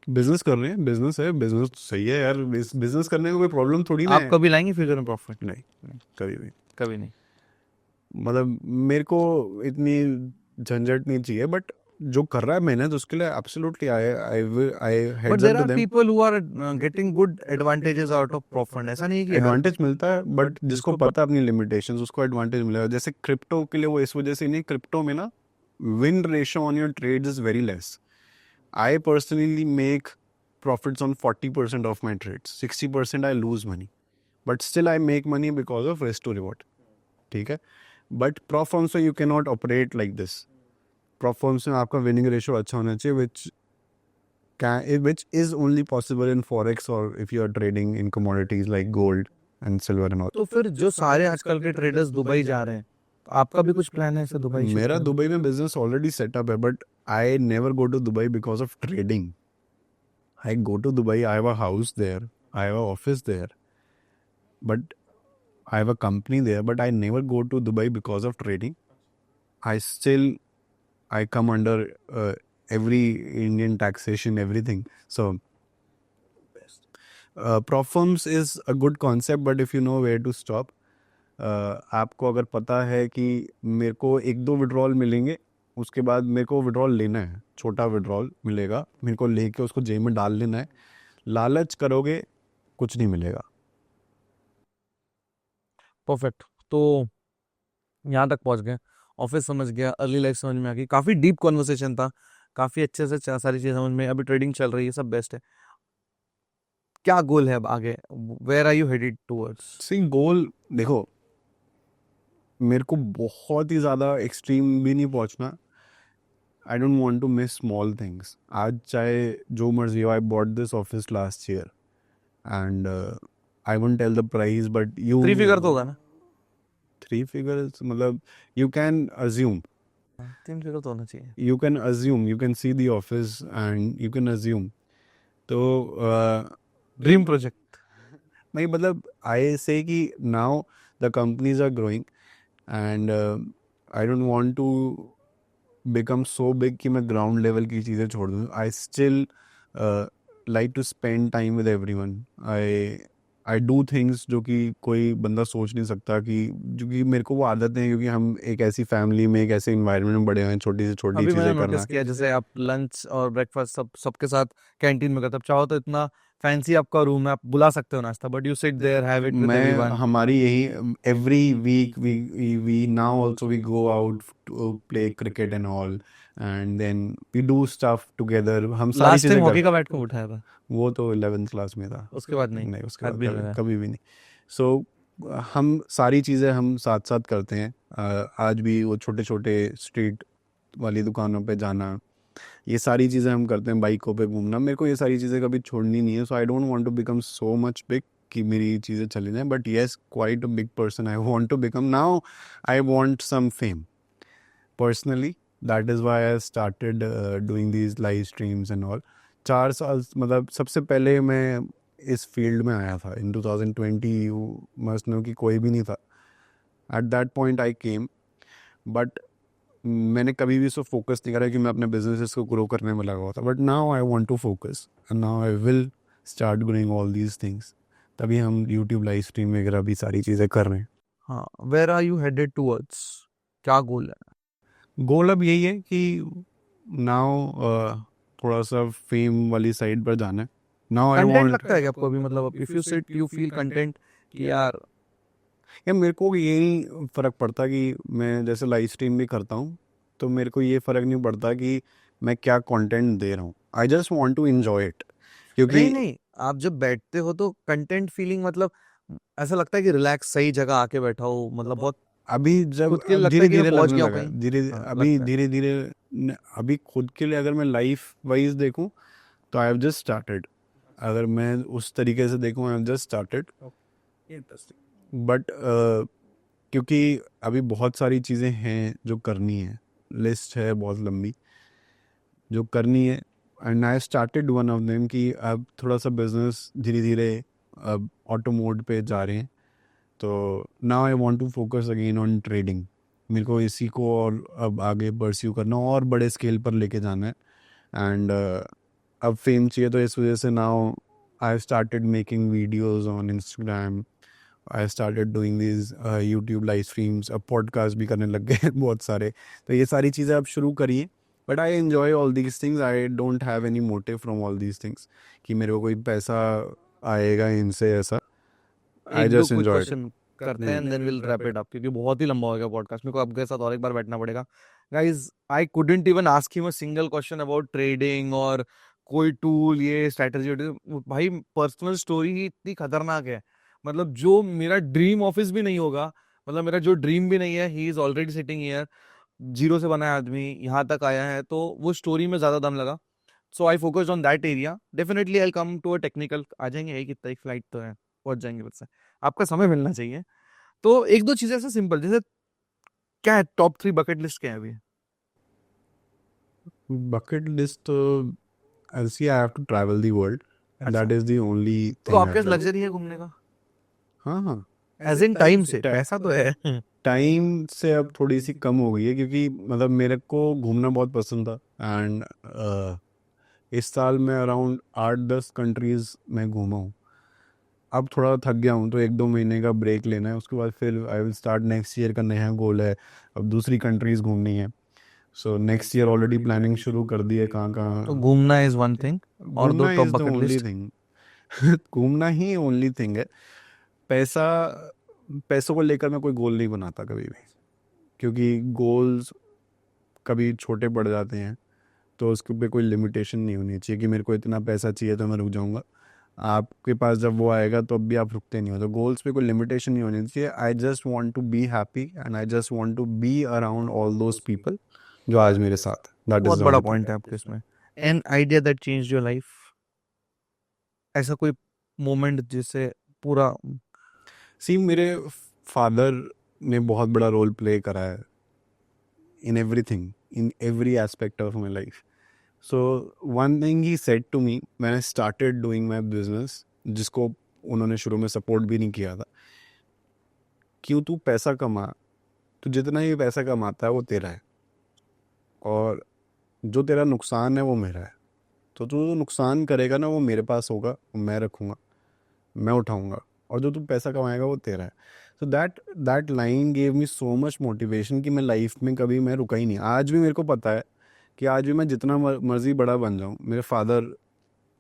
बिजनेस कर रहे हैं, बिजनेस है, बिजनेस सही है यार. बिजनेस करने में कोई प्रॉब्लम थोड़ी ना आप है. कभी लाएंगे फ्यूचर में प्रॉफिट? नहीं, कभी भी. कभी नहीं. मतलब मेरे को इतनी झंझट नहीं चाहिए, बट जो कर रहा है मेहनत, उसके लिए absolutely I But heads there up to are them. people who are getting good advantages out of prop fund. ऐसा नहीं है कि एडवांटेज मिलता है, बट जिसको पता है अपनी लिमिटेशंस, उसको एडवांटेज मिलेगा. जैसे क्रिप्टो के लिए वो इस वजह से नहीं, क्रिप्टो में ना win ratio on your trades is very less. I personally make profits on 40% of my trades. 60% I lose money, but still I make money because of risk to reward. ठीक है. But prop firms में you cannot operate like this. Prop firms में आपका winning ratio अच्छा होना चाहिए, which is only possible in forex or if you are trading in commodities like gold and silver and all. तो फिर जो सारे आजकल के ट्रेडर्स दुबई जा रहे हैं, तो आपका भी कुछ प्लान है ऐसे दुबई shift मेरा करने का? दुबई में बिजनेस ऑलरेडी सेटअप है, but I never go to Dubai because of trading. I go to Dubai, I have a house there, I have an office there, but I have a company there, but I never go to Dubai because of trading. I come under every Indian taxation, everything. So, prop firms is a good concept, but if you know where to stop, आपको अगर पता है कि मेरे को एक दो withdrawal मिलेंगे, उसके बाद मेरे को विड्रॉल लेना है, छोटा विड्रॉल मिलेगा, मेरे को लेके उसको जेब में डाल लेना है, लालच करोगे कुछ नहीं मिलेगा। परफेक्ट। तो यहाँ तक पहुंच गए, ऑफिस समझ गया, अर्ली लाइफ समझ में आ गई, काफी डीप कॉन्वर्सेशन था, काफी अच्छे से सारी चीजें समझ में, अभी ट्रेडिंग चल रही है, सब बेस्ट है। क्या गोल है अब आगे, where are you headed towards? See goal देखो, मेरे को बहुत ही ज़्यादा एक्सट्रीम भी नहीं पहुंचना। I don't want to miss small things. आज चाहे जो मर्जी हो, I bought this office last year and I won't tell the price but you 3 figure तो होगा ना? 3 figures मतलब you can assume, 3 फिगर तो होना चाहिए। you can see the office and you can assume। तो ड्रीम प्रोजेक्ट। नहीं मतलब आई से कि now the companies are growing and I don't want to become so big कि मैं ग्राउंड लेवल की चीज़ें छोड़ दूँ। I still like to spend time with everyone. I I do things जो कि कोई बंदा सोच नहीं सकता, कि जो कि मेरे को वो आदत है, क्योंकि हम एक ऐसी फैमिली में, एक ऐसे इन्वायरमेंट में बड़े हुए हैं, छोटी से छोटी अभी मैंने चीज़ें करना। नोटिस किया, जैसे आप लंच और ब्रेकफास्ट सबके साथ कैंटीन में करते हो, चाहो तो इतना फैंसी आपका रूम है, आप बुला सकते हो नाश्ता, but you sit there, have it with मैं एवरीवन। हमारी यही every week we now also we go out to play cricket and all and then we do stuff together, हम सारी लास्ट टाइम चीज़ें हॉकी कर। का बैट कब उठाया था? वो तो 11th क्लास में था। उसके बाद नहीं? नहीं, उसके हाथ बाद भी नहीं कभी लगाया? कभी भी नहीं। सो हम सारी चीज़ें हम साथ साथ करते हैं। आज भी वो छोटे छोटे स्ट्रीट वाली दुकानों पे जाना, ये सारी चीज़ें हम करते हैं, बाइकों पे घूमना, मेरे को ये सारी चीज़ें कभी छोड़नी नहीं है। So I don't want to become so much big कि मेरी चीज़ें चली जाएं, but yes quite a big person I want to become now. I want some fame personally, that is why I started doing these live streams and all. 4 साल मतलब सबसे पहले मैं इस फील्ड में आया था इन 2020, यू मस्ट नो कि कोई भी नहीं था at that point I came. But मैंने कभी भी इसको फोकस नहीं करा कि मैं अपने बिजनेस को ग्रो करने में लगा हुआ था, but now I want to focus and now I will start doing all these things. तभी हम यूट्यूब लाइव स्ट्रीम वगैरह भी सारी चीज़ें कर रहे हैं। हाँ, where are you headed towards, क्या गोल है? गोल अब यही है कि नाउ थोड़ा सा फेम वाली साइड पर जाना है। नाउ आई कंटेंट वांट, लगता है कि आपको अभी, मतलब if you sit you feel content कि यार। या मेरे को ये नहीं फ़र्क पड़ता कि मैं जैसे लाइव स्ट्रीम भी करता हूँ, तो मेरे को ये फ़र्क नहीं पड़ता कि मैं क्या कंटेंट दे रहा हूँ। I just want to enjoy it, क्योंकि नहीं नहीं, आप जब बैठते हो तो कंटेंट फीलिंग, मतलब ऐसा लगता है कि रिलैक्स सही जगह आके बैठा हो, मतलब बहुत अभी जब खुद के लिए अब लगता धीरे है कि मैं धीरे पहुंच लगने गया हूँ लगा है, कहीं। धीरे हाँ, अभी लगता है। धीरे धीरे अभी खुद के लिए अगर मैं लाइफ वाइज देखूं तो आई हैव जस्ट स्टार्टेड। अगर मैं उस तरीके से देखूं, I have just started. But क्योंकि अभी बहुत सारी चीज़ें हैं जो करनी है, लिस्ट है बहुत लंबी जो करनी है, and I started one of them कि अब थोड़ा सा बिजनेस धीरे धीरे अब ऑटो मोड पे जा रहे हैं। तो now I want to focus again on trading. मेरे को इसी को और अब आगे परस्यू करना और बड़े स्केल पर लेके जाना है। एंड अब फेम चाहिए, तो इस वजह से now I started making videos on Instagram, I started doing this YouTube live streams, अब पॉडकास्ट भी करने लग गए हैं बहुत सारे। तो ये सारी चीज़ें अब शुरू करिए, but I enjoy all these things. I don't have any motive from all these things कि मेरे को कोई पैसा आएगा इनसे, ऐसा। आई एक दो जस्ट क्विक एन्जॉय क्वेश्चन करते हैं and then will wrap it up, क्योंकि बहुत ही लंबा हो गया पॉडकास्ट, मेरे को आपके साथ और एक बार बैठना पड़ेगा। Guys, I couldn't even ask him a single question about trading और कोई टूल, ये स्ट्रैटेजी। भाई, पर्सनल स्टोरी ही इतनी खतरनाक है, मतलब जो मेरा ड्रीम ऑफिस भी नहीं होगा, मतलब मेरा जो ड्रीम भी नहीं है, he is already sitting here, zero से बना है आदमी, यहाँ तक आया है, तो वो स्टोरी में ज्यादा दम लगा। So I focused on that area. Definitely I come to a technical, आ जाएंगे, एक इतना एक फ्लाइट तो है, पहुंच जाएंगे फिर से। आपका समय मिलना चाहिए। तो एक दो चीजें ऐसे सिंपल, जैसे क्या है टॉप 3 बकेट लिस्ट, क्या है अभी? bucket list, I'll see, I have to travel the world. अच्छा, That is the only तो thing आपके I've पास done. लग्जरी है घूमने का? हाँ हाँ। एज इन टाइम से, पैसा तो है। टाइम से अब थोड़ी सी कम हो गई है, क्योंकि मतलब मेरे को घूमना बहुत पसंद था एंड इस साल मैं अराउंड 8-10 कंट्रीज में घूमा हूँ। अब थोड़ा थक गया हूँ तो 1-2 महीने का ब्रेक लेना है, उसके बाद फिर आई विल स्टार्ट नेक्स्ट ईयर का नया गोल है, अब दूसरी कंट्रीज घूमनी है। So next year already planning शुरू कर दी है कहाँ तो कहाँ। घूमना इज वन थिंग, और दो घूमना top is the bucket only list. Thing. घूमना ही ओनली थिंग है। पैसा, पैसों को लेकर मैं कोई गोल नहीं बनाता कभी भी, क्योंकि गोल्स कभी छोटे पड़ जाते हैं, तो उसके पे कोई लिमिटेशन नहीं होनी चाहिए कि मेरे को इतना पैसा चाहिए तो मैं रुक जाऊंगा। आपके पास जब वो आएगा तो अब भी आप रुकते नहीं हो, तो गोल्स पे कोई लिमिटेशन नहीं होनी चाहिए। I just want to be happy and I just want to be around all those people जो आज मेरे साथ, दैट इज बहुत द बड़ा ओनली थिंग। पॉइंट है आपके इसमें। An idea that change your life, ऐसा कोई मोमेंट जिससे पूरा। सी, मेरे फादर ने बहुत बड़ा रोल प्ले करा है in everything, in every aspect of my life. So one thing he said to me when I started doing my business, जिसको उन्होंने शुरू में सपोर्ट भी नहीं किया था, क्यों तू पैसा कमा, तो जितना ही पैसा कमाता है वो तेरा है, और जो तेरा नुकसान है वो मेरा है। तो तू जो नुकसान करेगा ना वो मेरे पास होगा, वो मैं रखूँगा, मैं उठाऊंगा, और जो तू पैसा कमाएगा वो तेरा है। So that that line gave me so much motivation कि मैं लाइफ में कभी मैं रुका ही नहीं। आज भी मेरे को पता है कि आज भी मैं जितना मर्जी बड़ा बन जाऊँ, मेरे फादर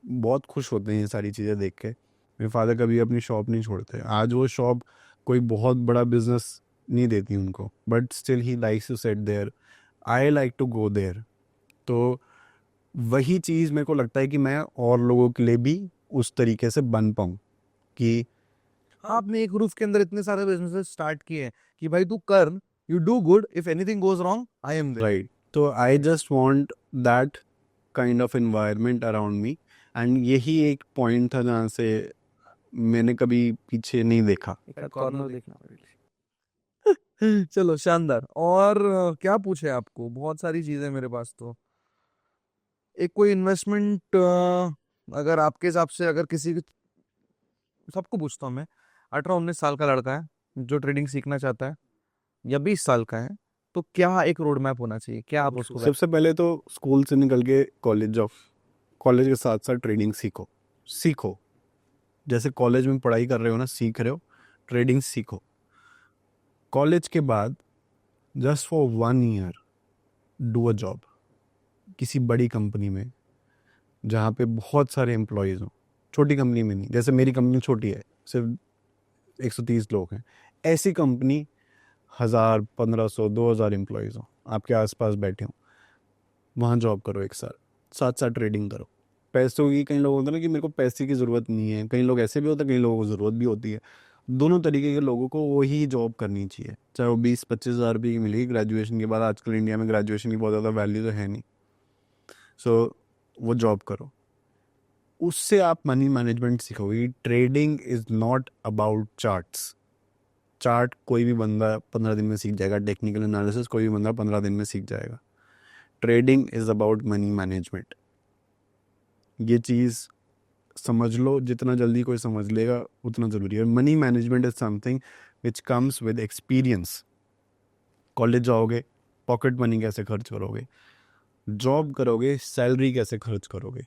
बहुत खुश होते हैं ये सारी चीज़ें देख के। मेरे फादर कभी अपनी शॉप नहीं छोड़ते। आज वो शॉप कोई बहुत बड़ा बिजनेस नहीं देती उनको, but still he likes to set there, I like to go there. तो वही चीज़ मेरे को लगता है कि मैं और लोगों के लिए भी उस तरीके से बन पाऊँ कि आपने एक रूफ के अंदर इतने सारे बिजनेसेस स्टार्ट किए हैं कि भाई तू कर, you do good, if anything goes wrong I am there. Right. तो I just want that kind of environment around me, and यही एक पॉइंट था जहाँ से मैंने कभी पीछे नहीं देखा। कॉर्नर देखना मेरे लिए। चलो शानदार। और क्या पूछे आपको, बहुत सारी चीजें मेरे पास तो। एक कोई इन्वेस्टमेंट, अगर आपके हिसाब से, अगर किसी, सबको पूछता हूँ मैं, 18-19 साल का लड़का है जो ट्रेडिंग सीखना चाहता है, या 20 साल का है, तो क्या एक रोड मैप होना चाहिए, क्या आप उसको सबसे पहले तो स्कूल से निकल के कॉलेज जाओ, कॉलेज के साथ साथ ट्रेडिंग सीखो। सीखो, जैसे कॉलेज में पढ़ाई कर रहे हो ना, सीख रहे हो, ट्रेडिंग सीखो। कॉलेज के बाद just for 1 year do a job किसी बड़ी कंपनी में, जहाँ पे बहुत सारे एम्प्लॉयज़ हों। छोटी कंपनी में नहीं, जैसे मेरी कंपनी छोटी है, सिर्फ 130 लोग हैं। ऐसी कंपनी 1000, 1500, 2000 एम्प्लॉयज़ हों, आपके आसपास बैठे हों, वहाँ जॉब करो 1 साल, साथ साथ ट्रेडिंग करो। पैसों की, कई लोग होते हैं ना कि मेरे को पैसे की ज़रूरत नहीं है, कई लोग ऐसे भी होते हैं, कई लोगों को ज़रूरत भी होती है। दोनों तरीके के लोगों को वही जॉब करनी चाहिए, चाहे वो 20-25 हज़ार रुपये की मिलेगी ग्रेजुएशन के बाद। आजकल इंडिया में ग्रेजुएशन की बहुत ज़्यादा वैल्यू तो है नहीं। सो वो जॉब करो, उससे आप मनी मैनेजमेंट सीखोगे। Trading is not about charts. Chart कोई भी बंदा 15 दिन में सीख जाएगा, टेक्निकल एनालिसिस कोई भी बंदा 15 दिन में सीख जाएगा। Trading is about money management. ये चीज़ समझ लो, जितना जल्दी कोई समझ लेगा उतना ज़रूरी है। Money management is something which comes with experience. College जाओगे, पॉकेट मनी कैसे खर्च करोगे, जॉब करोगे, सैलरी कैसे खर्च करोगे,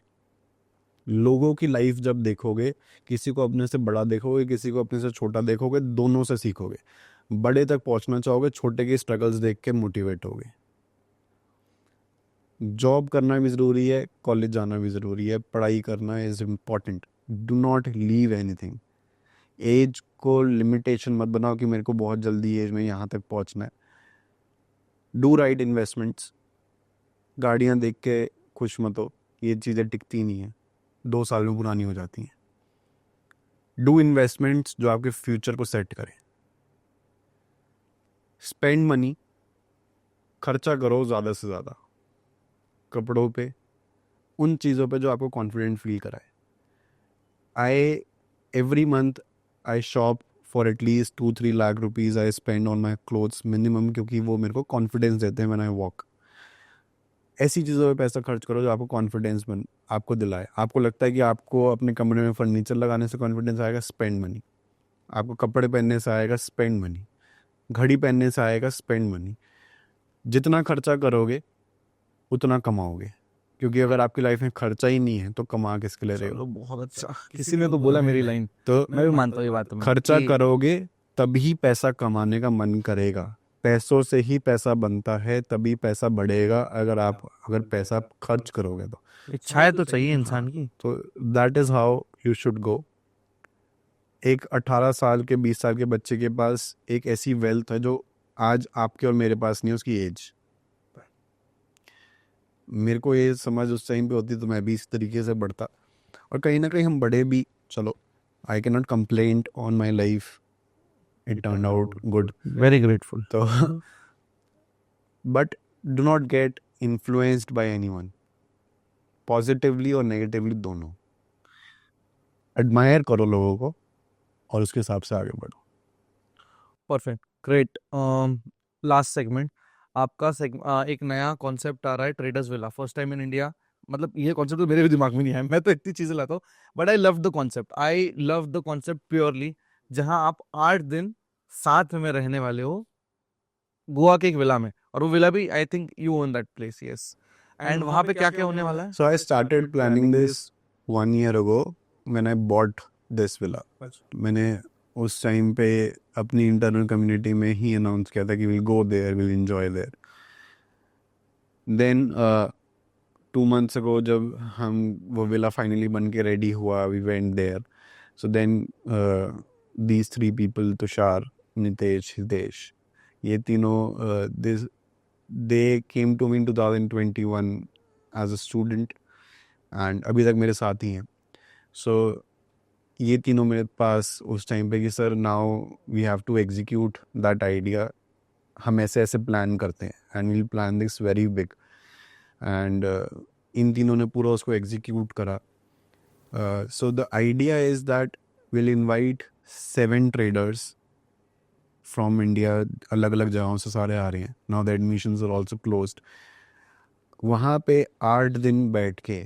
लोगों की लाइफ जब देखोगे, किसी को अपने से बड़ा देखोगे, किसी को अपने से छोटा देखोगे, दोनों से सीखोगे। बड़े तक पहुंचना चाहोगे, छोटे के स्ट्रगल्स देख के मोटिवेट होगे। जॉब करना भी ज़रूरी है, कॉलेज जाना भी ज़रूरी है, पढ़ाई करना is important. Do not leave anything. Age को लिमिटेशन मत बनाओ कि मेरे को बहुत जल्दी एज में यहाँ तक पहुँचना है। Do right investments. गाड़ियाँ देख के खुश मत हो, ये चीज़ें टिकती नहीं हैं, 2 साल में पुरानी हो जाती हैं। डू इन्वेस्टमेंट्स जो आपके फ्यूचर को सेट करें। स्पेंड मनी, खर्चा करो ज़्यादा से ज़्यादा कपड़ों पे, उन चीज़ों पे जो आपको कॉन्फिडेंट फील कराए। I every month I shop for at least 2-3 lakh rupees I spend on my clothes minimum, क्योंकि वो मेरे को कॉन्फिडेंस देते हैं व्हेन आई वॉक। ऐसी चीज़ों पे पैसा खर्च करो जो आपको कॉन्फिडेंस आपको दिलाए। आपको लगता है कि आपको अपने कमरे में फर्नीचर लगाने से कॉन्फिडेंस आएगा, स्पेंड मनी। आपको कपड़े पहनने से आएगा, स्पेंड मनी। घड़ी पहनने से आएगा, स्पेंड मनी। जितना खर्चा करोगे उतना कमाओगे। क्योंकि अगर आपकी लाइफ में खर्चा ही नहीं है तो कमा किसके लिए रहे हो? चलो बहुत अच्छा, किसी ने तो बोला मेरी लाइन, तो मैं भी मानता हूँ ये बात में खर्चा कि करोगे तभी पैसा कमाने का मन करेगा। पैसों से ही पैसा बनता है, तभी पैसा बढ़ेगा। अगर पैसा खर्च करोगे तो इच्छाएं तो चाहिए इंसान की। तो that is how you should go. एक 18 साल के 20 साल के बच्चे के पास एक ऐसी वेल्थ है जो आज आपके और मेरे पास नहीं है, उसकी एज। मेरे को ये समझ उस टाइम पे होती तो मैं भी इस तरीके से बढ़ता। और कहीं ना कहीं हम बड़े भी, चलो, I can not complaint on my life, it turn out good. Very grateful. तो but do not get influenced by anyone, positively और नेगेटिवली दोनों। एडमायर करो लोगों को और उसके हिसाब से आगे बढ़ो। Perfect, great. लास्ट सेगमेंट आपका एक नया कॉन्सेप्ट आ रहा है, traders villa, first time in India. मतलब ये कॉन्सेप्ट तो मेरे भी दिमाग में नहीं है, मैं तो इतनी चीजें लाता हूँ, but I love the concept, I love the concept purely. जहां आप 8 दिन साथ में रहने वाले हो गोवा के एक विला में, और वो विला भी I think you own that place, yes. And वहां पे क्या क्या होने वाला है? So I started planning this 1 year ago when I bought this villa. मैंने उस टाइम पे अपनी इंटरनल कम्युनिटी में ही अनाउंस किया था कि will go there, will enjoy there. Then 2 months ago जब हम वो विला फाइनली बन के रेडी हुआ, we went there. So then these 3 people, Tushar, Nitesh, Hitesh, ये तीनों this they came to me in 2021 as a student and अभी तक मेरे साथ ही हैं। सो ये तीनों मेरे पास उस टाइम पे कि sir now we have to execute that idea, हम ऐसे ऐसे प्लान करते हैं and we'll plan this very big. And इन तीनों ने पूरा उसको एग्जीक्यूट करा। So the idea is that will invite 7 traders from India, अलग अलग जगहों से सारे आ रहे हैं। Now the admissions are also closed. वहाँ पे 8 दिन बैठ के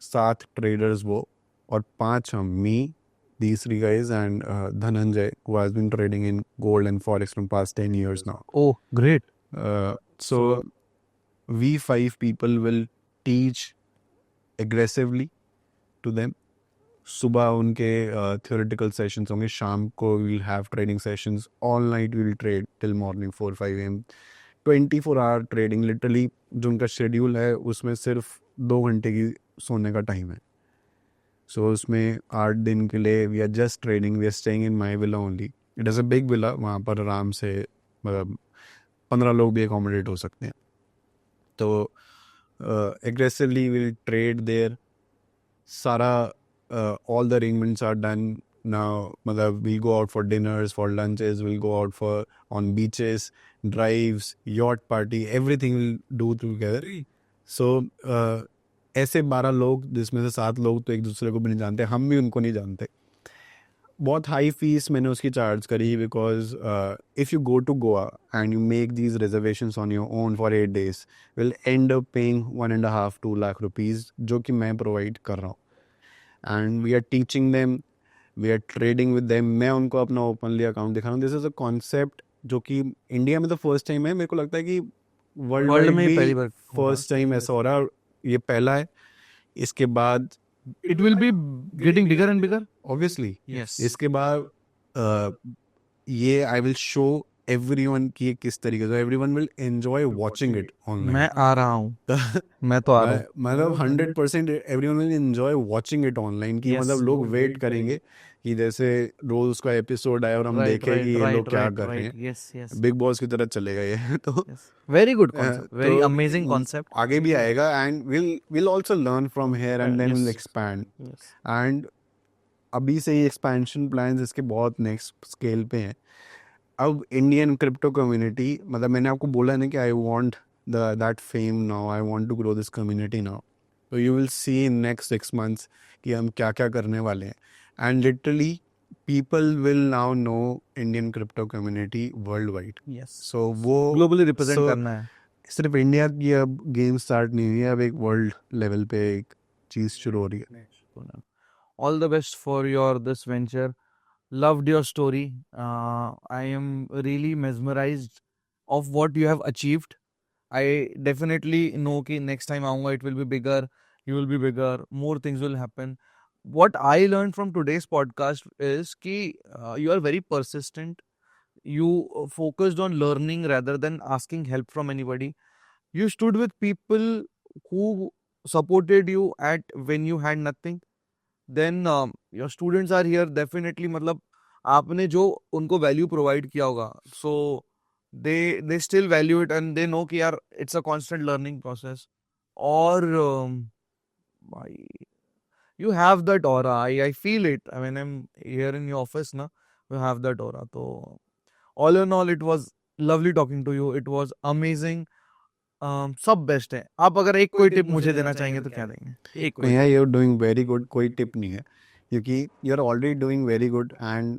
7 traders वो और 5 हम, मी, these 3 guys and Dhananjay, who has been trading in gold and forex from past 10 years now. Oh great. So we 5 people will teach aggressively to them. सुबह उनके theoretical sessions होंगे, शाम को we'll have trading sessions, all night we'll trade till morning 4-5 AM, 24 hour trading literally। जो उनका schedule है उसमें सिर्फ 2 घंटे की सोने का टाइम है। सो उसमें 8 दिन के लिए we are just trading, we are staying in my villa only. It is a big villa, वहाँ पर आराम से मतलब 15 लोग भी अकोमोडेट हो सकते हैं। तो एग्रेसिवली विल ट्रेड देयर, सारा all the arrangements are done now. मतलब we'll go out for dinners, for lunches, will go out for on beaches, drives, yacht party, everything will do together. So ऐसे 12 लोग जिसमें से 7 लोग तो एक दूसरे को भी नहीं जानते, हम भी उनको नहीं जानते। बहुत हाई फीस मैंने उसकी चार्ज करी because if you go to Goa and you make these reservations on your own for 8 days, will end up paying 1.5-2 lakh rupees, जो कि मैं प्रोवाइड कर रहा हूँ। And we are teaching them, we are trading with them. मैं उनको अपना openly account दिखा रहा हूँ। दिस इज़ अ कॉन्सेप्ट जो कि इंडिया में तो फर्स्ट टाइम है, मेरे को लगता है कि वर्ल्ड वर्ल्ड वाइड में भी पहली बार फर्स्ट टाइम ऐसा हो रहा है। ये पहला है। इसके बाद it will be getting bigger and bigger. Obviously yes. इसके बाद ये आई विल शो एवरीवन कि ये किस तरीके से, everyone will enjoy watching it online. मैं आ रहा हूँ, मैं तो आ रहा हूँ। मतलब 100% everyone will enjoy watching it online. कि Yes. मतलब लोग वेट करेंगे कि जैसे रोज उसका एपिसोड आए और हम राइट देखें कि ये लोग क्या कर रहे राइट, हैं। यस यस बिग बॉस की तरह चलेगा ये। तो yes, very good concept, very तो अमेजिंग कॉन्सेप्ट। आगे भी आएगा and will also learn from here and then will Yes. Expand. Yes. And अभी से ही एक्सपेंशन प्लान्स इसके बहुत नेक्स्ट स्केल पे हैं। अब इंडियन क्रिप्टो कम्युनिटी, मतलब मैंने आपको बोला ना कि I want that fame now, I want to grow this community now. तो you will see in next 6 months कि हम क्या क्या करने वाले हैं। And literally people will now know Indian crypto community world wide. Yes, so वो globally represent so करना है। सिर्फ इंडिया की अब गेम स्टार्ट नहीं हुई है, अब एक वर्ल्ड लेवल पे एक चीज़ शुरू हो रही है। All the best for your this venture. Loved your story. I am really mesmerized of what you have achieved. I definitely know कि next time आऊँगा it will be bigger, you will be bigger, more things will happen. What I learned from today's podcast is कि you are very persistent. You focused on learning rather than asking help from anybody. You stood with people who supported you at when you had nothing. Then your students are here definitely, मतलब आपने जो उनको value provide किया होगा, so they still value it and they know कि यार it's a constant learning process. और भाई you have that aura. I feel it when I'm here in your office na. You have that aura. So all in all, it was lovely talking to you. It was amazing. सब best है. आप अगर एक कोई tip मुझे देना चाहेंगे तो क्या देंगे? एक कोई भैया you're doing very good, कोई टिप नहीं है क्योंकि you're already doing very good and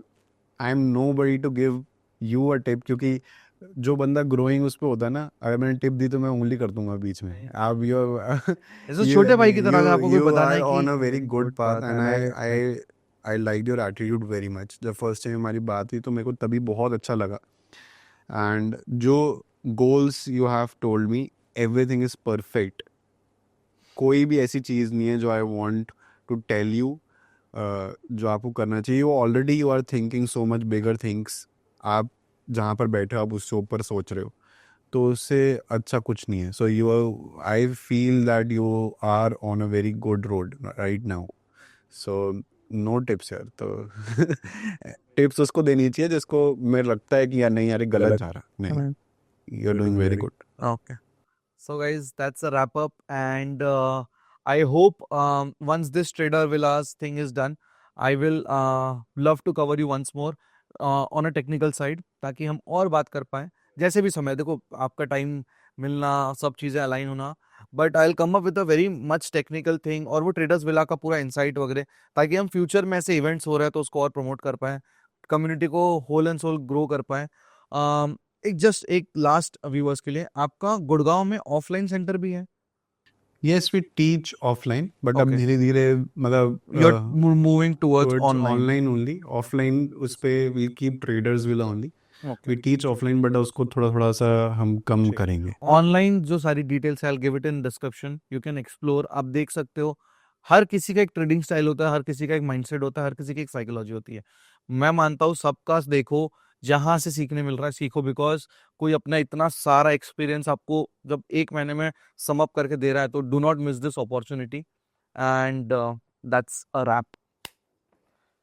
I'm nobody to give you a tip क्योंकि जो बंदा ग्रोइंग उस पे होता है ना, अगर मैंने टिप दी तो मैं उंगली कर दूंगा बीच में. आप ऐसे छोटे भाई की तरह अगर आपको कोई you बताना are है कि on a very good path and I I liked your attitude very much. जब फर्स्ट टाइम हमारी बात हुई तो मेरे को तभी बहुत अच्छा लगा. एंड जो goals you have told me, everything is perfect. कोई भी ऐसी चीज़ नहीं है जो I want to tell you जो आपको करना चाहिए. वो already you are thinking so much bigger things. आप जहाँ पर बैठे हो आप उससे ऊपर सोच रहे हो, तो उससे अच्छा कुछ नहीं है. So you I feel that you are on a very good road right now. So no tips यार. तो टिप्स उसको देनी चाहिए जिसको मेरे लगता है कि यार नहीं यार ये गलत जा रहा. नहीं, you are doing very good. Okay. So guys, that's a wrap up, and I hope once this trader villas thing is done, I will love to cover you once more on a technical side, ताकि हम और बात कर पाएं. जैसे भी समय देखो, आपका टाइम मिलना, सब चीज़ें अलाइन होना, but I will come up with a very much technical thing और वो ट्रेडर्स विला का पूरा इंसाइट वगैरह, ताकि हम फ्यूचर में ऐसे इवेंट्स हो रहे हैं तो उसको और प्रमोट कर पाएं, कम्युनिटी को होल एंड सोल ग्रो कर पाएं. एक जस्ट एक लास्ट व्यूअर्स के लिए, आपका गुड़गांव में ऑफलाइन सेंटर भी है? Yes, we teach offline, but अब Okay. धीरे धीरे मतलब You're moving towards towards online. online only. Offline उस पे we keep traders will only. Okay. We teach offline, but उसको थोड़ा थोड़ा सा हम कम करेंगे. ऑनलाइन जो सारी डिटेल्स है, I'll give it in description. You can explore. आप देख सकते हो. हर किसी का एक ट्रेडिंग स्टाइल होता है, हर किसी का एक माइंडसेट होता है, हर किसी की एक साइकोलॉजी होती है. मैं मानता हूँ सबका देखो, जहां से सीखने मिल रहा है सीखो, बिकॉज कोई अपना इतना सारा एक्सपीरियंस आपको जब एक महीने में सम अप करके दे रहा है, तो do not miss this opportunity. And that's a rap.